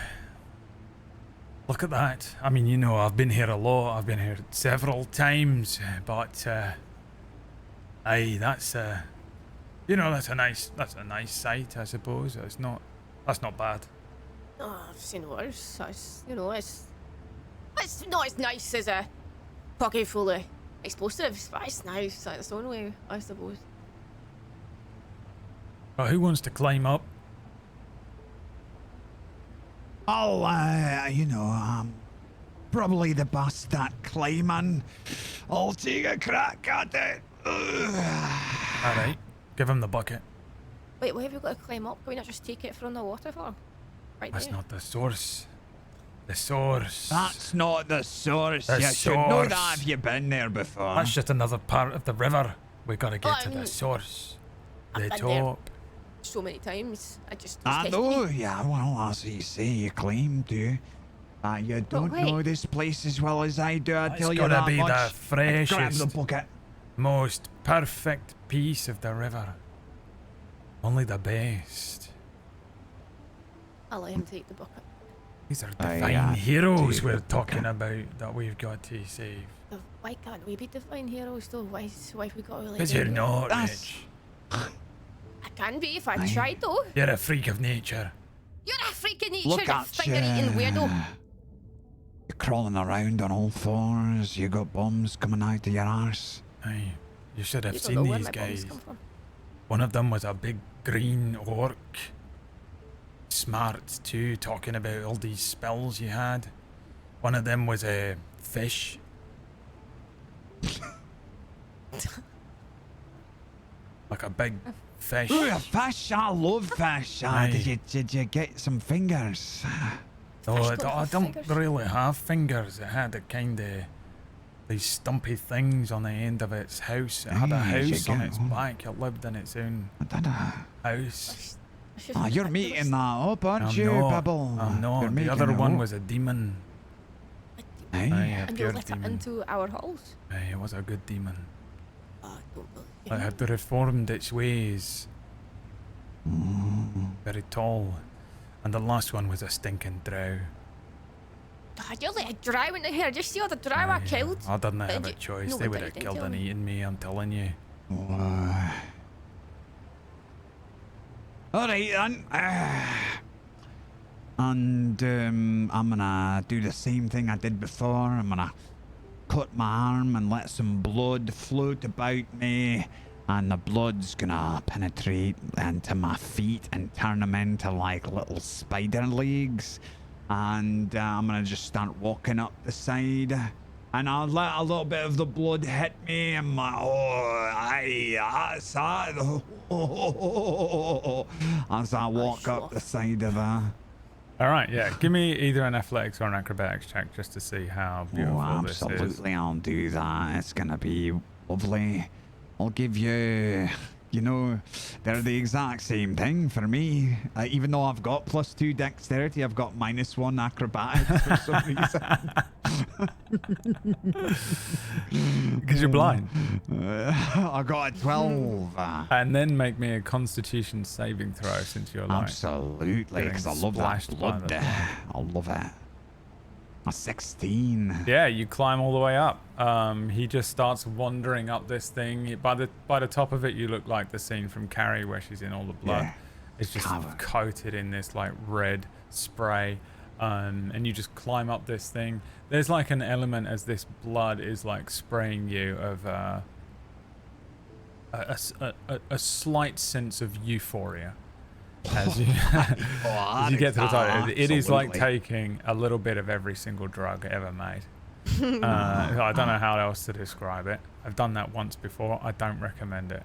S2: look at that. I mean, you know, I've been here a lot. I've been here several times, but aye, that's a nice sight, I suppose. That's not bad."
S4: Oh, I've seen worse. It's not as nice as a pocket full of explosives, but it's nice in its own way, I suppose.
S2: Who wants to climb up?
S6: Oh, probably the best at climbing. I'll take a crack at it.
S2: All right, give him the bucket.
S4: Wait, why have we got to climb up? Can we not just take it from the waterfall? Right
S2: That's
S4: there.
S2: not the source. The source.
S6: That's not the source.
S2: The
S6: You should know
S2: source.
S6: that if you've been there before.
S2: That's just another part of the river. We gotta get to
S4: Oh,
S2: the source.
S4: I've
S2: The
S4: been there.
S2: top.
S4: So many times. I just
S6: I
S4: testing
S6: know,
S4: me.
S6: yeah, well, as you say, you claim to. You don't
S4: wait.
S6: know this place as well as I do, I
S2: It's
S6: tell you
S2: gotta
S6: that
S2: be
S6: much.
S2: the
S6: Grab
S2: freshest,
S6: the bucket.
S2: most perfect piece of the river. Only the best.
S4: I'll let him take the bucket.
S2: These are
S6: Aye,
S2: divine
S6: yeah,
S2: heroes
S6: take
S2: we're
S6: the
S2: talking
S6: bucket.
S2: about that we've got to save.
S4: Why can't we be divine heroes though? Why have we got to like...
S2: Because you're not,
S6: That's-
S2: Rich.
S4: I can be if I
S6: Aye.
S4: tried though.
S2: You're a freak of nature.
S4: You're a freak of nature,
S6: Look
S4: you
S6: at
S4: finger-eating weirdo.
S6: You're crawling around on all fours. You got bombs coming out of your arse.
S2: Aye, you should have
S4: You don't
S2: seen
S4: know where
S2: these
S4: my bombs
S2: guys.
S4: come from.
S2: One of them was a big green orc. Smart too, talking about all these spells you had. One of them was a fish. Like a big fish.
S6: Ooh, a fish! I love fish.
S2: Aye.
S6: Did you get some fingers?
S2: Oh,
S4: Fish
S2: I
S4: don't have
S2: don't
S4: fingers.
S2: really have fingers. It had a kind of these stumpy things on the end of its house. It had a
S6: Aye, you
S2: house on
S6: get
S2: its
S6: one.
S2: back. It lived in its own
S6: I don't know.
S2: house.
S4: It's just
S6: Ah, you're
S4: ridiculous.
S6: meeting that up, aren't
S2: I'm
S6: you,
S2: not.
S6: Bibble?
S2: I'm
S6: You're
S2: not. The
S6: making
S2: other
S6: it
S2: one
S6: up.
S2: was a demon.
S6: Aye.
S2: Aye, a
S4: And you
S2: pure
S4: let it
S2: demon.
S4: into our halls?
S2: Aye, it was a good demon.
S4: Oh, I don't believe
S2: It had reformed its ways. Very tall. And the last one was a stinking drow.
S4: God, you're like a drow in the hair. Just see all the drow I
S2: Aye,
S4: killed.
S2: I didn't have a
S4: you-
S2: choice.
S4: no,
S2: They
S4: but
S2: would
S4: you
S2: have
S4: didn't
S2: killed
S4: tell
S2: and
S4: me.
S2: eaten me, I'm telling you.
S6: Alright then. And I'm gonna do the same thing I did before. I'm gonna cut my arm and let some blood float about me. And the blood's gonna penetrate into my feet and turn them into like little spider legs. And I'm gonna just start walking up the side. And I'll let a little bit of the blood hit me and my that's that. As I walk up the side of her.
S2: Alright, yeah. Give me either an athletics or an acrobatics check just to see how beautiful
S6: Oh,
S2: this is.
S6: absolutely, I'll do that. It's gonna be lovely. I'll give you You know, they're the exact same thing for me. Even though I've got +2 dexterity, I've got -1 acrobatics for some reason.
S2: Because you're blind.
S6: I got a 12.
S2: And then make me a Constitution saving throw since you're like
S6: Absolutely, because I
S2: getting
S6: love that
S2: splashed by
S6: blood.
S2: the-
S6: I love it. A 16.
S2: Yeah, you climb all the way up. He just starts wandering up this thing. By the top of it, you look like the scene from Carrie where she's in all the blood.
S6: Yeah.
S2: It's just
S6: Covered.
S2: coated in this like red spray. And you just climb up this thing. There's like an element as this blood is like spraying you of a slight sense of euphoria. As you, as you get to the top, it is like taking a little bit of every single drug ever made. I don't know how else to describe it. I've done that once before. I don't recommend it.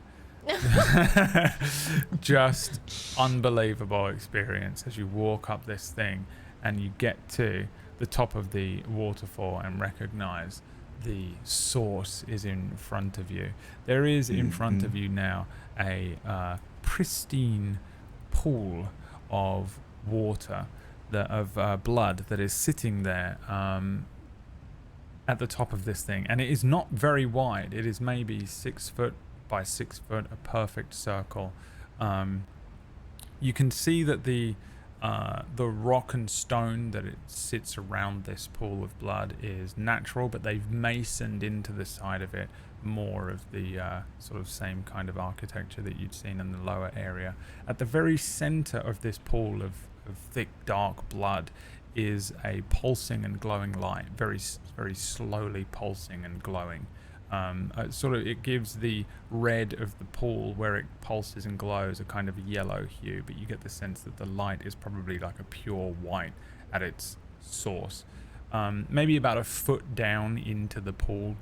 S2: Just unbelievable experience as you walk up this thing and you get to the top of the waterfall and recognize the source is in front of you. There is in front of you now a pristine pool of water, of blood that is sitting there at the top of this thing, and it is not very wide. It is maybe 6 foot by 6 foot, a perfect circle. You can see that the rock and stone that it sits around this pool of blood is natural, but they've masoned into the side of it more of the sort of same kind of architecture that you'd seen in the lower area. At the very center of this pool of thick dark blood is a pulsing and glowing light, very slowly pulsing and glowing. It gives the red of the pool where it pulses and glows a kind of yellow hue, but you get the sense that the light is probably like a pure white at its source. Maybe about a foot down into the pool,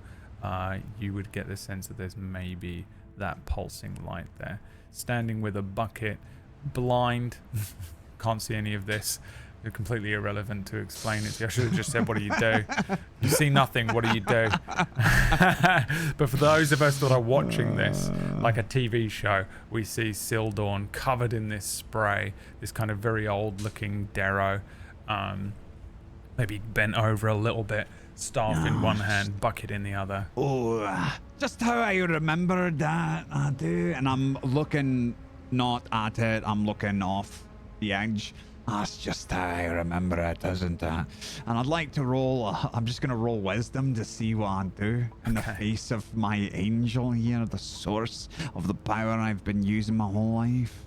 S2: you would get the sense that there's maybe that pulsing light there. Standing with a bucket, blind, can't see any of this. They're completely irrelevant to explain it to you. I should have just said, what do you do? You see nothing, what do you do? But for those of us that are watching this, like a TV show, we see Sildorn covered in this spray, this kind of very old looking Derroth, maybe bent over a little bit, staff in one hand, bucket in the other.
S6: Oh, just how I remembered that, I do. And I'm looking not at it, I'm looking off the edge. That's just how I remember it, isn't it? And I'd like to roll, I'm just going to roll wisdom to see what I do in the face of my angel here, the source of the power I've been using my whole life.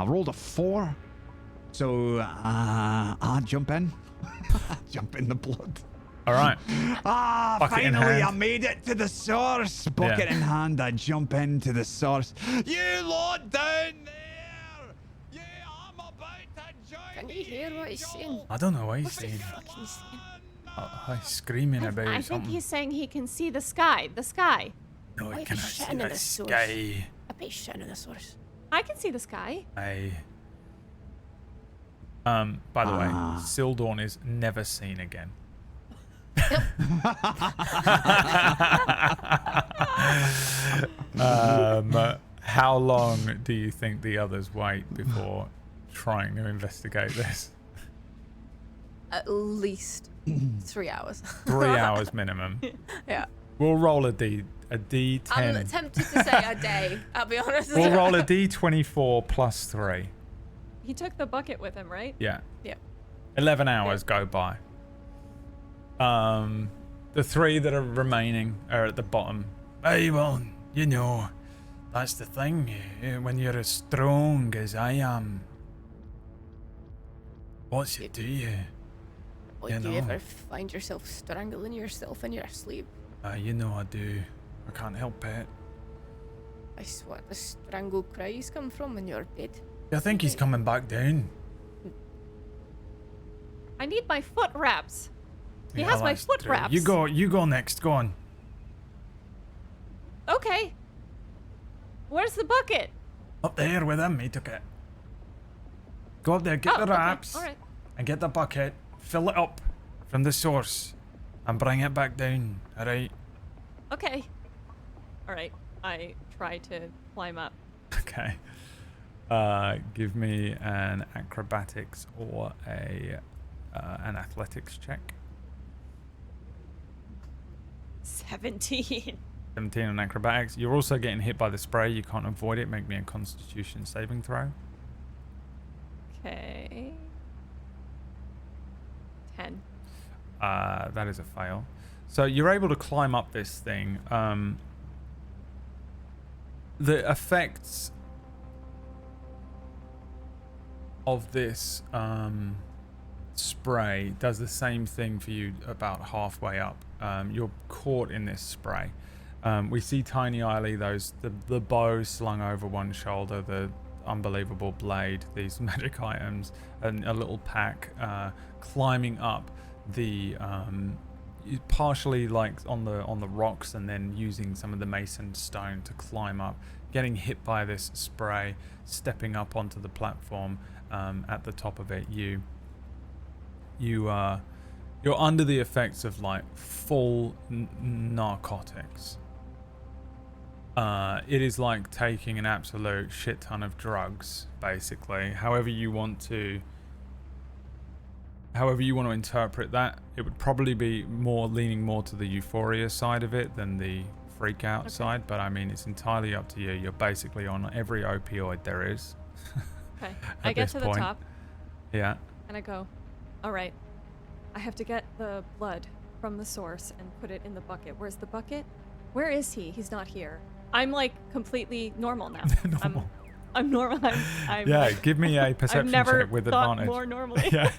S6: I rolled a 4, so I jump in. Jump in the blood.
S2: All right. Bucket in
S6: Finally,
S2: hand.
S6: I made it to the source. Bucket in hand, I jump into the source. You lot down there! Yeah, I'm about to join.
S4: Can you hear what he's saying?
S2: I don't know what he's
S4: What's he
S2: saying.
S4: fucking saying?
S2: He's screaming about
S5: I think
S2: something.
S5: he's saying he can see the sky. The sky.
S2: No,
S4: Why
S2: I
S4: is
S2: cannot
S4: he
S2: see
S4: shitting in
S2: the
S4: the source?
S2: sky.
S4: I bet he's shitting in the source.
S5: I can see the sky.
S2: By the way, Sildorn is never seen again. How long do you think the others wait before trying to investigate this?
S4: At least 3 hours.
S2: 3 hours minimum.
S4: Yeah.
S2: We'll roll a D10.
S4: I'm tempted to say a day, I'll be honest.
S2: We'll roll a D24 plus 3.
S5: He took the bucket with him, right?
S2: Yeah.
S4: Yeah.
S2: 11 hours go by. The 3 that are remaining are at the bottom. Hey, well, you know, that's the thing. When you're as strong as I am, what's it do you?
S4: Would
S2: You
S4: you
S2: know.
S4: ever find yourself strangling yourself in your sleep?
S2: You know I do. I can't help it.
S4: That's what the strangle cries come from when you're dead.
S2: I think he's coming back down.
S5: I need my foot wraps. He
S2: Yeah,
S5: has my
S2: that's
S5: foot
S2: true.
S5: wraps.
S2: You go next. Go on.
S5: Okay. Where's the bucket?
S2: Up there with him. He took it. Go up there, get the
S5: okay.
S2: wraps,
S5: All right.
S2: and get the bucket. Fill it up from the source, and bring it back down. All right.
S5: Okay. All right. I try to climb up.
S2: Okay. Give me an acrobatics or an athletics check.
S5: 17.
S2: 17 on acrobatics. You're also getting hit by the spray. You can't avoid it. Make me a Constitution saving throw.
S5: Okay. 10.
S2: That is a fail. So you're able to climb up this thing. The effects of this spray does the same thing for you about halfway up. You're caught in this spray. We see Tiny Eiley, the bow slung over one shoulder, the unbelievable blade, these magic items, and a little pack climbing up the partially like on the rocks, and then using some of the mason stone to climb up, getting hit by this spray, stepping up onto the platform. At the top of it, you're under the effects of like full narcotics. It is like taking an absolute shit ton of drugs, basically. However you want to interpret that, it would probably be leaning more to the euphoria side of it than the freak out side. But I mean, it's entirely up to you. You're basically on every opioid there is.
S5: Okay. I get to the top.
S2: Yeah.
S5: And I go, all right, I have to get the blood from the source and put it in the bucket. Where's the bucket? Where is he? He's not here. I'm like completely normal now.
S2: Normal.
S5: I'm normal. I'm
S2: yeah, give me a perception
S5: I've never
S2: check with
S5: thought
S2: advantage.
S5: more normally.
S2: Yeah.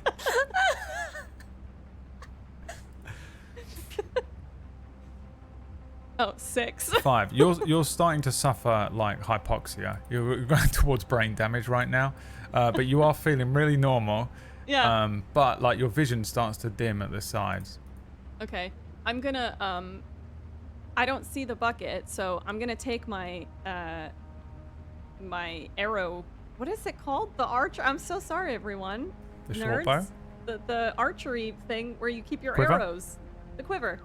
S5: Oh, 6.
S2: 5. You're starting to suffer like hypoxia. You're going towards brain damage right now, but you are feeling really normal.
S5: Yeah.
S2: But like your vision starts to dim at the sides.
S5: Okay. I'm gonna I don't see the bucket, so I'm gonna take my my arrow. What is it called? The archer. I'm so sorry, everyone.
S2: The
S5: Nerds.
S2: short bow?
S5: The archery thing where you keep your
S2: Quiver?
S5: arrows. The quiver.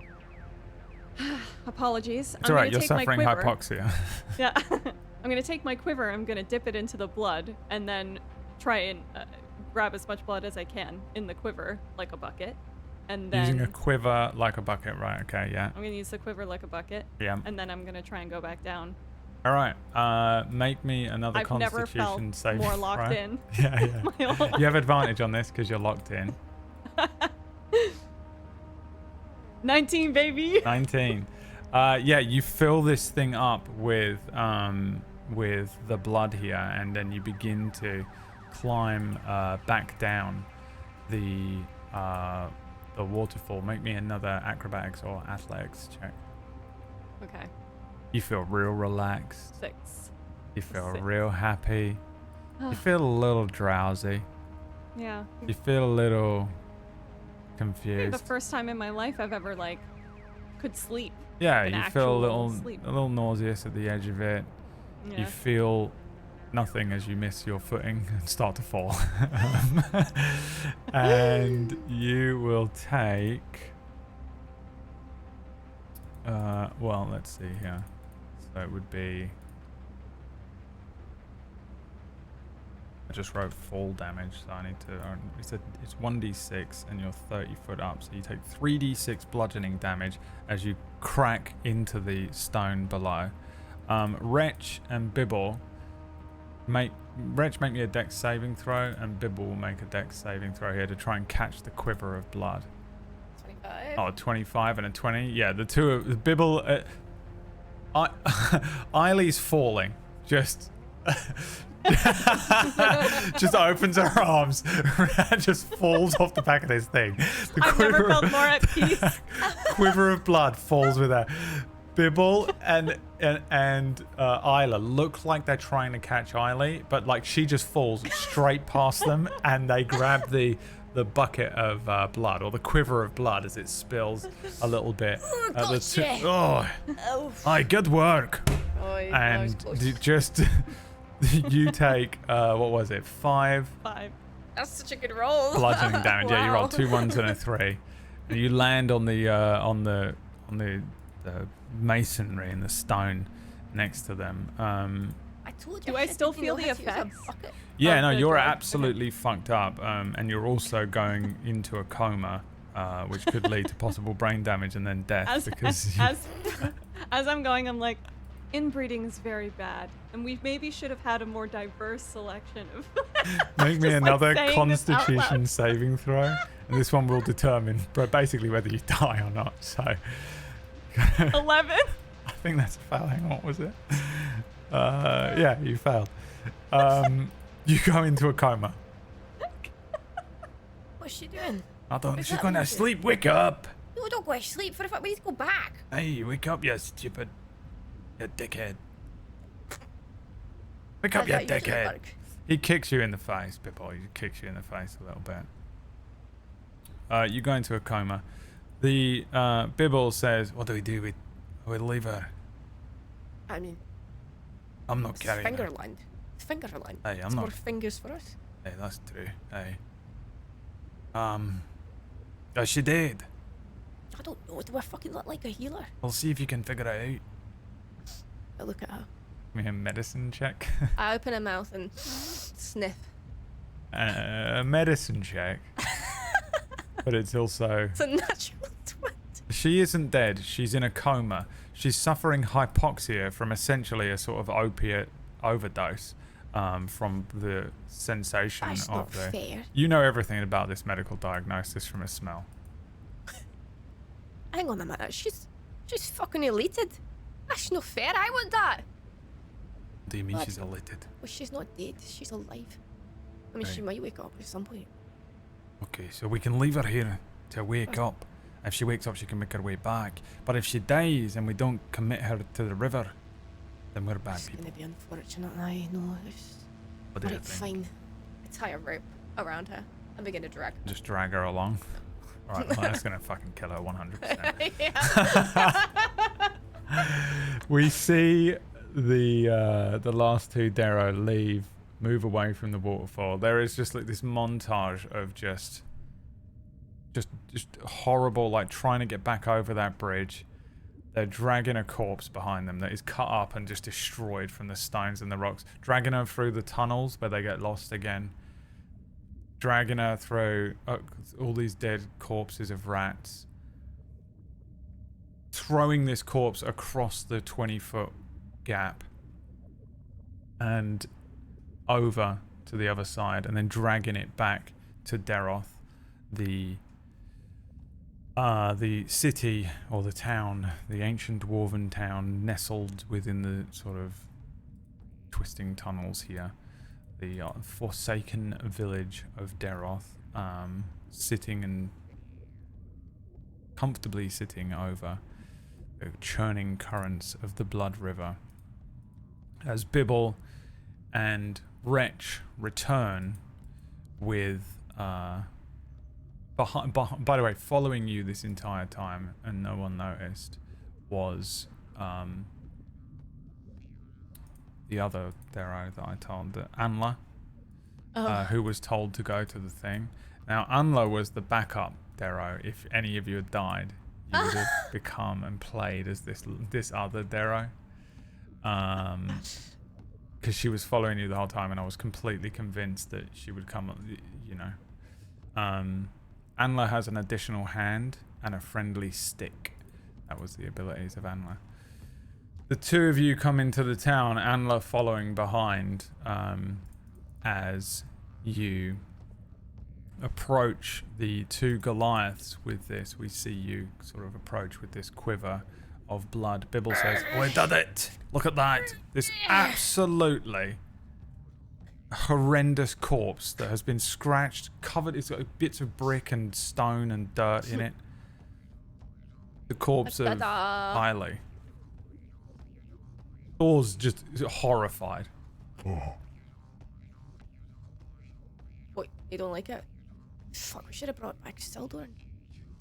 S5: Apologies.
S2: It's alright, you're suffering hypoxia.
S5: Yeah. I'm gonna take my quiver. I'm gonna dip it into the blood and then try and grab as much blood as I can in the quiver like a bucket. And then
S2: Using a quiver like a bucket, right? Okay, yeah.
S5: I'm gonna use the quiver like a bucket.
S2: Yeah.
S5: And then I'm gonna try and go back down.
S2: All right. Make me another
S5: I've never
S2: Constitution
S5: felt
S2: saving
S5: more locked
S2: throw.
S5: in.
S2: Yeah.
S5: My whole life.
S2: You have advantage on this because you're locked in.
S5: 19, baby.
S2: 19. Yeah, you fill this thing up with the blood here, and then you begin to climb back down the waterfall. Make me another acrobatics or athletics check.
S5: Okay.
S2: You feel real relaxed.
S5: 6.
S2: You feel
S5: 6.
S2: real happy. You feel a little drowsy.
S5: Yeah.
S2: You feel a little
S5: I think
S2: confused.
S5: the first time in my life I've ever like could sleep.
S2: Yeah,
S5: an
S2: you feel
S5: actual sleep.
S2: a little nauseous at the edge of it.
S5: Yeah.
S2: You feel nothing as you miss your footing and start to fall. And you will take well, let's see here. So it would be, I just wrote fall damage, so I need to it's 1d6 and you're 30 foot up, so you take 3d6 bludgeoning damage as you crack into the stone below. Wretch and Bibble make me a dex saving throw, and Bibble will make a dex saving throw here to try and catch the quiver of blood.
S4: 25.
S2: Oh, 25 and a 20. Yeah, the two of Bibble. Eiley's falling. Just opens her arms and just falls off the back of this thing. The
S5: I've never felt more at peace.
S2: quiver of blood falls with her. Bibble and Isla look like they're trying to catch Eiley, but like she just falls straight past them, and they grab the bucket of blood, or the quiver of blood, as it spills a little bit. Aye, good work. And just you take what was it, 5
S4: That's such a good roll.
S2: bludgeoning damage. Yeah, you
S4: Wow.
S2: roll 2 1s and a 3, and you land on the masonry and the stone next to them.
S4: I told you.
S5: Do I
S4: shit
S5: still
S4: didn't
S5: feel
S4: know
S5: the
S4: how to use a
S5: effects?
S4: bucket.
S2: Yeah,
S5: of
S2: no,
S5: the
S2: you're
S5: drug?
S2: absolutely fucked up, and you're also going into a coma, which could lead to possible brain damage and then death because
S5: As I'm going, I'm like, inbreeding is very bad, and we maybe should have had a more diverse selection of.
S2: make me
S5: Just, like,
S2: another
S5: saying this out
S2: Constitution
S5: loud.
S2: saving throw, and this one will determine, basically whether you die or not. So,
S5: 11.
S2: I think that's a foul. Hang on, what was it? Yeah, you failed. You go into a coma.
S4: What's she doing?
S2: I don't.
S4: Is
S2: She's
S4: that
S2: going to
S4: what it-
S2: sleep. Wake up!
S4: No, don't go to sleep. For if we need to go back.
S2: Hey, wake up, you stupid, you dickhead! Wake up,
S4: I
S2: you
S4: thought you were doing
S2: dickhead!
S4: work.
S2: He kicks you in the face, Pippo. He kicks you in the face a little bit. You go into a coma. The Bibble says, "What do we do? We leave her.
S4: I mean,
S2: I'm not
S4: it's
S2: carrying her.
S4: Fingerland. It's Fingerland.
S2: Hey, I'm
S4: it's
S2: not.
S4: more fingers for us.
S2: Hey, that's true. Hey. Is she dead?
S4: I don't know. Do I fucking look like a healer?
S2: We'll see if you can figure it out.
S4: I look at her.
S2: Give me a medicine check.
S4: I open her mouth and sniff.
S2: A medicine check. But it's also...
S4: It's a natural 20.
S2: She isn't dead. She's in a coma. She's suffering hypoxia from essentially a sort of opiate overdose from the sensation
S4: That's
S2: of
S4: not
S2: the...
S4: fair.
S2: You know everything about this medical diagnosis from a smell.
S4: Hang on a minute. She's fucking elated. That's not fair. I want that.
S2: What do you mean
S4: What?
S2: she's elated?
S4: Well, she's not dead. She's alive. I mean,
S2: Right.
S4: she might wake up at some point.
S2: Okay, so we can leave her here to wake up. If she wakes up, she can make her way back. But if she dies and we don't commit her to the river, then we're bad
S4: It's
S2: people.
S4: gonna be unfortunate. I know.
S2: What do you
S4: Right,
S2: think?
S4: fine. I tie a rope around her and begin to drag.
S2: Just drag her along. Alright, well, that's gonna fucking kill her 100%.
S4: Yeah.
S2: We see the last two Derroth leave, move away from the waterfall. There is just like this montage of just horrible, like trying to get back over that bridge. They're dragging a corpse behind them that is cut up and just destroyed from the stones and the rocks. Dragging her through the tunnels where they get lost again. Dragging her through all these dead corpses of rats. Throwing this corpse across the 20-foot gap. And over to the other side. And then dragging it back to Derroth. The city, or the town, the ancient dwarven town nestled within the sort of twisting tunnels here. The forsaken village of Derroth, sitting and comfortably sitting over the churning currents of the Blood River. As Bibble and Wretch return with... by the way, following you this entire time, and no one noticed, was the other Derroth that I told, Anla, who was told to go to the thing. Now, Anla was the backup Derroth. If any of you had died, you would have become and played as this other Derroth. Because she was following you the whole time, and I was completely convinced that she would come, you know. Anla has an additional hand and a friendly stick. That was the abilities of Anla. The two of you come into the town, Anla following behind, as you approach the two Goliaths with this. We see you sort of approach with this quiver of blood. Bibble says, "We did it! Look at that! This absolutely horrendous corpse that has been scratched, covered. It's got bits of brick and stone and dirt in it. The corpse of Hailey." Thors just horrified.
S3: Oh,
S4: What? You don't like it? Fuck, we should have brought back Sildorn.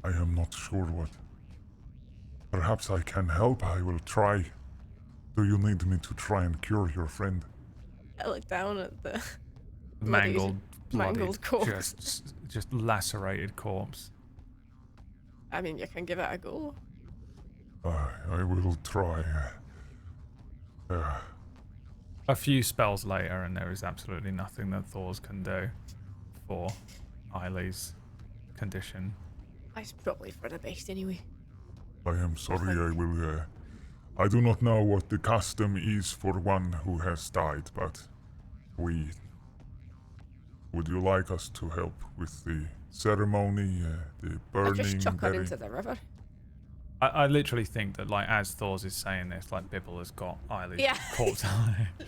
S3: I am not sure what. Perhaps I can help. I will try. Do you need me to try and cure your friend?
S4: I look down at the
S2: Mangled, bloodied,
S4: mangled corpse.
S2: just lacerated corpse.
S4: I mean, you can give it a go.
S3: I will try.
S2: A few spells later, and there is absolutely nothing that Thors can do for Eileen's condition.
S4: That's probably for the best anyway.
S3: I am sorry, I will, I do not know what the custom is for one who has died, but would you like us to help with the ceremony, the burning,
S4: I just chuck her
S3: burying?
S4: into the river.
S2: I literally think that, like, as Thors is saying this, like, Bibble has got Eileen's corpse on it.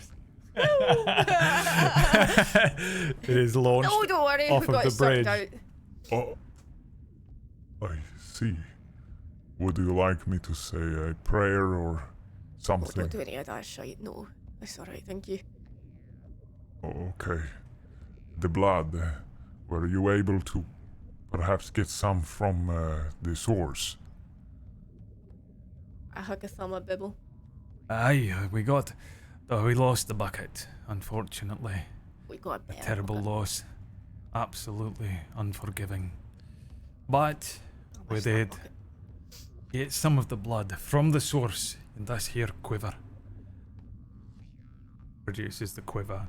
S2: It is launched
S4: No, don't worry,
S2: off
S4: we
S2: of
S4: got
S2: the
S4: it sorted
S2: bridge.
S4: out.
S3: Oh, I see. Would you like me to say a prayer or
S4: Oh,
S3: something?
S4: don't do any of that shite. No, that's alright, thank you.
S3: Oh, okay. The blood, were you able to perhaps get some from the source?
S4: I hug a thumb at Bibble.
S2: Aye, we lost the bucket, unfortunately.
S4: We got a
S2: A
S4: better
S2: terrible
S4: bucket.
S2: loss. Absolutely unforgiving. But
S4: I
S2: we
S4: miss that
S2: did
S4: bucket.
S2: get some of the blood from the source in this here quiver. Produces the quiver.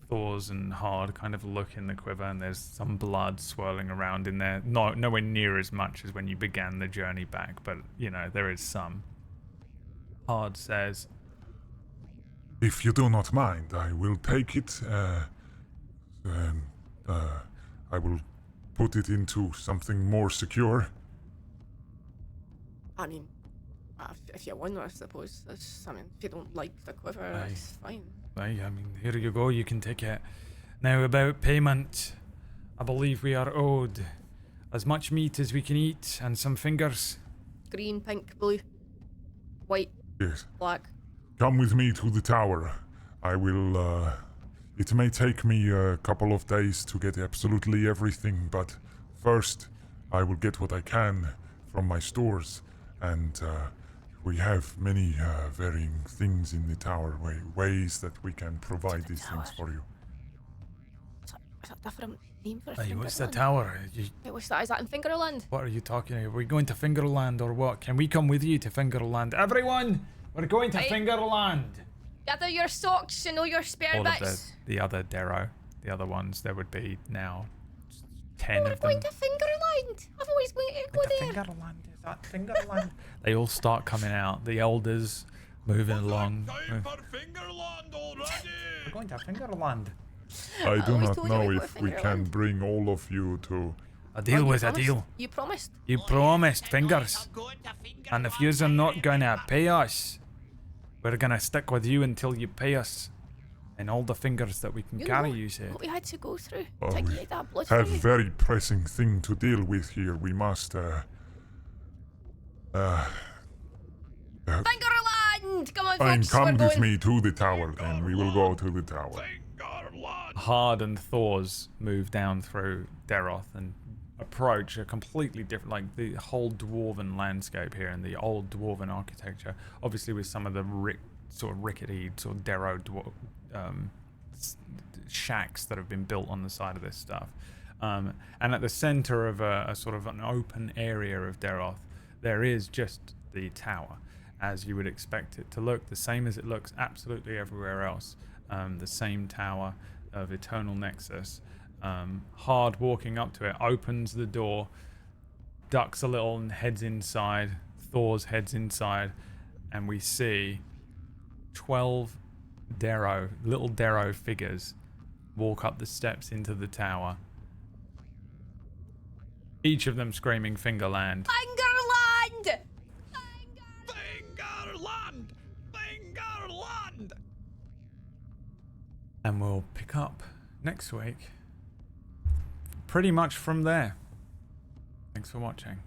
S2: Thors and Hard kind of look in the quiver, and there's some blood swirling around in there. Nowhere near as much as when you began the journey back, but, you know, there is some. Hard says,
S3: If you do not mind, I will take it, and I will put it into something more secure.
S4: I mean, if you want, I suppose. That's, I mean, if you don't like the quiver,
S2: Aye.
S4: that's fine.
S2: Aye, I mean, here you go, you can take it. Now, about payment, I believe we are owed as much meat as we can eat and some fingers.
S4: Green, pink, blue, white,
S3: Yes.
S4: black.
S3: Come with me to the tower. I will, it may take me a couple of days to get absolutely everything, but first I will get what I can from my stores, and we have many varying things in the tower, ways that we can provide these things for you.
S4: Is that a different name for
S2: Aye, what's the
S4: Fingerland?
S2: tower?
S4: Wait, what's that? Is that in Fingerland?
S2: What are you talking about? Are we going to Fingerland or what? Can we come with you to Fingerland? Everyone, we're going to
S4: Aye.
S2: Fingerland.
S4: Gather your socks and all your spare
S2: All of
S4: bits.
S2: the other Derroth, the other ones, there would be now 10
S4: We're
S2: of them.
S4: going to Fingerland. I've always wanted to go there.
S2: Fingerland, is that Fingerland? They all start coming out. The elders moving along.
S6: Time for Fingerland already!
S2: We're going to Fingerland.
S3: I do
S4: always
S3: not
S4: told you
S3: know
S4: I'd go
S3: if
S4: to
S3: we can
S4: Fingerland.
S3: bring all of you to.
S2: A deal
S4: You
S2: was a
S4: promised.
S2: deal.
S4: You promised.
S2: You promised, fingers. And if yous are not gonna pay us, we're gonna stick with you until you pay us. And all the fingers that we can
S4: You
S2: carry,
S4: know
S2: you said.
S4: what we had to go through
S3: Oh,
S4: to
S3: we
S4: get that blood for
S3: Have
S4: you.
S3: very pressing thing to deal with here. We must
S4: Fingerland! Come on,
S3: fine,
S4: folks.
S3: come
S4: we're
S3: with
S4: going.
S3: me to the tower, and we will go to the tower.
S6: Fingerland!
S2: Hard and Thors move down through Derroth and approach a completely different, like the whole dwarven landscape here and the old dwarven architecture, obviously with some of the sort of rickety sort of shacks that have been built on the side of this stuff. And at the center of a sort of an open area of Derroth, there is just the tower, as you would expect it to look, the same as it looks absolutely everywhere else. The same tower of Eternal Nexus. Hard walking up to it, opens the door, ducks a little and heads inside. Thors heads inside, and we see 12 little Derroth figures walk up the steps into the tower. Each of them screaming Fingerland.
S4: Fingerland!
S6: Fingerland! Fingerland!
S2: And we'll pick up next week pretty much from there. Thanks for watching.